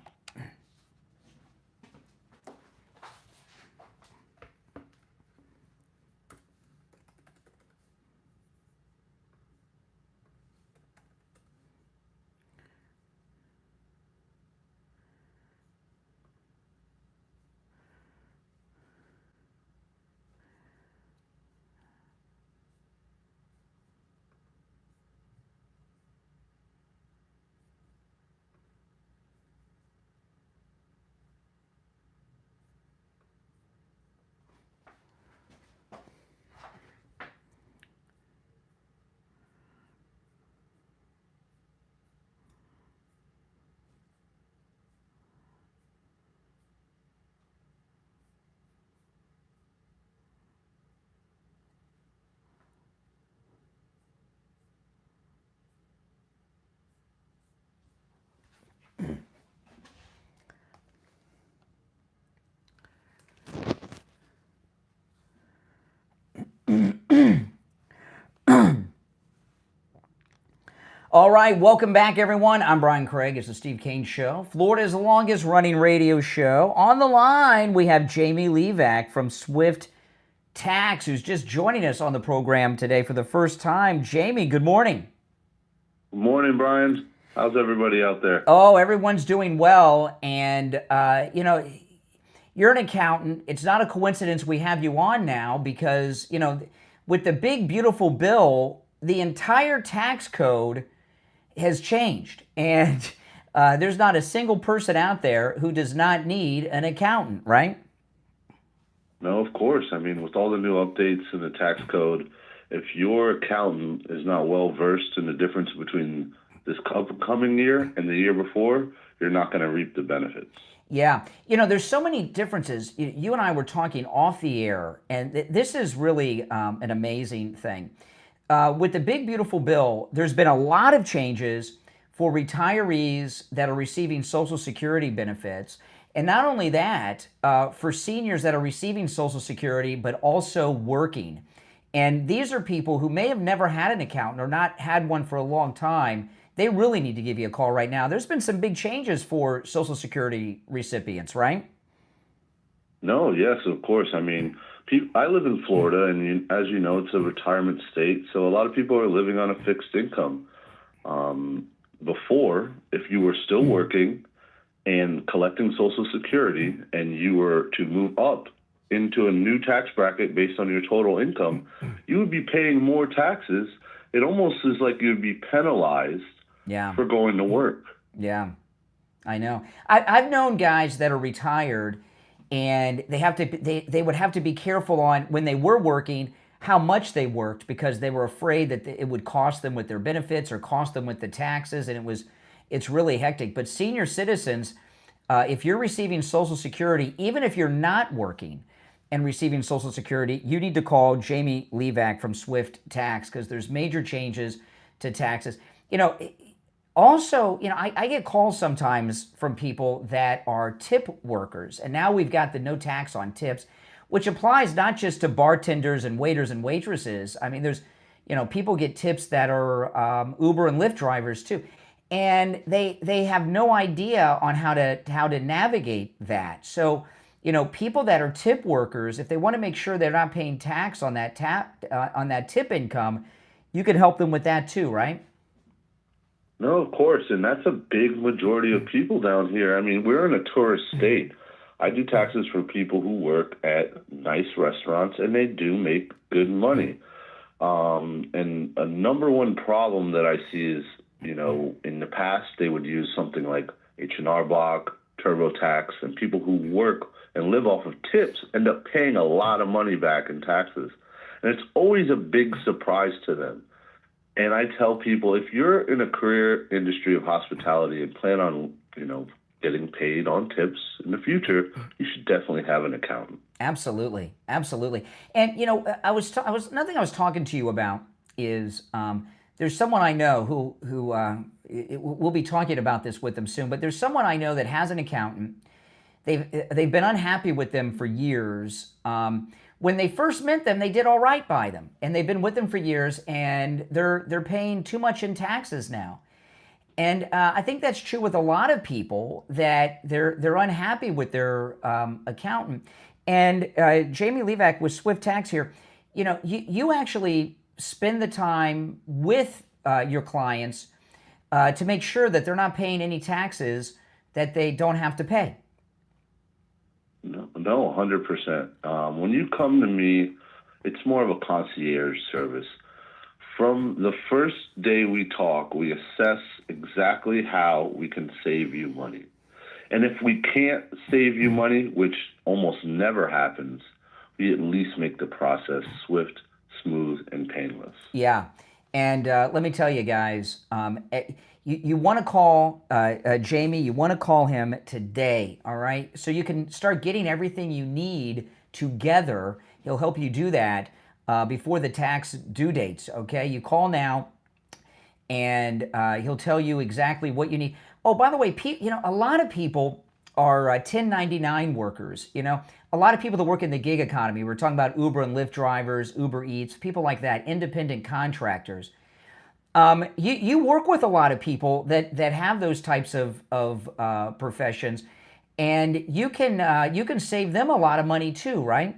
All right, welcome back, everyone. I'm Brian Craig. It's the Steve Kane Show, Florida's longest running radio show. On the line, we have Jamie LeeZep from Swift Tax, who's just joining us on the program today for the first time. Jamie, good morning.
Good morning, Brian. How's everybody out there?
Oh, everyone's doing well. And, you're an accountant. It's not a coincidence we have you on now because, with the big, beautiful bill, the entire tax code has changed. And there's not a single person out there who does not need an accountant, right?
No, of course. I mean, with all the new updates in the tax code, if your accountant is not well versed in the difference between this upcoming year and the year before, you're not going to reap the benefits.
Yeah. There's so many differences. You and I were talking off the air, and this is really an amazing thing. With the big, beautiful bill, there's been a lot of changes for retirees that are receiving Social Security benefits. And not only that, for seniors that are receiving Social Security, but also working. And these are people who may have never had an accountant or not had one for a long time. They really need to give you a call right now. There's been some big changes for Social Security recipients, right?
No, yes, of course. I mean, I live in Florida, and as you know, it's a retirement state, so a lot of people are living on a fixed income. Before, if you were still working and collecting Social Security and you were to move up into a new tax bracket based on your total income, you would be paying more taxes. It almost is like you'd be penalized for going to work.
Yeah, I know. I've known guys that are retired, and they would have to be careful on when they were working how much they worked because they were afraid that it would cost them with their benefits or cost them with the taxes, and it's really hectic. But senior citizens, if you're receiving Social Security, even if you're not working and receiving Social Security, you need to call Jamie LeeZep from Swift Tax because there's major changes to taxes. Also, I get calls sometimes from people that are tip workers, and now we've got the no tax on tips, which applies not just to bartenders and waiters and waitresses. I mean, there's, people get tips that are Uber and Lyft drivers too, and they have no idea on how to navigate that. So, people that are tip workers, if they want to make sure they're not paying tax on that tip income, you could help them with that too, right?
No, of course, and that's a big majority of people down here. I mean, we're in a tourist state. I do taxes for people who work at nice restaurants, and they do make good money. And a number one problem that I see is, in the past, they would use something like H&R Block, TurboTax, and people who work and live off of tips end up paying a lot of money back in taxes. And it's always a big surprise to them. And I tell people, if you're in a career industry of hospitality and plan on, getting paid on tips in the future, you should definitely have an accountant. Absolutely,
absolutely. And another thing I was talking to you about is there's someone I know who we'll be talking about this with them soon. But there's someone I know that has an accountant. They've been unhappy with them for years. when they first met them, they did all right by them, and they've been with them for years, and they're paying too much in taxes now. And I think that's true with a lot of people, that they're unhappy with their accountant. And Jamie Levac with Swift Tax here, you actually spend the time with your clients to make sure that they're not paying any taxes that they don't have to pay.
No, 100%. When you come to me, it's more of a concierge service. From the first day we talk, we assess exactly how we can save you money. And if we can't save you money, which almost never happens, we at least make the process swift, smooth, and painless.
Yeah. And let me tell you guys, you want to call Jamie, you want to call him today, all right? So you can start getting everything you need together. He'll help you do that before the tax due dates, okay? You call now, and he'll tell you exactly what you need. Oh, by the way, a lot of people are 1099 workers, A lot of people that work in the gig economy. We're talking about Uber and Lyft drivers, Uber Eats, people like that, independent contractors. You work with a lot of people that have those types of professions, and you can save them a lot of money too, right?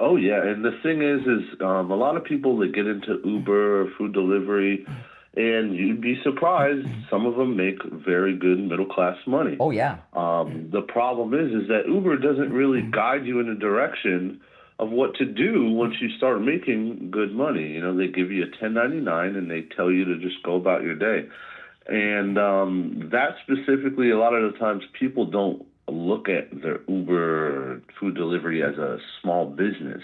Oh yeah, and the thing is a lot of people that get into Uber or food delivery, and you'd be surprised, some of them make very good middle class money.
Oh yeah.
The problem is that Uber doesn't really guide you in a direction of what to do once you start making good money. They give you a 1099 and they tell you to just go about your day. And that specifically, a lot of the times people don't look at their Uber or food delivery as a small business.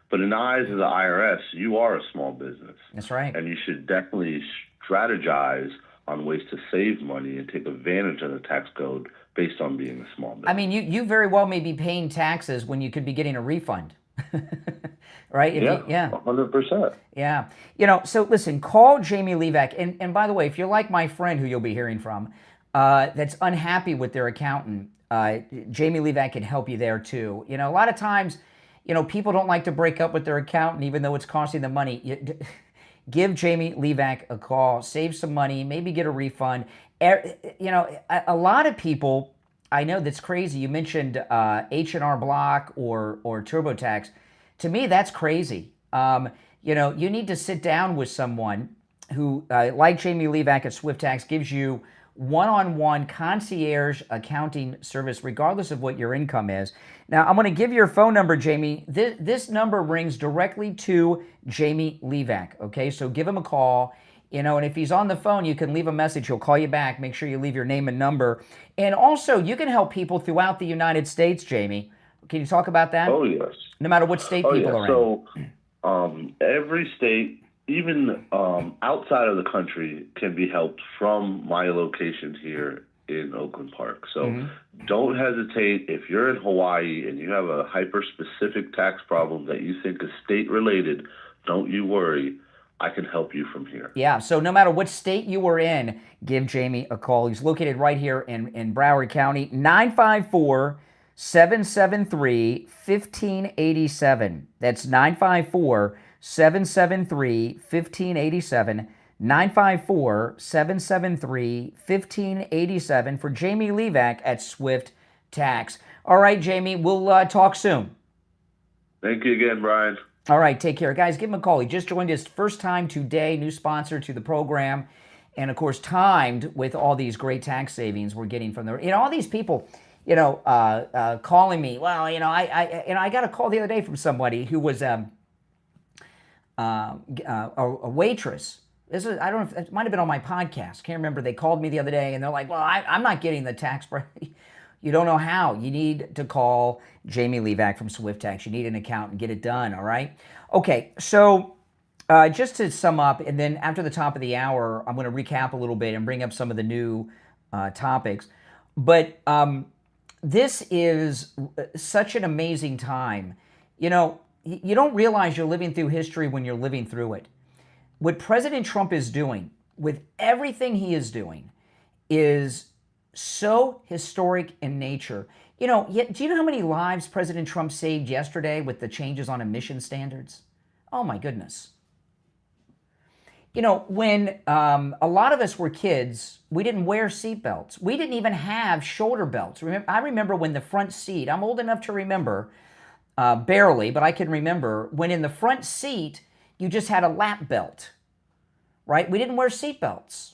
But in the eyes of the IRS, you are a small business.
That's right.
And you should definitely strategize on ways to save money and take advantage of the tax code based on being a small business.
I mean, you very well may be paying taxes when you could be getting a refund. Right?
Yeah, 100%.
Yeah. So listen, call Jamie Levac. And by the way, if you're like my friend who you'll be hearing from, that's unhappy with their accountant, Jamie Levac can help you there too. A lot of times, people don't like to break up with their accountant even though it's costing them money. Give Jamie Levac a call, save some money, maybe get a refund. A lot of people, I know that's crazy. You mentioned H&R Block or TurboTax. To me, that's crazy. You need to sit down with someone who, like Jamie Levac at Swift Tax, gives you one-on-one concierge accounting service, regardless of what your income is. Now, I'm going to give you your phone number, Jamie. This number rings directly to Jamie Levac, okay? So give him a call, and if he's on the phone, you can leave a message. He'll call you back. Make sure you leave your name and number. And also, you can help people throughout the United States, Jamie. Can you talk about that?
Oh, yes.
No matter what state people are in.
So every state, even outside of the country, can be helped from my location here in Oakland Park. So don't hesitate. If you're in Hawaii and you have a hyper-specific tax problem that you think is state-related, don't you worry. I can help you from here. Yeah,
so no matter what state you were in, give Jamie a call. He's located right here in Broward County, 954-773-1587. That's 954-773-1587. 954-773-1587 for Jamie Levac at Swift Tax. All right, Jamie, we'll talk soon.
Thank you again, Brian.
All right, take care. Guys, give him a call. He just joined us first time today, new sponsor to the program, and of course timed with all these great tax savings we're getting from there. All these people, calling me. Well, I got a call the other day from somebody who was a waitress. I don't know if it might have been on my podcast. Can't remember. They called me the other day and they're like, well, I'm not getting the tax break. You don't know how. You need to call Jamie Levac from Swift Tax. You need an account and get it done, all right? Okay, so just to sum up, and then after the top of the hour, I'm going to recap a little bit and bring up some of the new topics. But this is such an amazing time. You don't realize you're living through history when you're living through it. What President Trump is doing, with everything he is doing, is so historic in nature. You know, do you know how many lives President Trump saved yesterday with the changes on emission standards? Oh my goodness. You know, when a lot of us were kids, we didn't wear seatbelts. We didn't even have shoulder belts. I remember when the front seat, I'm old enough to remember, barely, but I can remember, when in the front seat, you just had a lap belt, right? We didn't wear seatbelts.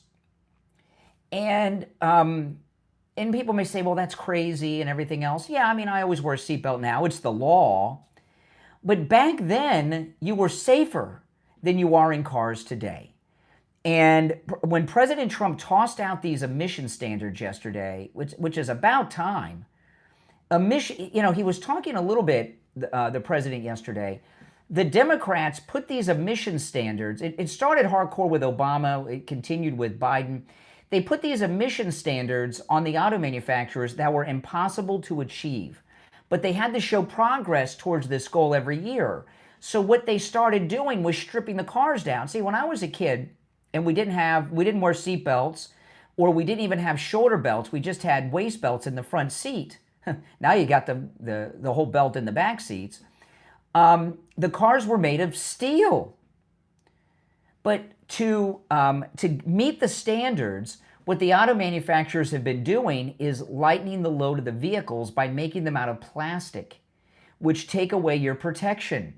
And people may say, well, that's crazy and everything else. Yeah, I mean, I always wear a seatbelt now. It's the law. But back then, you were safer than you are in cars today. And when President Trump tossed out these emission standards yesterday, which is about time, he was talking a little bit, the president yesterday, the Democrats put these emission standards, it started hardcore with Obama, it continued with Biden. They put these emission standards on the auto manufacturers that were impossible to achieve. But they had to show progress towards this goal every year. So what they started doing was stripping the cars down. See, when I was a kid and we didn't wear seat belts, or we didn't even have shoulder belts, we just had waist belts in the front seat. Now you got the whole belt in the back seats. The cars were made of steel. But to meet the standards, what the auto manufacturers have been doing is lightening the load of the vehicles by making them out of plastic, which take away your protection.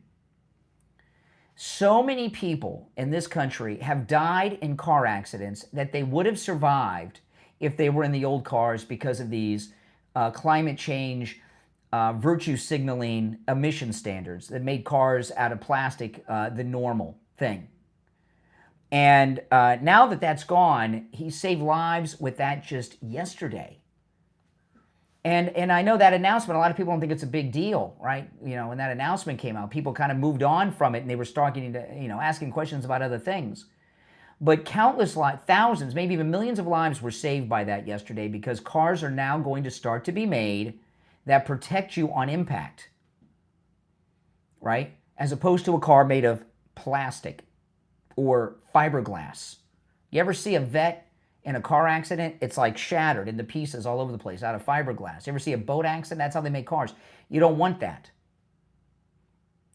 So many people in this country have died in car accidents that they would have survived if they were in the old cars because of these climate change, virtue signaling emission standards that made cars out of plastic the normal thing. And now that that's gone, he saved lives with that just yesterday. And I know that announcement, a lot of people don't think it's a big deal, right? You know, when that announcement came out, people kind of moved on from it and they were starting to, asking questions about other things. But countless lives, thousands, maybe even millions of lives were saved by that yesterday because cars are now going to start to be made that protect you on impact, right? As opposed to a car made of plastic or fiberglass. You ever see a vet in a car accident? It's like shattered into pieces all over the place out of fiberglass. You ever see a boat accident? That's how they make cars. You don't want that.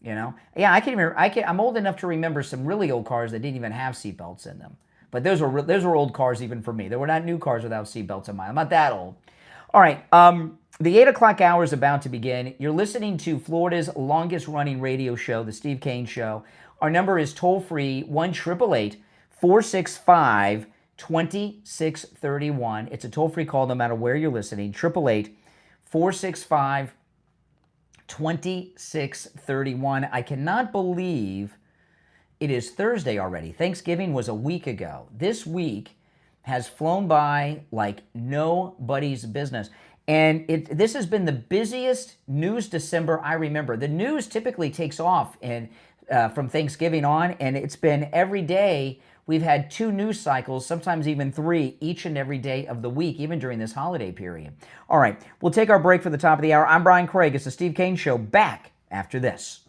You know? Yeah, I can remember. I'm old enough to remember some really old cars that didn't even have seatbelts in them. But those were old cars even for me. They were not new cars without seatbelts in mine. I'm not that old. All right. The 8 o'clock hour is about to begin. You're listening to Florida's longest running radio show, The Steve Kane Show. Our number is toll-free, 1-888-465-2631. It's a toll-free call no matter where you're listening, 888-465-2631. I cannot believe it is Thursday already. Thanksgiving was a week ago. This week has flown by like nobody's business. And this has been the busiest news December I remember. The news typically takes off from Thanksgiving on, and it's been every day. We've had 2 news cycles, sometimes even 3, each and every day of the week, even during this holiday period. All right, we'll take our break for the top of the hour. I'm Brian Craig. It's the Steve Kane Show. Back after this.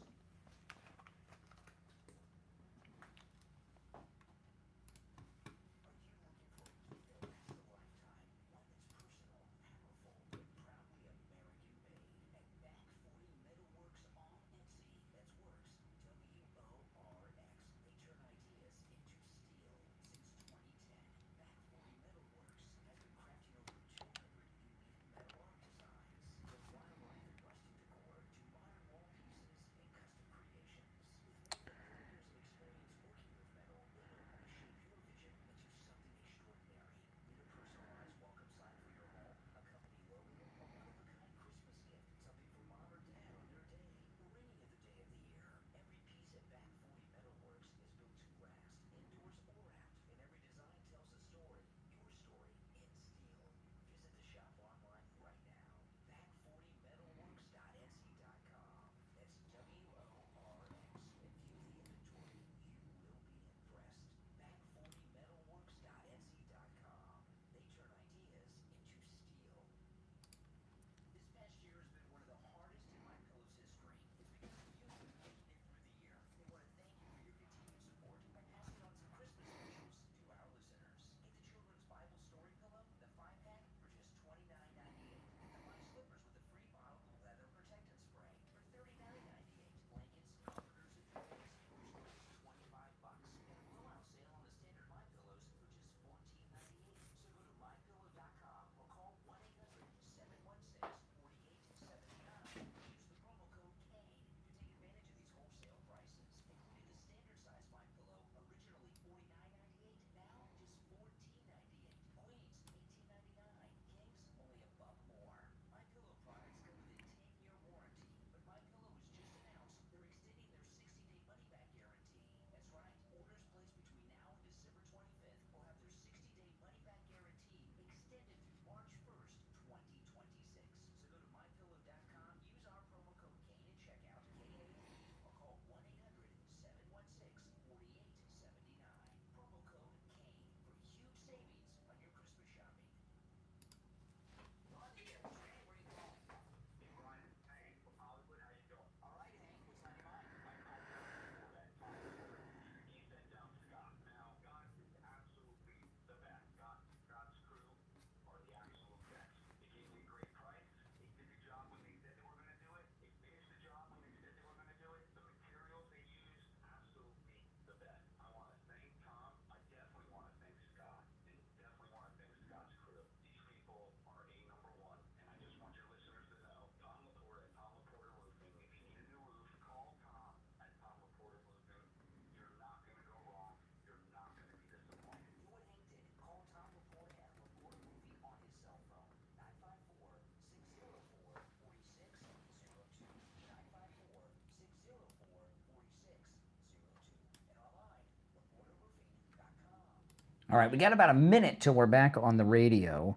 All right, we got about a minute till we're back on the radio.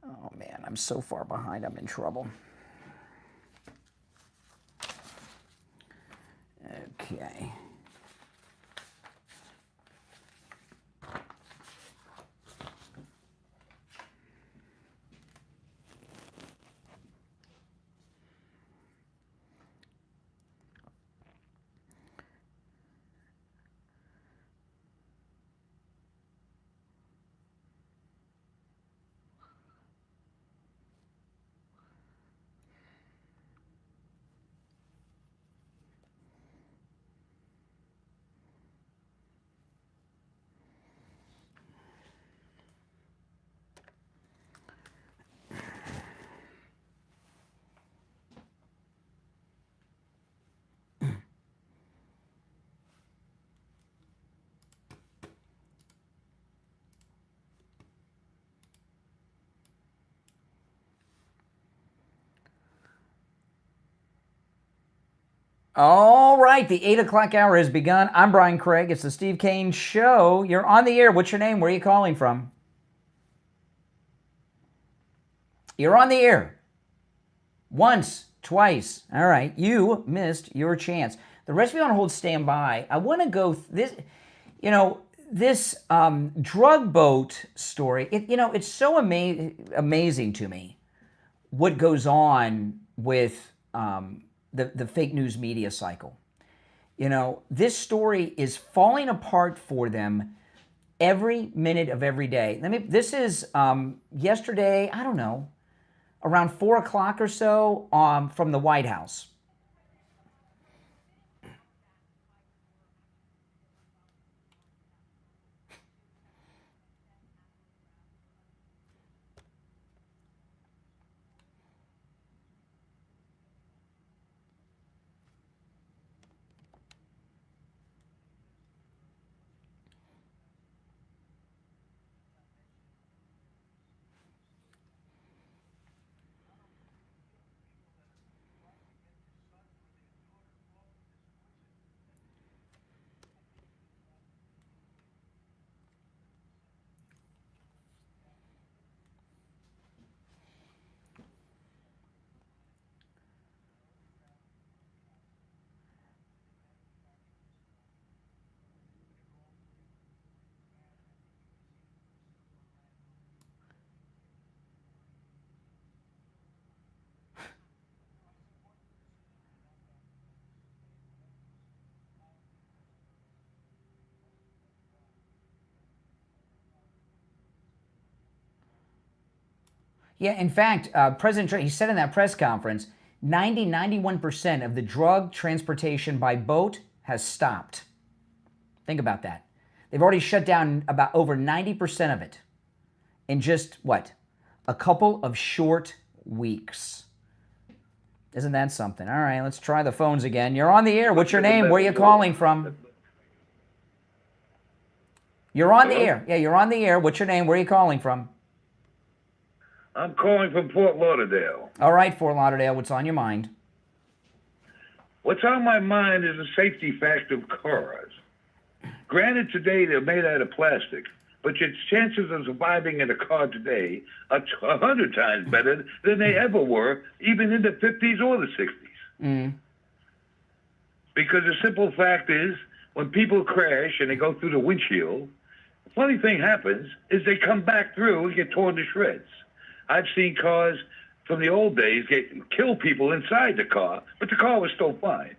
Oh, man, I'm so far behind. I'm in trouble. Okay. All right, the 8 o'clock hour has begun. I'm Brian Craig. It's the Steve Kane Show. You're on the air. What's your name? Where are you calling from? You're on the air. Once, twice. All right, you missed your chance. The rest of you on hold, stand by. I want to go this, this drug boat story. It's so amazing to me what goes on with the fake news media cycle. This story is falling apart for them every minute of every day. This is yesterday, I don't know, around 4 o'clock or so from the White House. Yeah, in fact, President Trump, he said in that press conference, 91% of the drug transportation by boat has stopped. Think about that. They've already shut down about over 90% of it in just, a couple of short weeks. Isn't that something? All right, let's try the phones again. You're on the air. What's your name? Where are you calling from? You're on the air. Yeah, you're on the air. What's your name? Where are you calling from?
I'm calling from Fort Lauderdale.
All right, Fort Lauderdale, what's on your mind?
What's on my mind is the safety factor of cars. Granted, today they're made out of plastic, but your chances of surviving in a car today are 100 times better than they ever were, even in the 50s or the 60s.
Mm.
Because the simple fact is, when people crash and they go through the windshield, the funny thing happens is they come back through and get torn to shreds. I've seen cars from the old days kill people inside the car, but the car was still fine.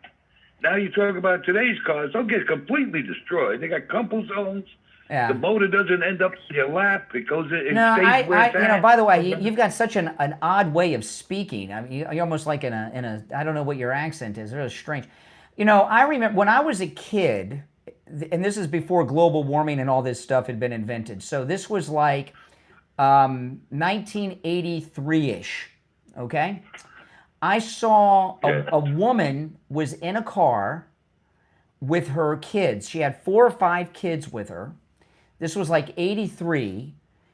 Now you talk about today's cars, they'll get completely destroyed. They got crumple zones.
Yeah.
The motor doesn't end up in your lap. It goes, it
no,
stays where it's at.
By the way, you've got such an odd way of speaking. I mean, you're almost like in a, I don't know what your accent is. It's really strange. I remember when I was a kid, and this is before global warming and all this stuff had been invented. So this was like 1983-ish, okay? I saw a woman was in a car with her kids. She had 4 or 5 kids with her. This was like 83.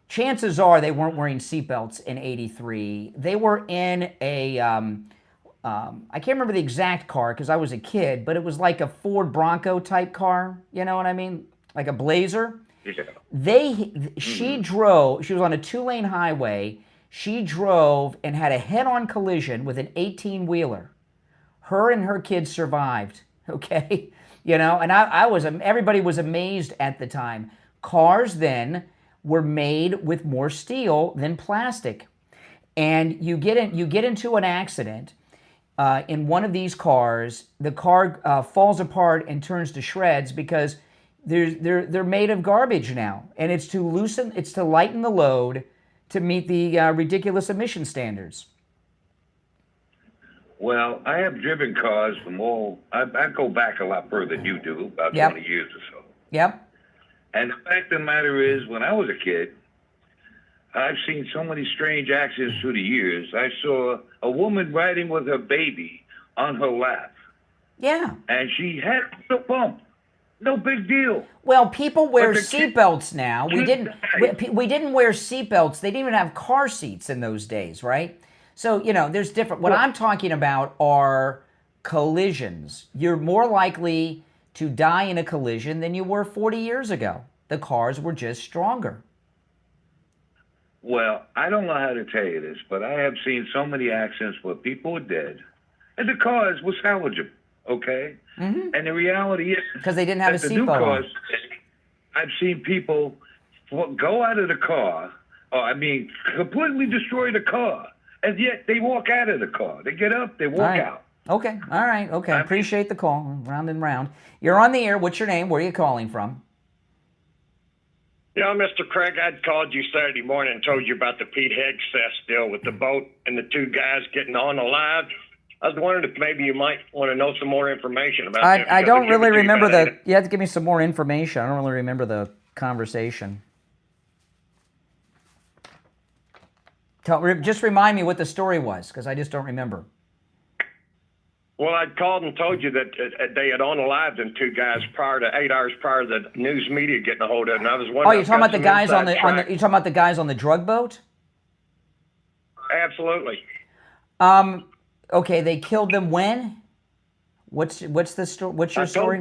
Chances are they weren't wearing seatbelts in 83. They were in a, I can't remember the exact car because I was a kid, but it was like a Ford Bronco type car, you know what I mean? Like a Blazer. She drove, she was on a 2-lane highway. She drove and had a head-on collision with an 18-wheeler. Her and her kids survived, okay? You know, and everybody was amazed at the time. Cars then were made with more steel than plastic. And you get into an accident in one of these cars, the car falls apart and turns to shreds because they're made of garbage now, and it's to lighten the load to meet the ridiculous emission standards.
Well, I have driven cars from I go back a lot further than you do, about 20 years or so.
Yep.
And the fact of the matter is, when I was a kid, I've seen so many strange accidents through the years. I saw a woman riding with her baby on her lap.
Yeah.
And she had the bump. No big deal.
Well, people wear seatbelts now. We didn't wear seatbelts. They didn't even have car seats in those days, right? So, you know, there's different. What I'm talking about are collisions. You're more likely to die in a collision than you were 40 years ago. The cars were just stronger.
Well, I don't know how to tell you this, but I have seen so many accidents where people were dead, and the cars were salvageable, okay? Mm-hmm. And the reality is...
because they didn't have a seatbelt on.
I've seen people go out of the car, completely destroy the car, and yet they walk out of the car. They get up, they walk out.
Okay, all right, okay. Appreciate the call, round and round. You're on the air. What's your name? Where are you calling from?
You know, Mr. Craig, I'd called you Saturday morning and told you about the Pete Hegseth deal with the boat and the two guys getting on alive. I was wondering if maybe you might want to know some more information about that.
I don't really remember you have to give me some more information. I don't really remember the conversation. Just remind me what the story was, because I just don't remember.
Well, I'd called and told you that they had unalived them two guys 8 hours prior to the news media getting a hold of them. I was wondering.
Oh, you're talking about the guys you're talking about the guys on the drug boat?
Absolutely.
Okay, they killed them when? What's the story? What's your story?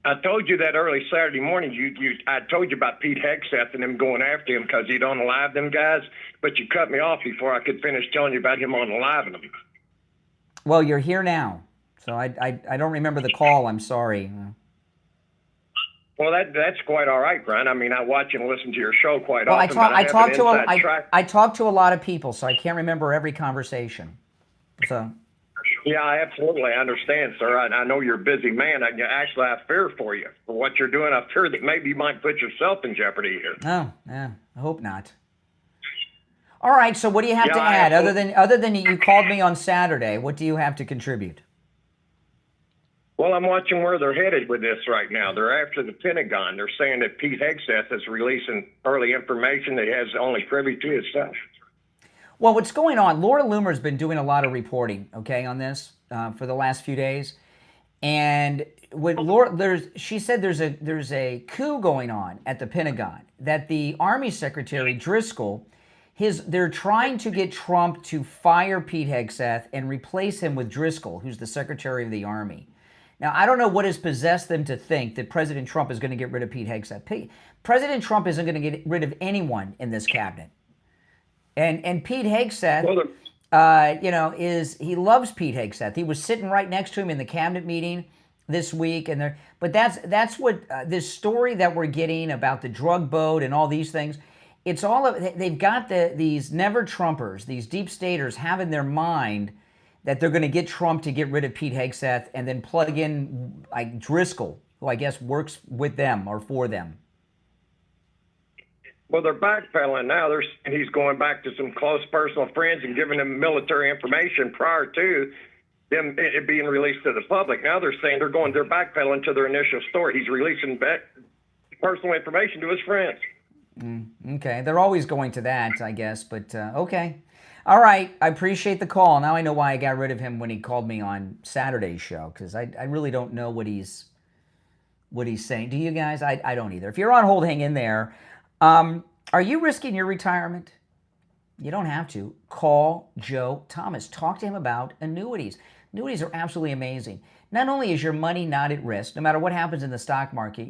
I told you that early Saturday morning. I told you about Pete Hegseth and them going after him because he'd unalived them guys, but you cut me off before I could finish telling you about him unaliving them.
Well, you're here now, so I don't remember the call. I'm sorry.
Well, that's quite all right, Brian. I mean, I watch and listen to your show quite
often.
I
talk to a lot of people, so I can't remember every conversation. So.
Yeah, I absolutely understand, sir. I know you're a busy man. Actually, I fear for you for what you're doing. I fear that maybe you might put yourself in jeopardy here.
Oh, yeah. I hope not. All right, so what do you have to add other than you called me on Saturday? What do you have to contribute?
Well, I'm watching where they're headed with this right now. They're after the Pentagon. They're saying that Pete Hegseth is releasing early information that he has only privy to himself.
Well, what's going on? Laura Loomer's been doing a lot of reporting, okay, on this for the last few days, and with Laura, she said there's a coup going on at the Pentagon. That the Army Secretary Driscoll. They're trying to get Trump to fire Pete Hegseth and replace him with Driscoll, who's the Secretary of the Army. Now, I don't know what has possessed them to think that President Trump is going to get rid of Pete Hegseth. President Trump isn't going to get rid of anyone in this cabinet. And Pete Hegseth, he loves Pete Hegseth. He was sitting right next to him in the cabinet meeting this week, but that's what this story that we're getting about the drug boat and all these things. It's they've got these never Trumpers, these deep staters have in their mind that they're going to get Trump to get rid of Pete Hegseth and then plug in like Driscoll, who I guess works with them or for them.
Well, they're backpedaling now. He's going back to some close personal friends and giving them military information prior to them it being released to the public. Now they're saying they're backpedaling to their initial story. He's releasing back personal information to his friends.
Okay, they're always going to that, I guess, but okay. All right, I appreciate the call. Now I know why I got rid of him when he called me on Saturday's show, because I really don't know what he's saying. Do you guys? I don't either. If you're on hold, hang in there. Are you risking your retirement? You don't have to. Call Joe Thomas. Talk to him about annuities. Annuities are absolutely amazing. Not only is your money not at risk, no matter what happens in the stock market,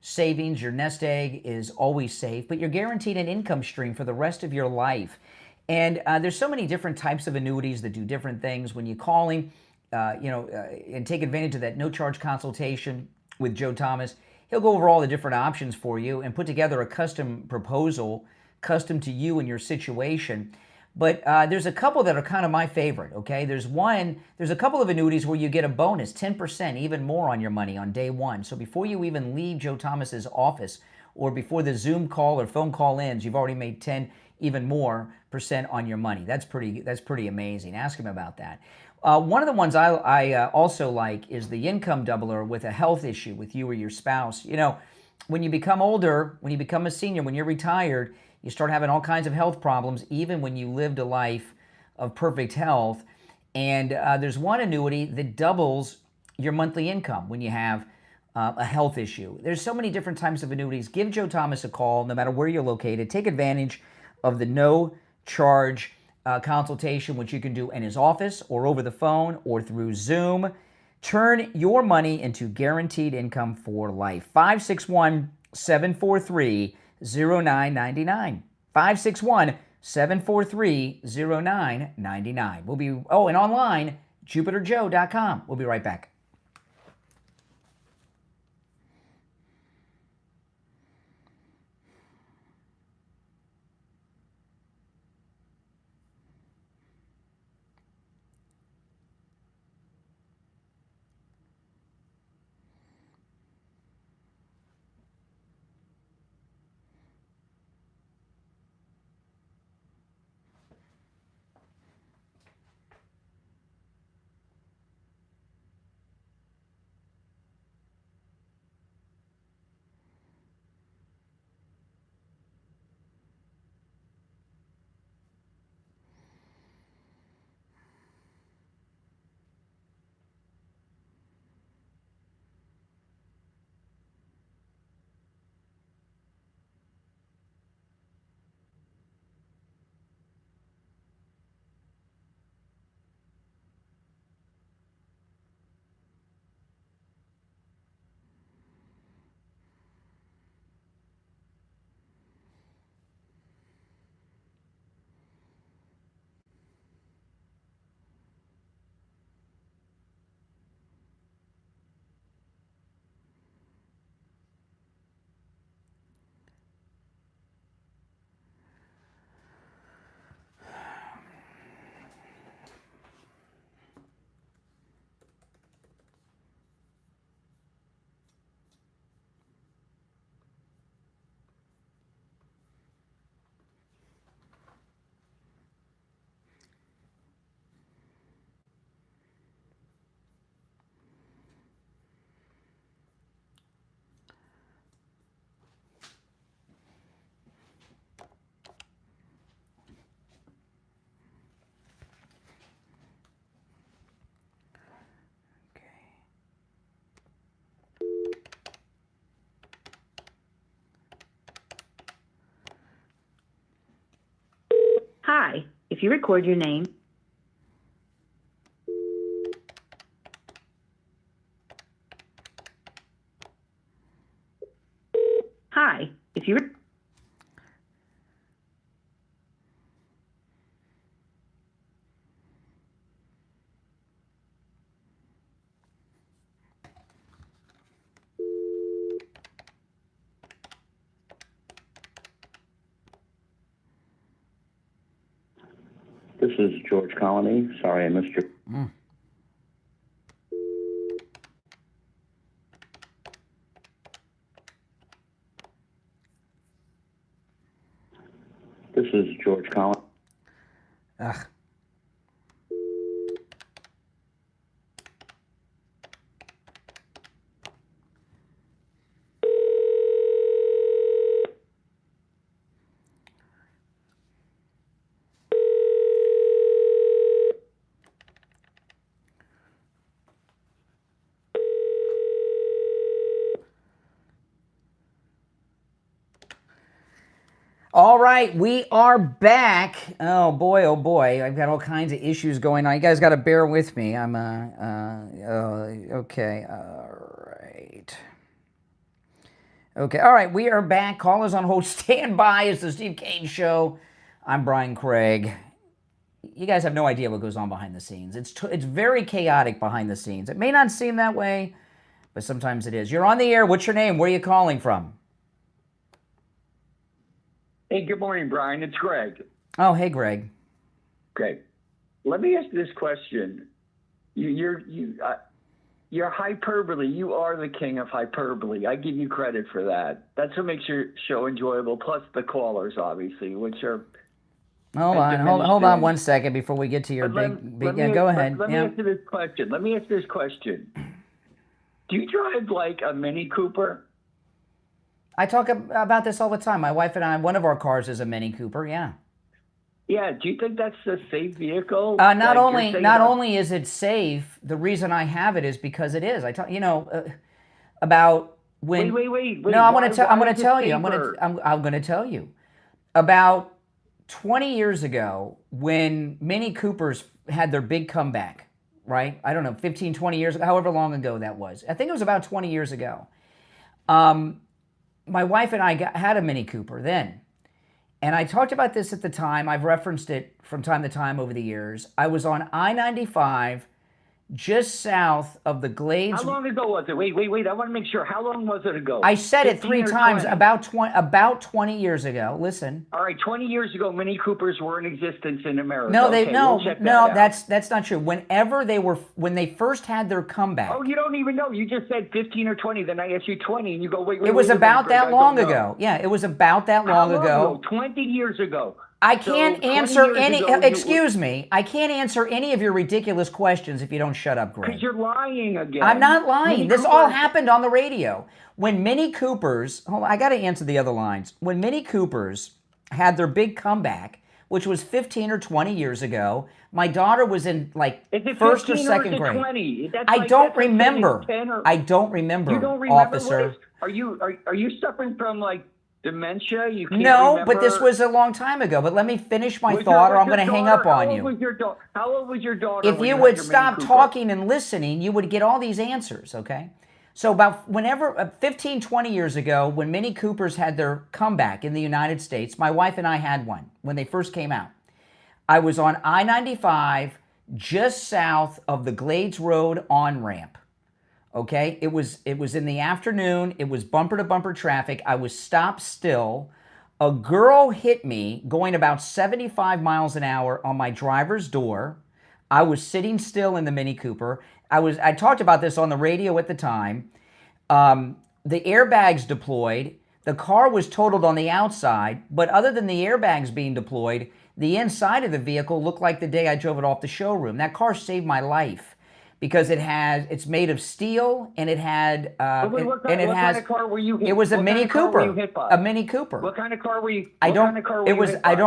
savings, your nest egg is always safe, but you're guaranteed an income stream for the rest of your life. And there's so many different types of annuities that do different things. When you call him, and take advantage of that no-charge consultation with Joe Thomas, he'll go over all the different options for you and put together a custom proposal, custom to you and your situation. But there's a couple that are kind of my favorite, okay? There's a couple of annuities where you get a bonus, 10%, even more on your money on day one. So before you even leave Joe Thomas's office or before the Zoom call or phone call ends, you've already made 10 even more % on your money. That's pretty amazing. Ask him about that. One of the ones I also like is the income doubler with a health issue with you or your spouse. You know, when you become older, when you become a senior, when you're retired, you start having all kinds of health problems, even when you lived a life of perfect health. And there's one annuity that doubles your monthly income when you have a health issue. There's so many different types of annuities. Give Joe Thomas a call, no matter where you're located. Take advantage of the no-charge consultation, which you can do in his office or over the phone or through Zoom. Turn your money into guaranteed income for life. 561-743-0999. 561-743-0999. We'll be, and online, JupiterJoe.com. We'll be right back.
Hi, if you record your name. Hi, if you.
This is George Colony. Sorry I missed your... This is George Colony.
Ugh. All right, we are back. Oh boy, I've got all kinds of issues going on. You guys got to bear with me. I'm okay. All right. Okay, all right, we are back. Callers on hold. Stand by. It's the Steve Kane Show. I'm Brian Craig. You guys have no idea what goes on behind the scenes. It's very chaotic behind the scenes. It may not seem that way, but sometimes it is. You're on the air. What's your name? Where are you calling from?
Hey, good morning, Brian. It's Greg.
Oh, hey, Greg.
Greg, let me ask you this question. You're hyperbole. You are the king of hyperbole. I give you credit for that. That's what makes your show enjoyable. Plus the callers, obviously, which are.
Hold on 1 second before we get to your big. Go ahead.
Let me ask you this question. Do you drive like a Mini Cooper?
I talk about this all the time. My wife and I, one of our cars is a Mini Cooper. Yeah.
Yeah. Do you think that's a safe vehicle?
Not only is it safe, the reason I have it is because it is. About when.
Wait.
No, I'm going to tell you. About 20 years ago, when Mini Coopers had their big comeback, right? I don't know, 15, 20 years ago, however long ago that was. I think it was about 20 years ago. My wife and I had a Mini Cooper then. And I talked about this at the time. I've referenced it from time to time over the years. I was on I-95 just south of the Glades.
How long ago was it? Wait. I want to make sure. How long was it ago?
I said it 3 times. 20? About 20 years ago. Listen.
All right, 20 years ago, Mini Coopers were in existence in America.
No, that's not true. When they first had their comeback.
Oh, you don't even know. You just said 15 or 20. Then I asked you 20, and you go, wait.
It was about that long ago. Yeah, it was about that long ago.
20 years ago.
I can't answer any. Excuse me. I can't answer any of your ridiculous questions if you don't shut up, Greg.
Because you're lying again.
I'm not lying. This all happened on the radio. When Mini Coopers, hold on, I got to answer the other lines. When Mini Coopers had their big comeback, which was 15 or 20 years ago, my daughter was in first or second grade.
20?
I don't remember. I don't remember.
You don't remember,
officer.
Are you suffering from dementia? You can't
No,
remember?
but this was a long time ago. But let me finish my thought, or I'm going to hang up on you.
How old was your daughter?
If you would stop talking and listening, you would get all these answers, okay? So about 15, 20 years ago, when Mini Coopers had their comeback in the United States, my wife and I had one when they first came out. I was on I-95 just south of the Glades Road on-ramp. Okay, it was in the afternoon. It was bumper-to-bumper traffic. I was stopped still. A girl hit me going about 75 miles an hour on my driver's door. I was sitting still in the Mini Cooper. I talked about this on the radio at the time. The airbags deployed. The car was totaled on the outside, but other than the airbags being deployed, the inside of the vehicle looked like the day I drove it off the showroom. That car saved my life. Because it's made of steel, and it had
what kind of car were you hit?
It was a Mini Cooper. A Mini Cooper.
What kind of car were you?
I don't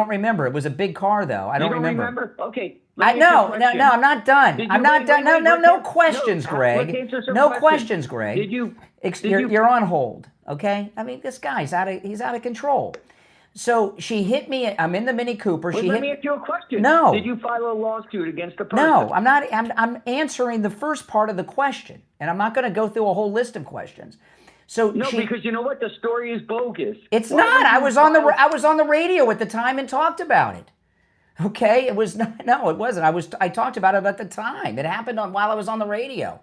remember. It was a big car though. I don't remember.
Okay.
No, I'm not done. I'm not done. No questions, Greg. No questions, Greg. You're on hold. Okay. I mean, this guy's he's out of control. So she hit me. I'm in the Mini Cooper.
Let me ask you a question.
No.
Did you file a lawsuit against the person?
No, I'm not. I'm answering the first part of the question, and I'm not going to go through a whole list of questions. So
because you know what, the story is bogus.
It's not. I was on the radio at the time and talked about it. Okay, it was not. No, it wasn't. I talked about it at the time. It happened while I was on the radio.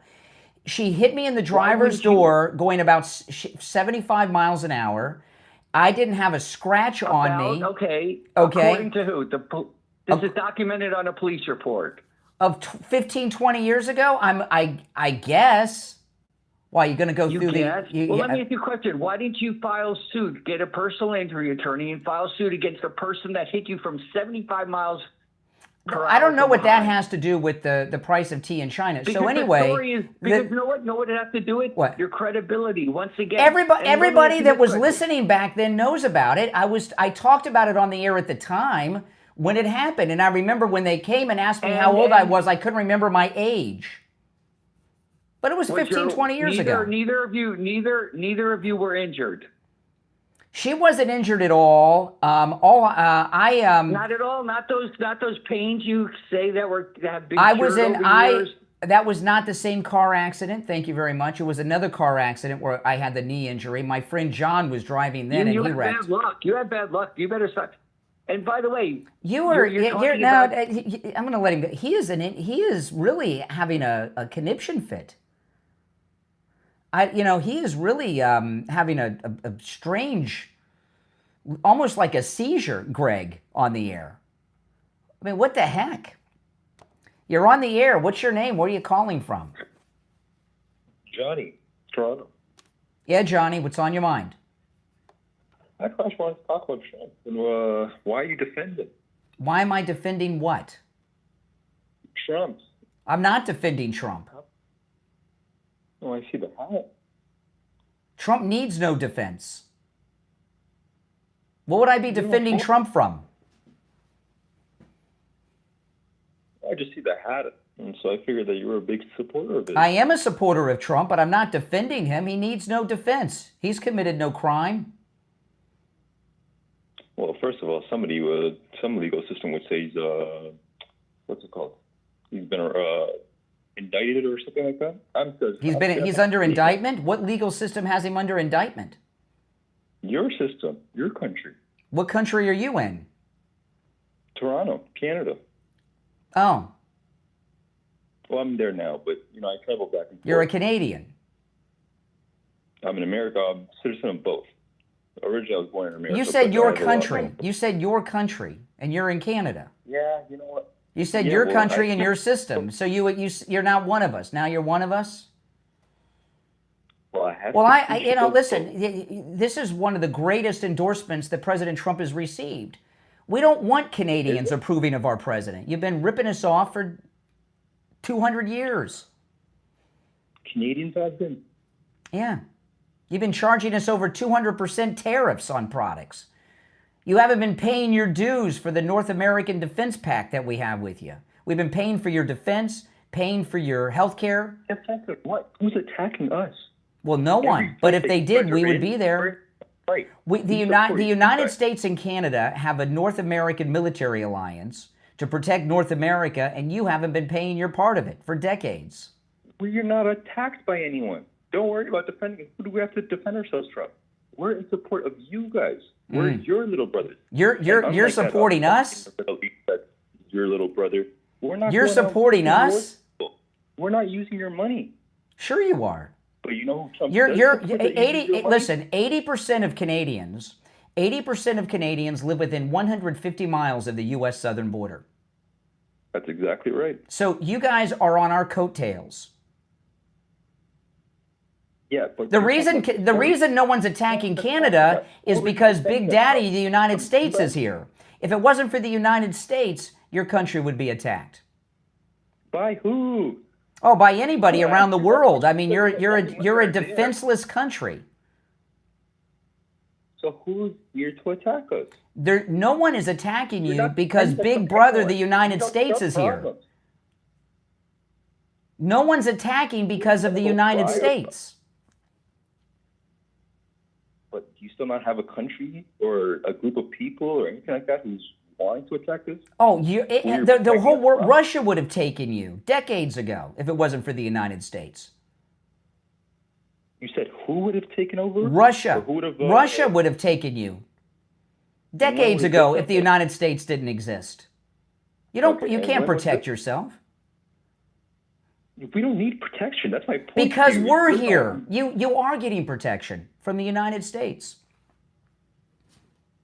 She hit me in the driver's door going about 75 miles an hour. I didn't have a scratch on me.
Okay. According to who? This is documented on a police report.
Of 15, 20 years ago? I guess. Why, you're going to go through
let me ask you a question. Why didn't you file suit, get a personal injury attorney, and file suit against the person that hit you from 75 miles per hour?
I don't know what that has to do with the price of tea in China.
Because
so anyway,
you know what it has to do with?
What?
Your credibility. Once again,
everybody that was listening back then knows about it. I talked about it on the air at the time when it happened, and I remember when they came and asked me how old I was. I couldn't remember my age. But it was 15, 20 years ago.
Neither of you were injured.
She wasn't injured at all.
Not at all. Not those pains you say that have been cured over years.
That was not the same car accident. Thank you very much. It was another car accident where I had the knee injury. My friend John was driving then, and he wrecked.
Bad luck. You had bad luck. You better stop. And by the way,
I'm going to let him go. He is really having a conniption fit. He is really having a strange, almost like a seizure, Greg, on the air. I mean, what the heck? You're on the air. What's your name? Where are you calling from?
Johnny, Toronto.
Yeah, Johnny, what's on your mind?
I just wanted to talk about Trump. And, why are you defending?
Why am I defending what?
Trump.
I'm not defending Trump.
Oh, I see the hat.
Trump needs no defense. What would I be defending Trump from?
I just see the hat, and so I figured that you were a big supporter of it.
I am a supporter of Trump, but I'm not defending him. He needs no defense. He's committed no crime.
Well, first of all, some legal system would say he's what's it called? He's been indicted or something like that.
He's under indictment. What legal system has him under indictment?
Your system, your country.
What country are you in?
Toronto, Canada.
Oh.
Well, I'm there now, but I travel back and forth.
You're a Canadian.
I'm an American. I'm a citizen of both. Originally, I was born in America.
You said your country. You said your country, and you're in Canada.
Yeah, you know what?
You said your country and your system. So you're not one of us. Now you're one of us.
Well,
listen. This is one of the greatest endorsements that President Trump has received. We don't want Canadians approving of our president. You've been ripping us off for 200 years.
Canadians have been.
Yeah. You've been charging us over 200% tariffs on products. You haven't been paying your dues for the North American Defense Pact that we have with you. We've been paying for your defense, paying for your health care.
What? Who's attacking us?
Well, no one. But if they did, we would be there.
Right.
The United States and Canada have a North American military alliance to protect North America, and you haven't been paying your part of it for decades.
We're not attacked by anyone. Don't worry about defending. Who do we have to defend ourselves from? We're in support of you guys. We're your little brothers.
You're supporting us?
Your little brother. We're not.
You're supporting us?
We're not using your money.
Sure you are.
But you know who Trump
Listen, 80% of Canadians live within 150 miles of the U.S. southern border.
That's exactly right.
So you guys are on our coattails.
Yeah, but
the reason no one's attacking Canada is because Big Daddy, the United States, is here. If it wasn't for the United States, your country would be attacked.
By who?
Oh, by anybody around the world. I mean, you're a defenseless country.
So who's here to attack us?
No one is attacking you because Big Brother, the United States, is here. No one's attacking because of the United States.
But do you still not have a country or a group of people or anything like that who's wanting to attack us?
Oh, the whole world, Russia would have taken you decades ago if it wasn't for the United States.
You said who would have taken over?
Russia. Russia would have taken you decades ago if the United States didn't exist. You can't protect yourself.
We don't need protection. That's my point.
Because we're here. You are getting protection from the United States.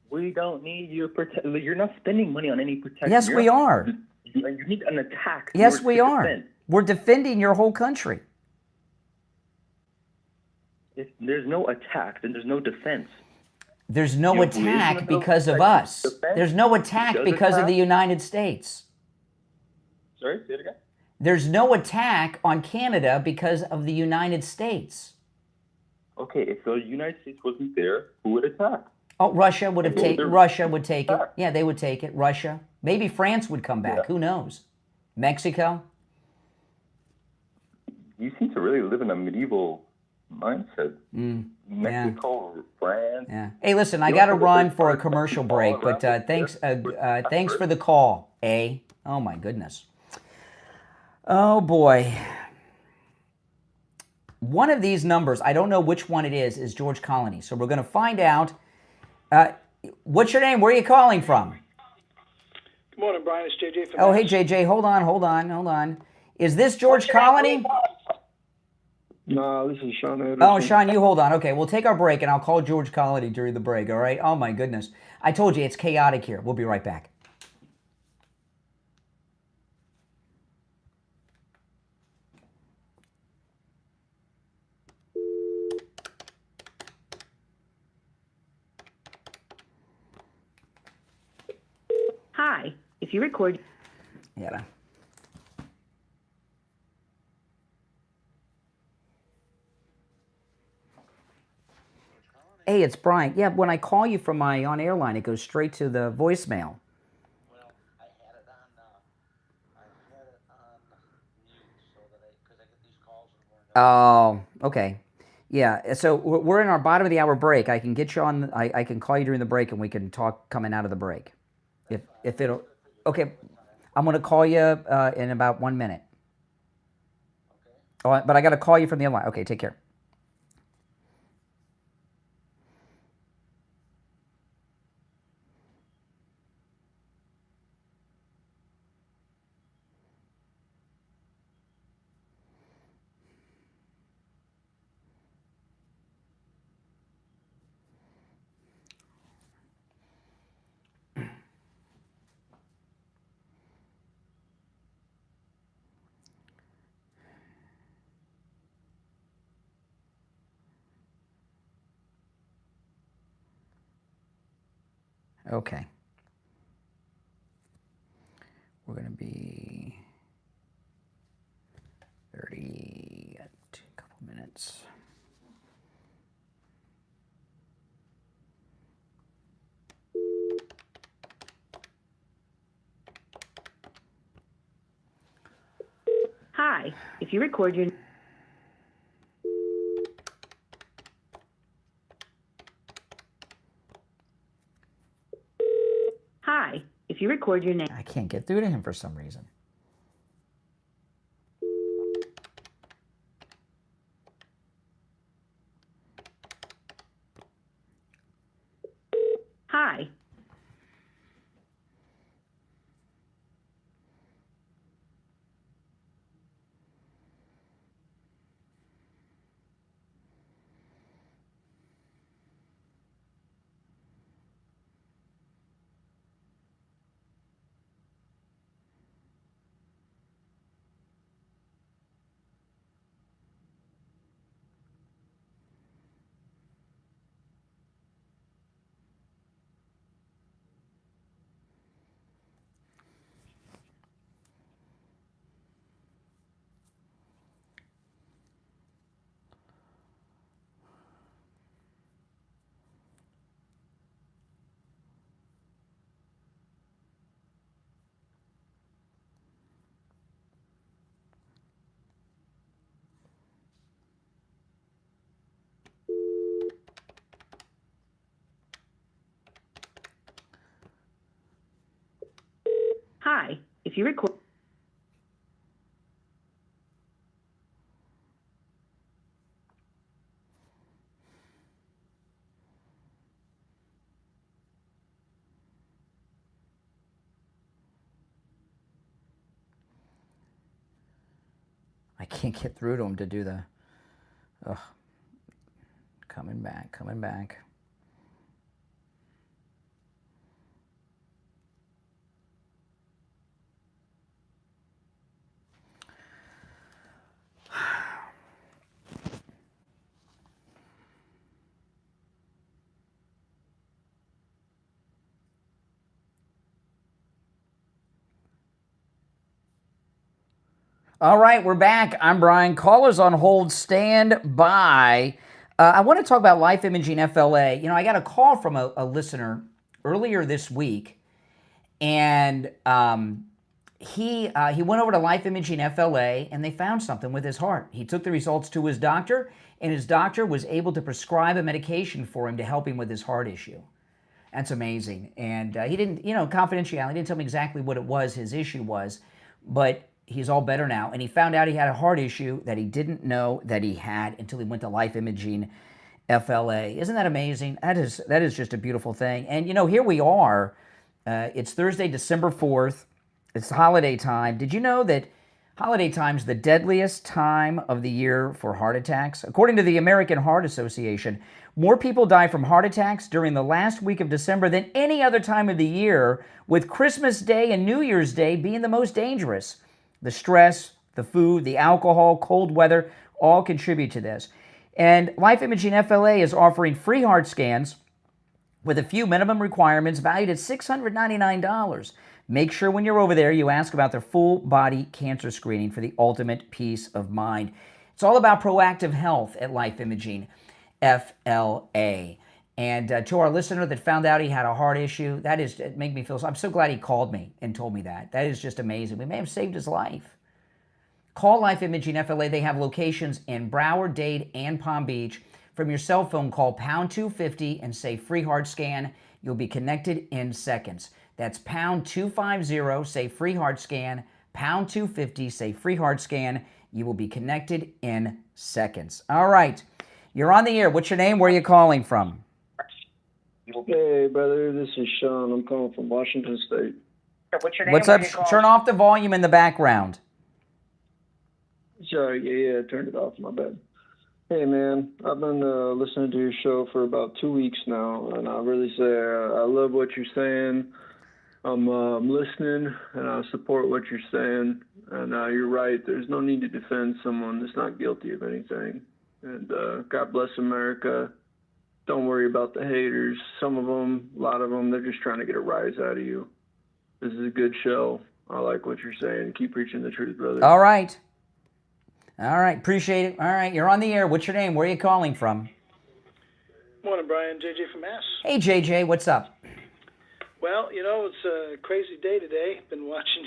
We don't need your protection. You're not spending money on any protection.
Yes, we are.
You need an attack.
Yes, we are. We're defending your whole country.
If there's no attack, then there's no defense.
There's no attack because of us. There's no attack because of the United States.
Sorry, say it again?
There's no attack on Canada because of the United States.
Okay, if the United States wasn't there, who would attack?
Oh, Russia would take it. Yeah, they would take it. Russia. Maybe France would come back. Yeah. Who knows? Mexico.
You seem to really live in a medieval mindset. Mexico, France.
Yeah. Hey, listen, I got to run for a commercial break, but thanks for the call, Oh, my goodness. Oh, boy. One of these numbers, I don't know which one it is George Colony. So we're going to find out. What's your name? Where are you calling from?
Good morning, Brian. It's JJ from
Oh, hey, JJ. Hold on. Is this George Colony?
No, this is Shawna.
Oh, Sean, you hold on. Okay, we'll take our break, and I'll call George Colony during the break, all right? Oh, my goodness. I told you, it's chaotic here. We'll be right back.
Hi, if you record...
Yeah. Hey, it's Brian. Yeah, when I call you from my on-air line, it goes straight to the voicemail.
Well, I had it on mute because I get these calls and
Oh, okay. Yeah, so we're in our bottom of the hour break. I can get you on. I can call you during the break, and we can talk coming out of the break. If it'll. Okay, I'm going to call you in about 1 minute. Okay. Oh, but I got to call you from the other line. Okay, take care. Okay. We're going to be 30, a couple minutes.
Hi, if you record your... Hi, if you record your name...
I can't get through to him for some reason.
Hi. Hi, if you record...
I can't get through to him to do the... Ugh. Coming back. All right, we're back. I'm Brian. Callers on hold, stand by. I want to talk about Life Imaging FLA. You know, I got a call from a listener earlier this week, and he went over to Life Imaging FLA, and they found something with his heart. He took the results to his doctor, and his doctor was able to prescribe a medication for him to help him with his heart issue. That's amazing. And he didn't, confidentiality, he didn't tell me exactly what it was, his issue was, but he's all better now, and he found out he had a heart issue that he didn't know that he had until he went to Life Imaging FLA. Isn't that amazing? That is just a beautiful thing. And, here we are. It's Thursday, December 4th. It's holiday time. Did you know that holiday time is the deadliest time of the year for heart attacks? According to the American Heart Association, more people die from heart attacks during the last week of December than any other time of the year, with Christmas Day and New Year's Day being the most dangerous. The stress, the food, the alcohol, cold weather all contribute to this. And Life Imaging FLA is offering free heart scans with a few minimum requirements valued at $699. Make sure when you're over there you ask about their full body cancer screening for the ultimate peace of mind. It's all about proactive health at Life Imaging FLA. And to our listener that found out he had a heart issue, it made me feel, I'm so glad he called me and told me that. That is just amazing. We may have saved his life. Call Life Imaging FLA. They have locations in Broward, Dade, and Palm Beach. From your cell phone, call pound 250 and say free heart scan. You'll be connected in seconds. That's pound 250, say free heart scan. Pound 250, say free heart scan. You will be connected in seconds. All right. You're on the air. What's your name? Where are you calling from?
Hey, brother. This is Sean. I'm calling from Washington State.
What's your name?
What's up? Turn off the volume in the background.
Sorry, yeah, turned it off. My bad. Hey, man, I've been listening to your show for about 2 weeks now, and I really say I love what you're saying. I'm listening, and I support what you're saying. And you're right. There's no need to defend someone that's not guilty of anything. And God bless America. Don't worry about the haters. Some of them, a lot of them, they're just trying to get a rise out of you. This is a good show. I like what you're saying. Keep preaching the truth, brother.
All right. All right. Appreciate it. All right. You're on the air. What's your name? Where are you calling from?
Morning, Brian. JJ from Mass.
Hey, JJ. What's up?
Well, it's a crazy day today. Been watching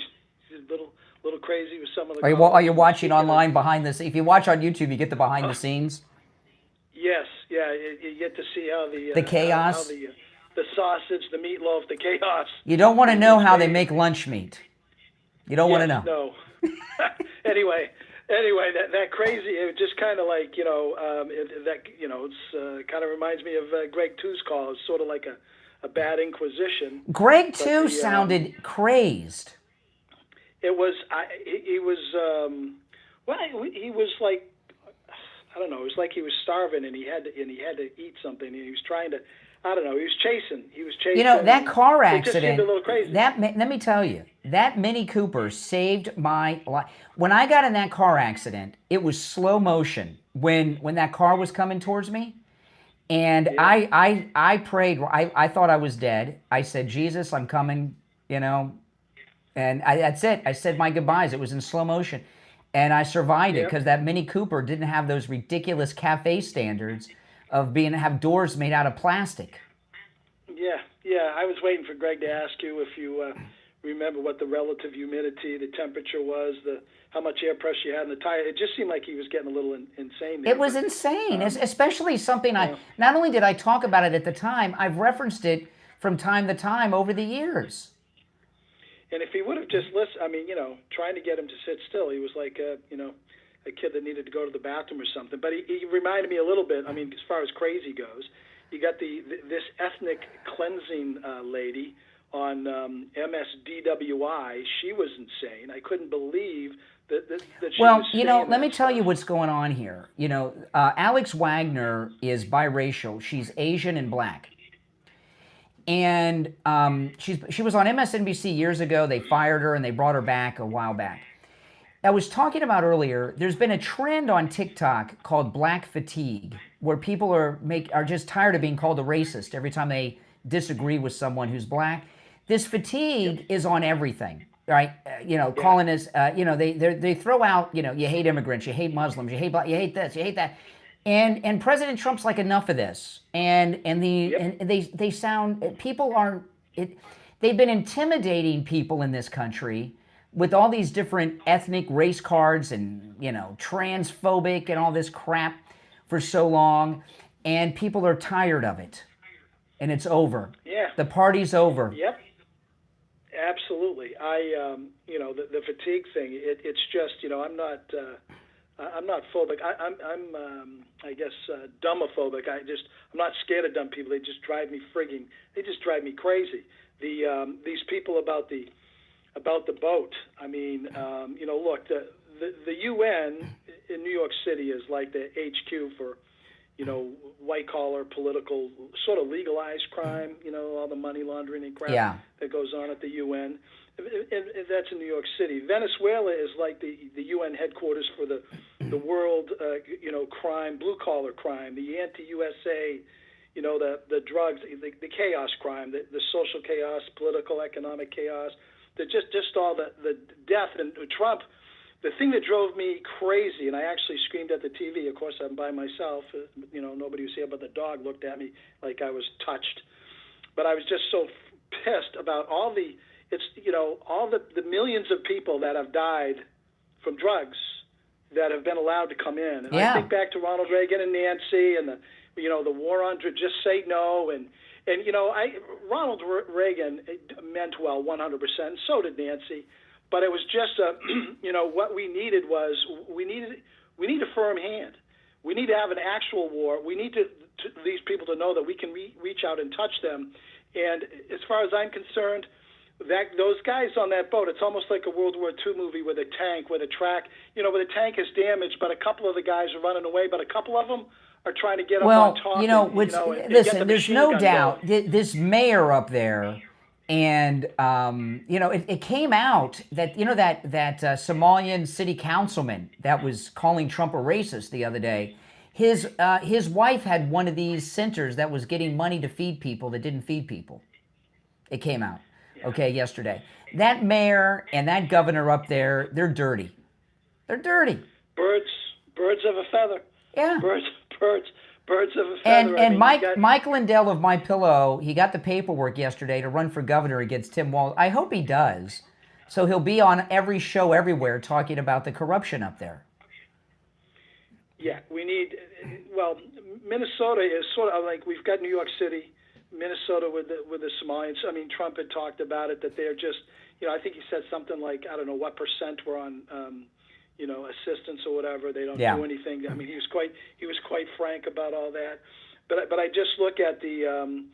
a little crazy with some of the...
Are you watching online behind the scenes? If you watch on YouTube, you get the behind the scenes?
Yes. Yeah. You get to see how
the chaos?
How the sausage, the meatloaf, the chaos.
You don't want to know how they make lunch meat. You don't want to know.
No. Anyway, that crazy, it just kind of like, it's kind of reminds me of Greg Two's call. It's sort of like a bad inquisition.
Greg Two sounded crazed.
He was like, I don't know, it was like he was starving and he had to eat something, and he was trying to, I don't know, he was chasing.
That car accident,
it just seemed a little crazy.
Let me tell you, that Mini Cooper saved my life. When I got in that car accident, it was slow motion when that car was coming towards me. And I prayed. I thought I was dead. I said, Jesus, I'm coming, and that's it. I said my goodbyes. It was in slow motion. And I survived it because that Mini Cooper didn't have those ridiculous cafe standards of have doors made out of plastic.
Yeah. I was waiting for Greg to ask you if you remember what the relative humidity, the temperature was, how much air pressure you had in the tire. It just seemed like he was getting a little insane there.
It was insane, especially something not only did I talk about it at the time, I've referenced it from time to time over the years.
And if he would have just listened, trying to get him to sit still, he was like, a kid that needed to go to the bathroom or something. But he reminded me a little bit, as far as crazy goes, you got this ethnic cleansing lady on MSDWI. She was insane. I couldn't believe that she was saying
let me tell you what's going on here. Alex Wagner is biracial. She's Asian and black. And she was on MSNBC years ago. They fired her and they brought her back a while back. I was talking about earlier, there's been a trend on TikTok called black fatigue, where people are just tired of being called a racist every time they disagree with someone who's black. This fatigue is on everything, right? Calling us, they throw out, you hate immigrants, you hate Muslims, you hate black, you hate this, you hate that. And President Trump's like, enough of this. And they sound, people aren't, they've been intimidating people in this country with all these different ethnic race cards and, transphobic and all this crap for so long. And people are tired of it. And it's over.
Yeah.
The party's over.
Yep.
Absolutely. The fatigue thing. It's just, I'm not phobic. I guess dumbophobic. I'm not scared of dumb people. They just drive me crazy. These people about the boat. I mean, look, the UN in New York City is like the HQ for, white collar political sort of legalized crime. All the money laundering and crap that goes on at the UN. And that's in New York City. Venezuela is like the UN headquarters for the world, crime, blue collar crime, the anti-USA, the drugs, the chaos crime, the social chaos, political, economic chaos, just all the death. And Trump, the thing that drove me crazy, and I actually screamed at the TV. Of course, I'm by myself. Nobody was here, but the dog looked at me like I was touched. But I was just so pissed about all the millions of people that have died from drugs that have been allowed to come in. And I think back to Ronald Reagan and Nancy and the war on drugs, just say no. And Ronald Reagan meant well 100%, and so did Nancy. But it was just what we needed was we need a firm hand. We need to have an actual war. We need to these people to know that we can reach out and touch them. And as far as I'm concerned, those guys on that boat, it's almost like a World War II movie with a tank, with a track, where the tank is damaged, but a couple of the guys are running away, but a couple of them are trying to get up on top.
Listen, there's no doubt this mayor up there, and it came out that that Somalian city councilman that was calling Trump a racist the other day. His wife had one of these centers that was getting money to feed people that didn't feed people. It came out. Okay, yesterday. That mayor and that governor up there, they're dirty. They're dirty.
Birds of a feather.
Yeah.
Birds of a feather.
And Mike Lindell of My Pillow, he got the paperwork yesterday to run for governor against Tim Walz. I hope he does. So he'll be on every show everywhere talking about the corruption up there.
Yeah, Minnesota is sort of like we've got New York City, Minnesota with the Somalians. I mean, Trump had talked about it, that they're just, I think he said something like, I don't know what percent were on, assistance or whatever. They don't do anything. I mean, he was quite frank about all that. But I just look at the,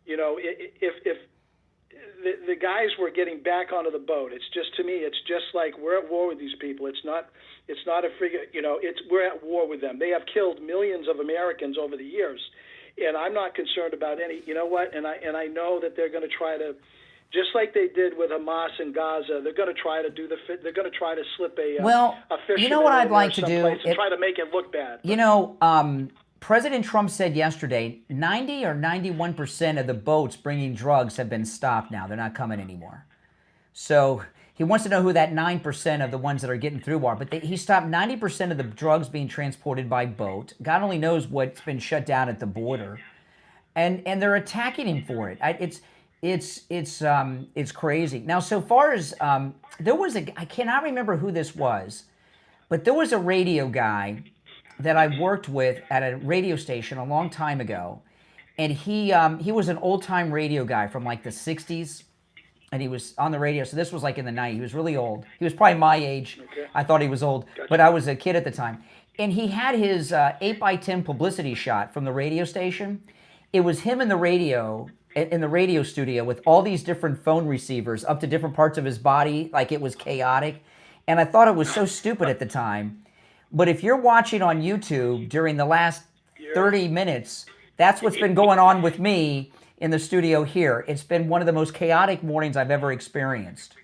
if the guys were getting back onto the boat, to me, it's just like we're at war with these people. It's not a figure, we're at war with them. They have killed millions of Americans over the years. And I'm not concerned about any, and I know that they're going to try to, just like they did with Hamas in Gaza, they're going to try to they're going to try to slip a fisherman
what I'd like to do?
And try to make it look bad.
President Trump said yesterday, 90 or 91% of the boats bringing drugs have been stopped now. They're not coming anymore. So he wants to know who that 9% of the ones that are getting through are. But he stopped 90% of the drugs being transported by boat. God only knows what's been shut down at the border. And they're attacking him for it. It's crazy. Now, so far as, there was I cannot remember who this was, but there was a radio guy that I worked with at a radio station a long time ago. And he was an old-time radio guy from like the 60s. And he was on the radio. So this was like in the 90s. He was really old. He was probably my age. Okay. I thought he was old, but I was a kid at the time. And he had his 8x10 publicity shot from the radio station. It was him in the radio studio with all these different phone receivers up to different parts of his body. Like it was chaotic. And I thought it was so stupid at the time. But if you're watching on YouTube during the last 30 minutes, that's what's been going on with me in the studio here. It's been one of the most chaotic mornings I've ever experienced.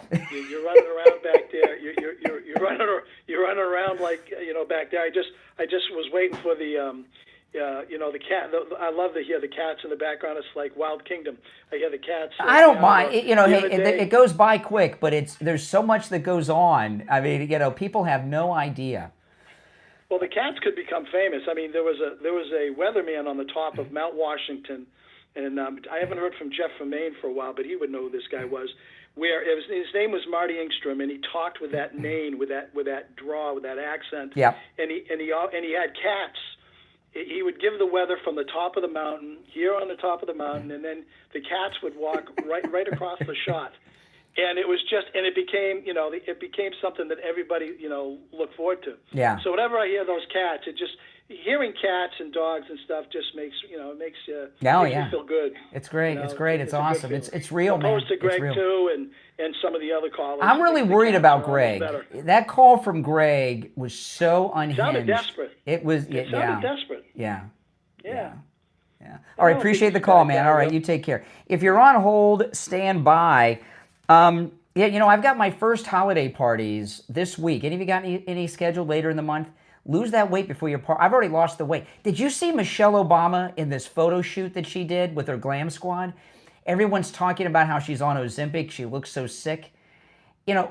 You're running around back there. You're running around like back there. I just was waiting for the the cat. I love to hear the cats in the background. It's like Wild Kingdom. I hear the cats.
I don't mind. It goes by quick, but there's so much that goes on. I mean, people have no idea.
Well, the cats could become famous. I mean, there was a weatherman on the top of Mount Washington. And I haven't heard from Jeff from Maine for a while, but he would know who this guy was. His name was Marty Engstrom, and he talked with that Maine, with that draw, with that accent.
Yeah.
And he had cats. He would give the weather from the top of the mountain, here on the top of the mountain, and then the cats would walk right across the shot. And it was just, and it became, it became something that everybody, looked forward to.
Yeah.
So whenever I hear those cats, hearing cats and dogs and stuff just makes, makes you feel good.
It's great. It's great. It's awesome. It's real, man.
Opposed to Greg too, and some of the other callers.
I'm really worried about Greg. That call from Greg was so unhinged.
Sounded desperate.
It was.
It sounded desperate.
Yeah.
Yeah.
All right. Appreciate the call, man. All right. You take care. If you're on hold, stand by. I've got my first holiday parties this week. Any of you got any scheduled later in the month? Lose that weight before your party. I've already lost the weight. Did you see Michelle Obama in this photo shoot that she did with her glam squad? Everyone's talking about how she's on Ozempic. She looks so sick.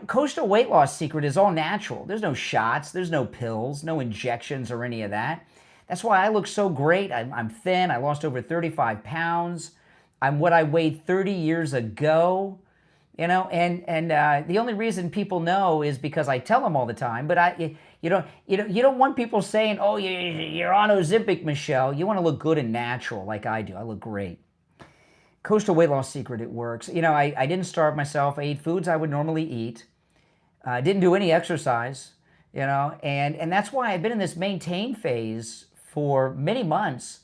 Coastal Weight Loss Secret is all natural. There's no shots. There's no pills, no injections or any of that. That's why I look so great. I'm thin. I lost over 35 pounds. I'm what I weighed 30 years ago. And the only reason people know is because I tell them all the time. But you don't want people saying, "Oh, you're on Ozempic, Michelle." You want to look good and natural, like I do. I look great. Coastal Weight Loss Secret, it works. I didn't starve myself. I ate foods I would normally eat. I didn't do any exercise. And that's why I've been in this maintain phase for many months,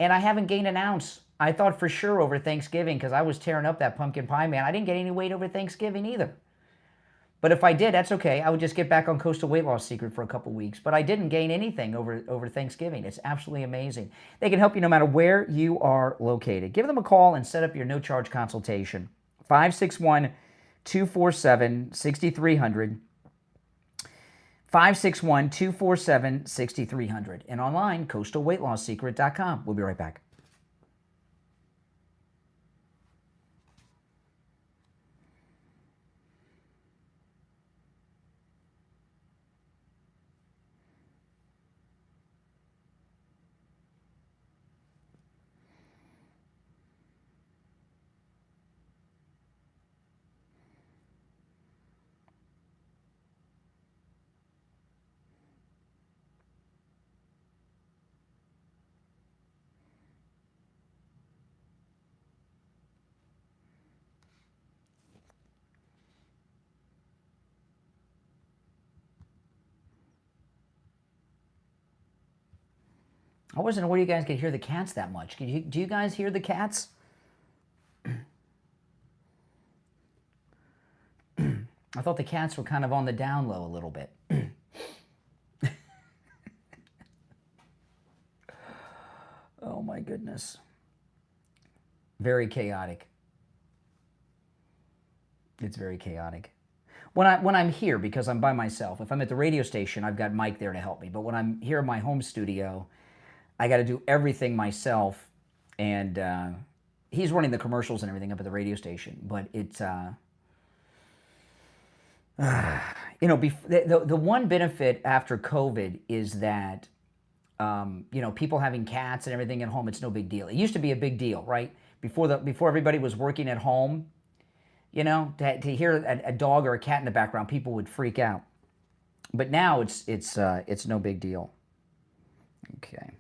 and I haven't gained an ounce. I thought for sure over Thanksgiving, because I was tearing up that pumpkin pie, man, I didn't get any weight over Thanksgiving either. But if I did, that's okay. I would just get back on Coastal Weight Loss Secret for a couple weeks. But I didn't gain anything over Thanksgiving. It's absolutely amazing. They can help you no matter where you are located. Give them a call and set up your no-charge consultation. 561-247-6300. 561-247-6300. And online, coastalweightlossecret.com. We'll be right back. I wasn't aware you guys could hear the cats that much. Do you guys hear the cats? I thought the cats were kind of on the down low a little bit. Oh my goodness. Very chaotic. It's very chaotic. When I'm here, because I'm by myself, if I'm at the radio station, I've got Mike there to help me. But when I'm here in my home studio, I got to do everything myself, and he's running the commercials and everything up at the radio station. But it's, the one benefit after COVID is that, people having cats and everything at home, it's no big deal. It used to be a big deal, right? Before everybody was working at home, to hear a dog or a cat in the background, people would freak out. But now it's no big deal. Okay.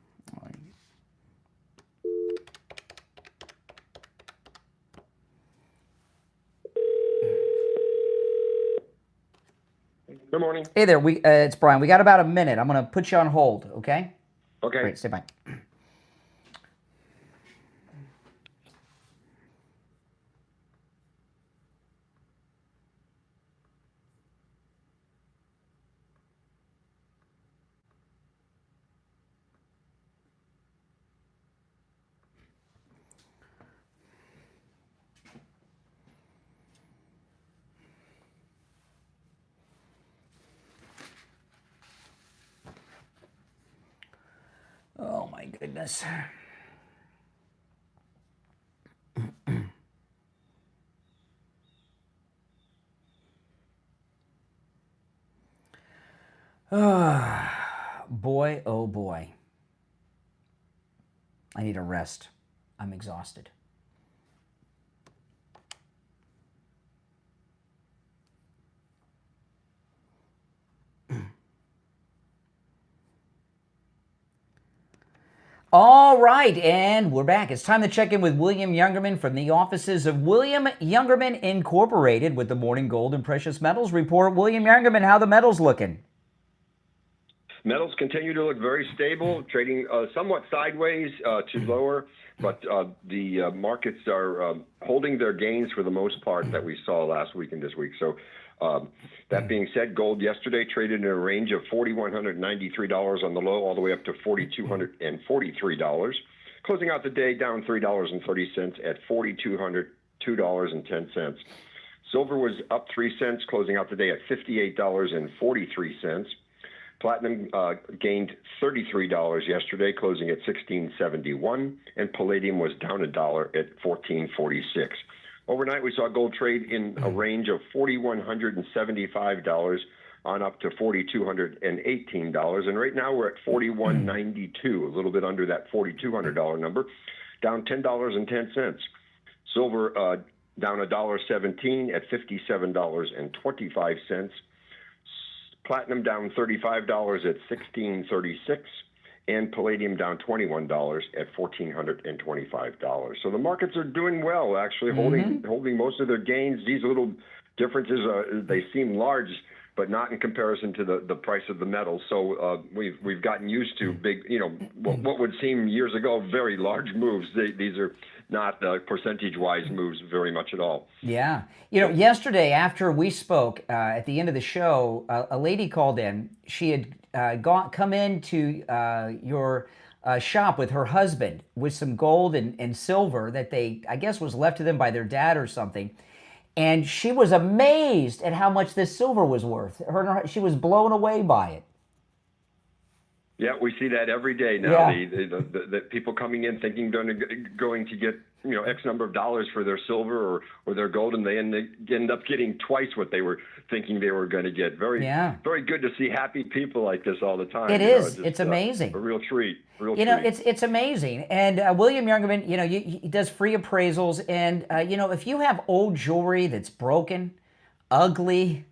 Good morning.
Hey there, it's Brian. We got about a minute. I'm going to put you on hold, okay?
Okay.
Great, stay by. Oh my goodness. Boy, oh boy. I need a rest. I'm exhausted. All right, and we're back. It's time to check in with William Youngerman from the offices of William Youngerman Incorporated with the Morning Gold and Precious Metals Report. William Youngerman, how the metals looking?
Metals continue to look very stable, trading somewhat sideways to lower, but the markets are holding their gains for the most part that we saw last week and this week. So that being said, gold yesterday traded in a range of $4,193 on the low all the way up to $4,243. Closing out the day down $3.30 at $4,202.10. Silver was up 3 cents, closing out the day at $58.43. Platinum gained $33 yesterday, closing at $16.71, and palladium was down $1 at $14.46. Overnight, we saw gold trade in a range of $4,175 on up to $4,218, and right now we're at $4,192, a little bit under that $4,200 number, down $10.10. Silver down $1.17 at $57.25. Platinum down $35 at $16.36, and palladium down $21 at $1,425. So the markets are doing well, actually holding most of their gains. These little differences, they seem large, but not in comparison to the price of the metal. So we've gotten used to big, what would seem years ago very large moves. These are not percentage-wise moves very much at all.
Yeah. Yesterday after we spoke at the end of the show, a lady called in. She had come into your shop with her husband with some gold and silver that I guess was left to them by their dad or something. And she was amazed at how much this silver was worth. She was blown away by it.
Yeah, we see that every day now.
Yeah.
The people coming in thinking they're going to get X number of dollars for their silver or their gold, and they end up getting twice what they were thinking they were going to get. Very good to see happy people like this all the time.
It is. It's amazing.
A real treat.
It's amazing. And William Youngerman, he does free appraisals, and if you have old jewelry that's broken, ugly,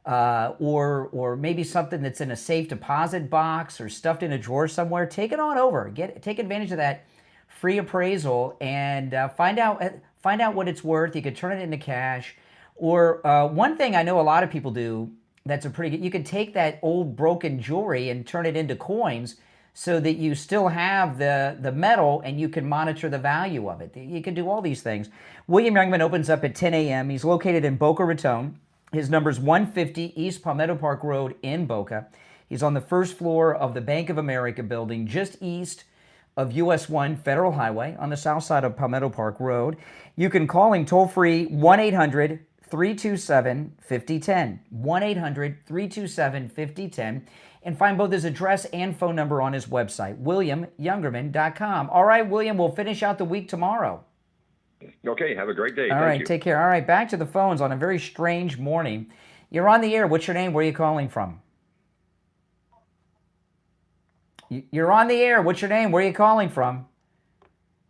or maybe something that's in a safe deposit box or stuffed in a drawer somewhere, take it on over. Take advantage of that free appraisal and find out what it's worth. You could turn it into cash. Or one thing I know a lot of people do that's a pretty good, you could take that old broken jewelry and turn it into coins so that you still have the metal and you can monitor the value of it. You can do all these things. William Youngerman opens up at 10 a.m. He's located in Boca Raton. His number's 150 East Palmetto Park Road in Boca. He's on the first floor of the Bank of America building, just east of US 1 Federal Highway on the south side of Palmetto Park Road. You can call him toll-free 1-800-327-5010, 1-800-327-5010, and find both his address and phone number on his website, williamyoungerman.com. All right, William, we'll finish out the week tomorrow.
Okay, have a great day.
All right, take care. All right, back to the phones on a very strange morning. You're on the air. What's your name? Where are you calling from? You're on the air. What's your name? Where are you calling from?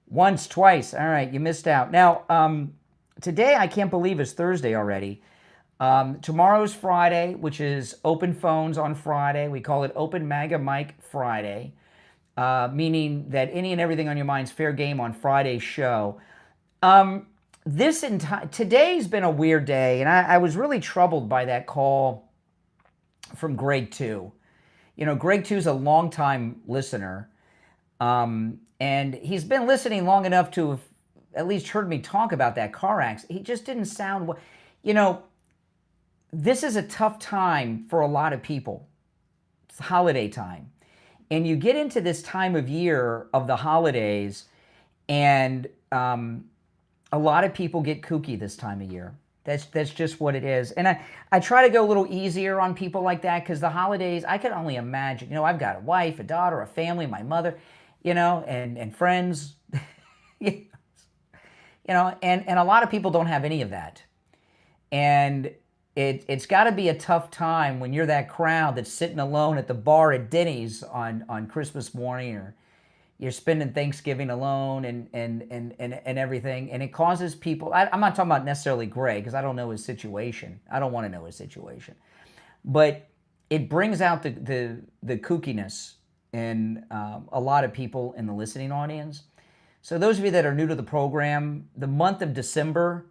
Once, twice. All right, you missed out. Now, today I can't believe it's Thursday already. Tomorrow's Friday, which is open phones on Friday. We call it Open MAGA Mike Friday, meaning that any and everything on your mind's fair game on Friday's show. Today's been a weird day, and I was really troubled by that call from Greg 2. Greg 2 is a longtime listener, and he's been listening long enough to have at least heard me talk about that car accident. He just didn't sound well. This is a tough time for a lot of people. It's holiday time, and you get into this time of year of the holidays, and a lot of people get kooky this time of year. That's just what it is. And I try to go a little easier on people like that because the holidays, I can only imagine. I've got a wife, a daughter, a family, my mother, and friends, and a lot of people don't have any of that. And it's got to be a tough time when you're that crowd that's sitting alone at the bar at Denny's on Christmas morning, or you're spending Thanksgiving alone and everything, and it causes people. I'm not talking about necessarily Greg because I don't know his situation. I don't want to know his situation, but it brings out the kookiness in a lot of people in the listening audience. So those of you that are new to the program, the month of December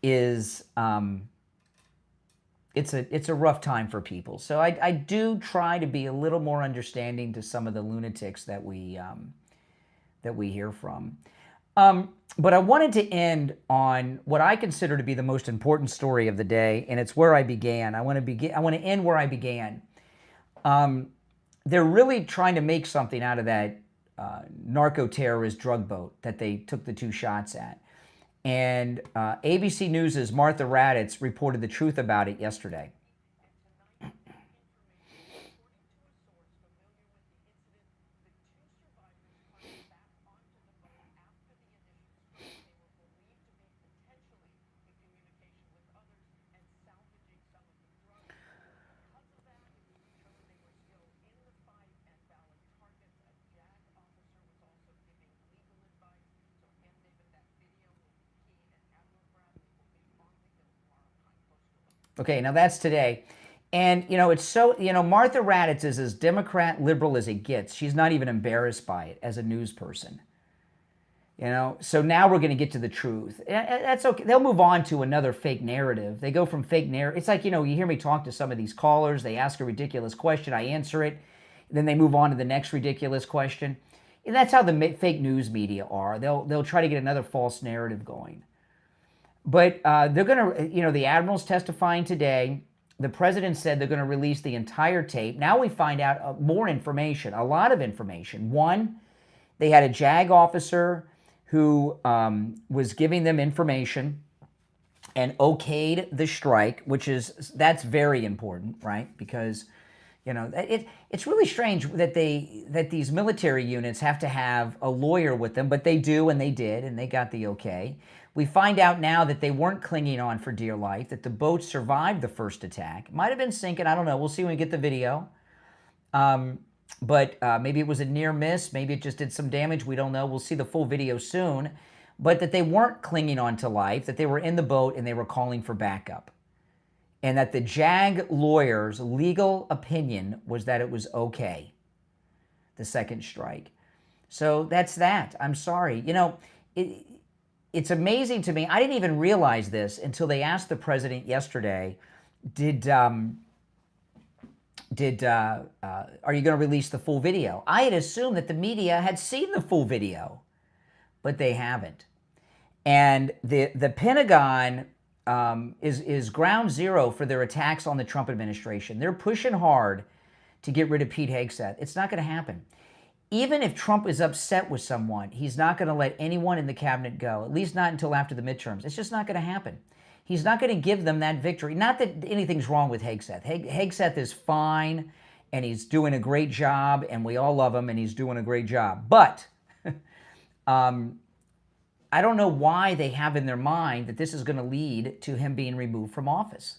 is it's a rough time for people. So I do try to be a little more understanding to some of the lunatics that we hear from. But I wanted to end on what I consider to be the most important story of the day, and it's where I began. I want to end where I began. They're really trying to make something out of that narco-terrorist drug boat that they took the 2 shots at. And ABC News' Martha Raddatz reported the truth about it yesterday. Okay, now that's today. And, it's so, Martha Raddatz is as Democrat liberal as it gets. She's not even embarrassed by it as a news person. So now we're going to get to the truth. That's okay. They'll move on to another fake narrative. They go from fake narrative. It's like, you hear me talk to some of these callers. They ask a ridiculous question. I answer it. Then they move on to the next ridiculous question. And that's how the fake news media are. They'll try to get another false narrative going. But they're going to, the admiral's testifying today. The president said they're going to release the entire tape. Now we find out more information, a lot of information. One, they had a JAG officer who was giving them information and okayed the strike, that's very important, right? Because, it's really strange that these military units have to have a lawyer with them, but they do, and they did, and they got the okay. We find out now that they weren't clinging on for dear life, that the boat survived the first attack. It might have been sinking. I don't know. We'll see when we get the video. But maybe it was a near miss. Maybe it just did some damage. We don't know. We'll see the full video soon. But that they weren't clinging on to life, that they were in the boat and they were calling for backup. And that the JAG lawyer's legal opinion was that it was okay, the second strike. So that's that. I'm sorry. It's amazing to me. I didn't even realize this until they asked the president yesterday, are you going to release the full video? I had assumed that the media had seen the full video, but they haven't. And the Pentagon is ground zero for their attacks on the Trump administration. They're pushing hard to get rid of Pete Hegseth. It's not going to happen. Even if Trump is upset with someone, he's not going to let anyone in the cabinet go, at least not until after the midterms. It's just not going to happen. He's not going to give them that victory. Not that anything's wrong with Hegseth. Hegseth is fine, and he's doing a great job, and we all love him, and he's doing a great job. But I don't know why they have in their mind that this is going to lead to him being removed from office.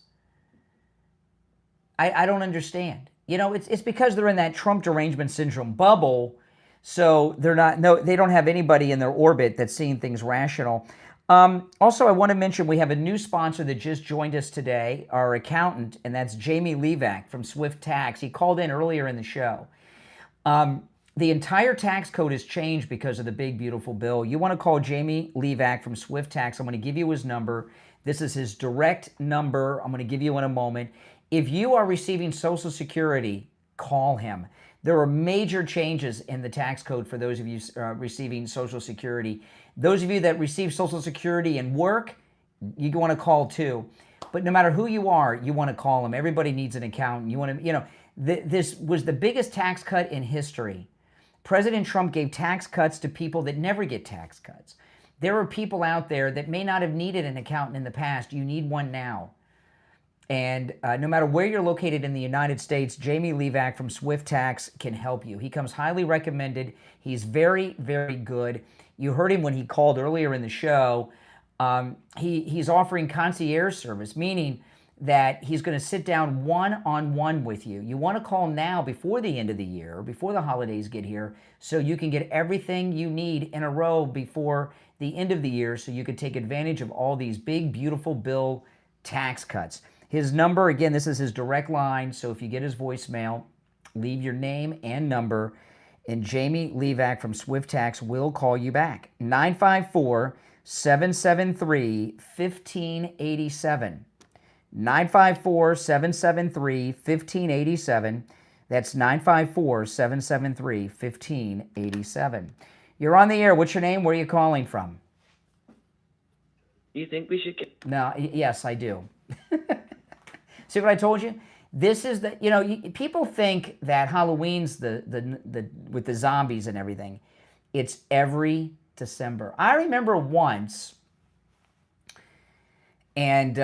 I don't understand. It's because they're in that Trump derangement syndrome bubble, so they don't have anybody in their orbit that's seeing things rational. Also, I want to mention we have a new sponsor that just joined us today, our accountant, and that's Jamie Levac from Swift Tax. He called in earlier in the show. The entire tax code has changed because of the big, beautiful bill. You want to call Jamie Levac from Swift Tax. I'm going to give you his number. This is his direct number. I'm going to give you in a moment. If you are receiving Social Security, call him. There are major changes in the tax code for those of you receiving Social Security. Those of you that receive Social Security and work, you want to call too. But no matter who you are, you want to call him. Everybody needs an accountant. You want to, this was the biggest tax cut in history. President Trump gave tax cuts to people that never get tax cuts. There are people out there that may not have needed an accountant in the past. You need one now. And no matter where you're located in the United States, Jamie Levac from Swift Tax can help you. He comes highly recommended. He's very, very good. You heard him when he called earlier in the show. He's offering concierge service, meaning that he's going to sit down one-on-one with you. You want to call now before the end of the year, before the holidays get here, so you can get everything you need in a row before the end of the year so you can take advantage of all these big, beautiful bill tax cuts. His number, again, this is his direct line, so if you get his voicemail, Leave your name and number, and Jamie Levac from Swift Tax will call you back. 954-773-1587. 954-773-1587. That's 954-773-1587. You're on the air. What's your name? Where are you calling from?
You think we should get...
No, yes, I do. See what I told you? This is the, you know, people think that Halloween's the with the zombies and everything. It's every December. I remember once, and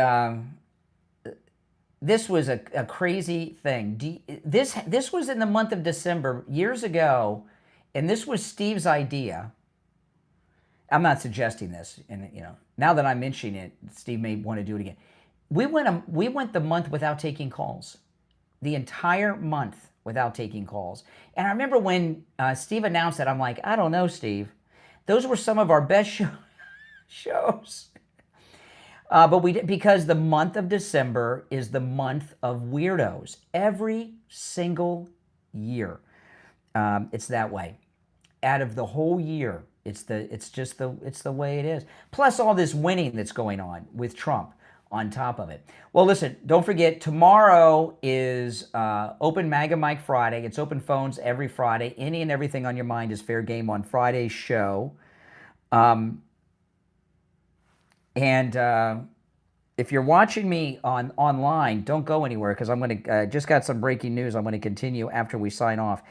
this was a crazy thing. This was in the month of December years ago, and this was Steve's idea. I'm not suggesting this, and you know, now that I'm mentioning it, Steve may want to do it again. We went the month without taking calls, the entire month without taking calls. And I remember when Steve announced that, I'm like, I don't know, Steve. Those were some of our best shows. But we did, because the month of December is the month of weirdos every single year. It's that way. Out of the whole year, it's the way it is. Plus all this winning that's going on with Trump on top of it. Well, listen, don't forget, tomorrow is Open MAGA Mike Friday. It's open phones every Friday. Any and everything on your mind is fair game on Friday's show. If you're watching me online, don't go anywhere, because I'm going to just got some breaking news. I'm going to continue after we sign off.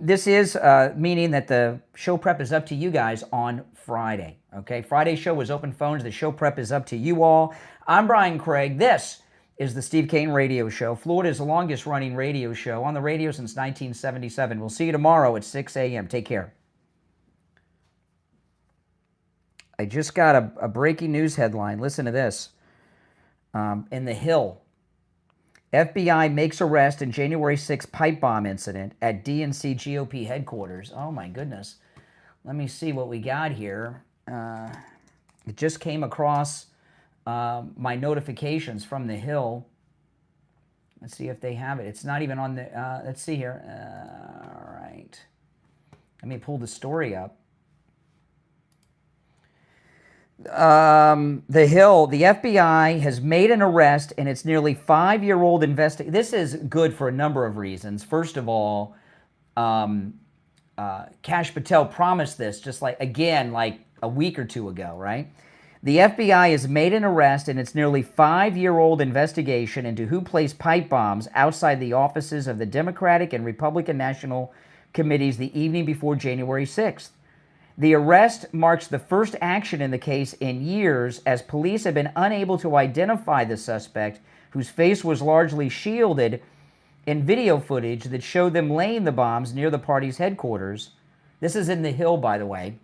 This is meaning that the show prep is up to you guys on Friday. Okay, Friday's show was open phones. The show prep is up to you all. I'm Brian Craig. This is the Steve Kane Radio Show, Florida's longest running radio show, on the radio since 1977. We'll see you tomorrow at 6 a.m. Take care. I just got a breaking news headline. Listen to this. In the Hill, FBI makes arrest in January 6th pipe bomb incident at DNC GOP headquarters. Oh my goodness. Let me see what we got here. It just came across my notifications from the Hill. Let's see if they have it. It's not even on the, let's see here. All right. Let me pull the story up. The Hill, the FBI has made an arrest in its nearly 5-year-old investigation. This is good for a number of reasons. First of all, Kash Patel promised this just like a week or two ago, right? The FBI has made an arrest in its nearly 5-year-old investigation into who placed pipe bombs outside the offices of the Democratic and Republican National Committees the evening before January 6th. The arrest marks the first action in the case in years, as police have been unable to identify the suspect, whose face was largely shielded in video footage that showed them laying the bombs near the party's headquarters. This is in the Hill, by the way.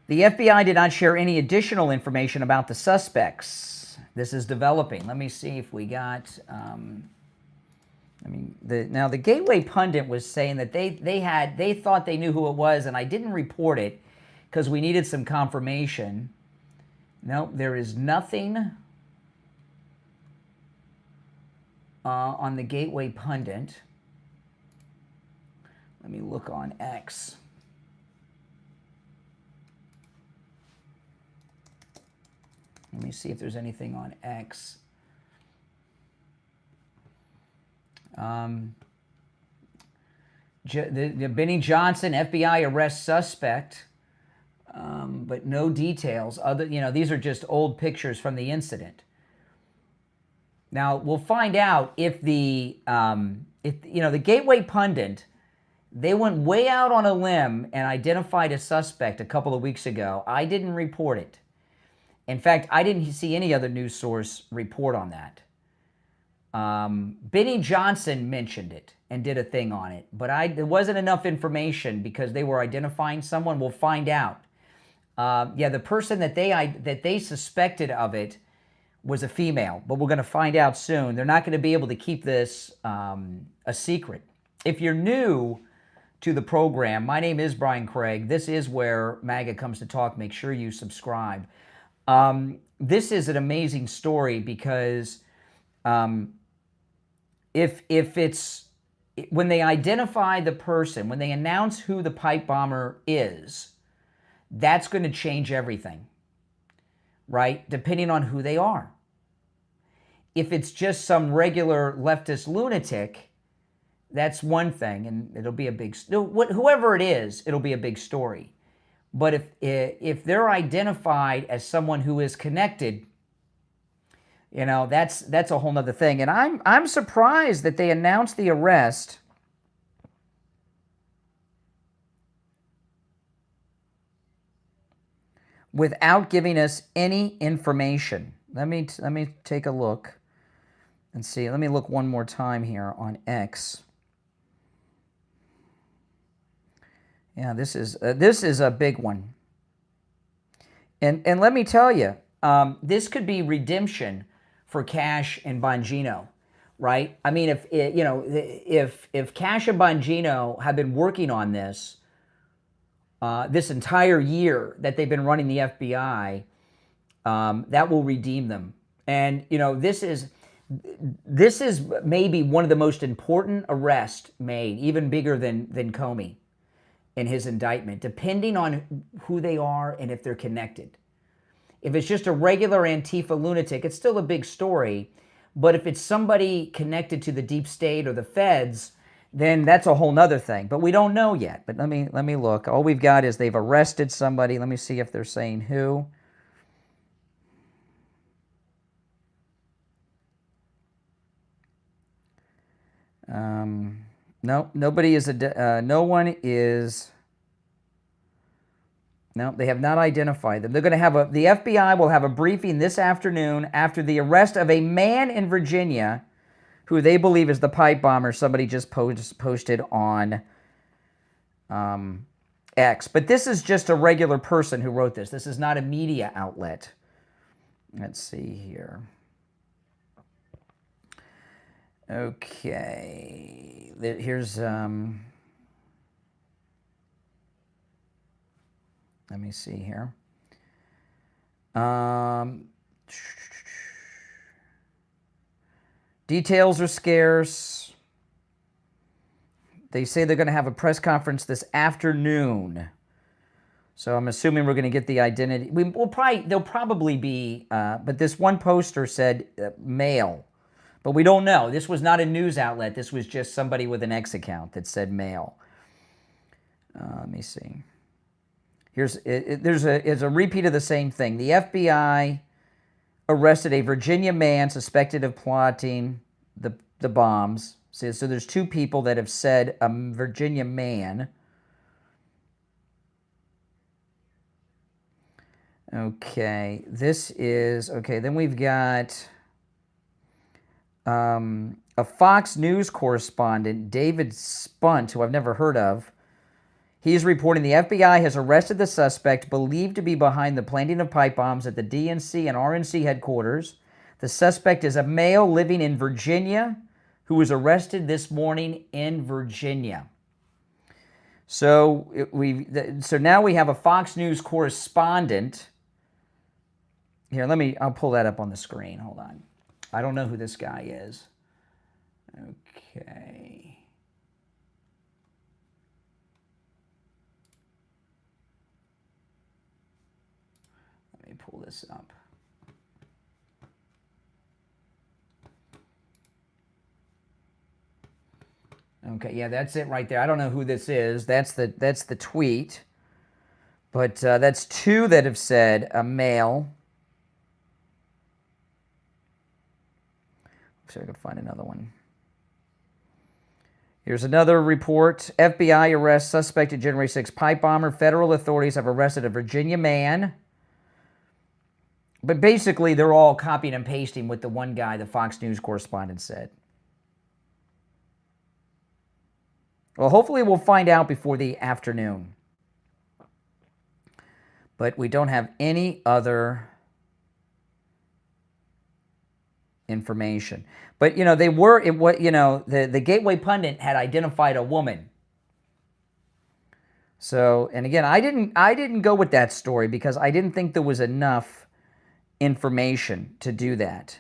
The FBI did not share any additional information about the suspects. This is developing. Let me see if we got... Now the Gateway Pundit was saying that they thought they knew who it was, and I didn't report it because we needed some confirmation. No, there is nothing on the Gateway Pundit. Let me look on X. Let me see if there's anything on X. Benny Johnson, FBI arrests suspect, but no details. These are just old pictures from the incident. Now we'll find out if the Gateway Pundit, they went way out on a limb and identified a suspect a couple of weeks ago. I didn't report it. In fact, I didn't see any other news source report on that. Benny Johnson mentioned it and did a thing on it, but there wasn't enough information because they were identifying someone. We'll find out. The person that they suspected of it was a female, but we're going to find out soon. They're not going to be able to keep this a secret. If you're new to the program, my name is Brian Craig. This is where MAGA comes to talk. Make sure you subscribe. This is an amazing story because if it's, when they identify the person, when they announce who the pipe bomber is, that's going to change everything, right? Depending on who they are. If it's just some regular leftist lunatic, that's one thing, and it'll be a big, whoever it is, it'll be a big story. But if they're identified as someone who is connected, you know, that's a whole nother thing. And I'm surprised that they announced the arrest without giving us any information. Let me take a look and see. Let me look one more time here on X. Yeah, this is a big one. And let me tell you, this could be redemption for Cash and Bongino, right? I mean, if Cash and Bongino have been working on this this entire year that they've been running the FBI, that will redeem them. And you know, this is maybe one of the most important arrests made, even bigger than Comey in his indictment, depending on who they are and if they're connected. If it's just a regular Antifa lunatic, it's still a big story. But if it's somebody connected to the deep state or the feds, then that's a whole nother thing. But we don't know yet. But let me look. All we've got is they've arrested somebody. Let me see if they're saying who. No, nobody is no one is. No, they have not identified them. They're going to have the FBI will have a briefing this afternoon after the arrest of a man in Virginia who they believe is the pipe bomber. Somebody just posted on X. But this is just a regular person who wrote this. This is not a media outlet. Let's see here. Okay. Here's... let me see here. Details are scarce. They say they're going to have a press conference this afternoon. So I'm assuming we're going to get the identity. There'll probably be, but this one poster said male. But we don't know. This was not a news outlet. This was just somebody with an X account that said male. Let me see. There's a repeat of the same thing. The FBI arrested a Virginia man suspected of plotting the bombs. So there's two people that have said a Virginia man. Okay, this is, okay, then we've got a Fox News correspondent, David Spunt, who I've never heard of. He is reporting the FBI has arrested the suspect believed to be behind the planting of pipe bombs at the DNC and RNC headquarters. The suspect is a male living in Virginia who was arrested this morning in Virginia. So now we have a Fox News correspondent. Here, I'll pull that up on the screen. Hold on. I don't know who this guy is. Okay. Pull this up. Okay, yeah, that's it right there. I don't know who this is. That's the tweet. But that's two that have said a male. See if I can find another one. Here's another report. FBI arrests suspected January 6 pipe bomber. Federal authorities have arrested a Virginia man. But basically, they're all copying and pasting what the one guy, the Fox News correspondent, said. Well, hopefully we'll find out before the afternoon. But we don't have any other information. But, you know, the Gateway Pundit had identified a woman. So, and again, I didn't go with that story because I didn't think there was enough information to do that.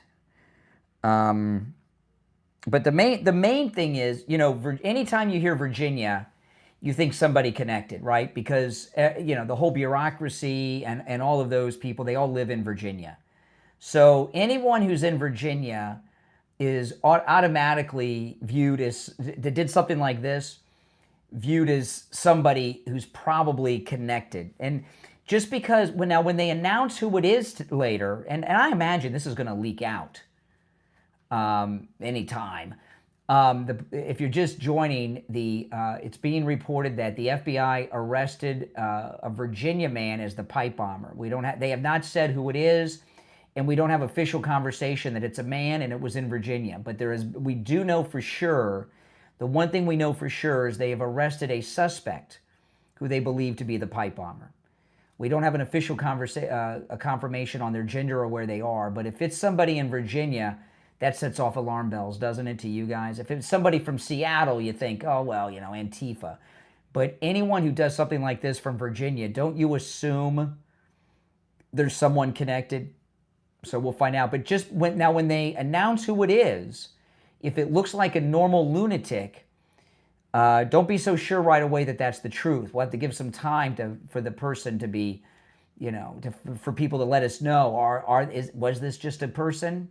But the main thing is, you know, anytime you hear Virginia, you think somebody connected, right? Because, you know, the whole bureaucracy and all of those people, they all live in Virginia. So anyone who's in Virginia is automatically viewed as, that did something like this, viewed as somebody who's probably connected. And just because, when they announce who it is later, and I imagine this is going to leak out anytime. If you're just joining, it's being reported that the FBI arrested a Virginia man as the pipe bomber. They have not said who it is, and we don't have official conversation that it's a man and it was in Virginia. But we do know for sure, the one thing we know for sure is they have arrested a suspect who they believe to be the pipe bomber. We don't have an official a confirmation on their gender or where they are, but if it's somebody in Virginia, that sets off alarm bells, doesn't it, to you guys? If it's somebody from Seattle, you think, oh, well, you know, Antifa. But anyone who does something like this from Virginia, don't you assume there's someone connected? So we'll find out. But just when they announce who it is, if it looks like a normal lunatic, don't be so sure right away that that's the truth. We'll have to give some time for the person to be, you know, for people to let us know, was this just a person,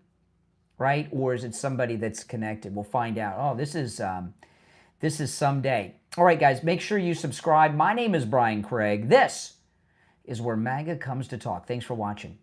right? Or is it somebody that's connected? We'll find out. Oh, this is someday. All right, guys, make sure you subscribe. My name is Brian Craig. This is where MAGA comes to talk. Thanks for watching.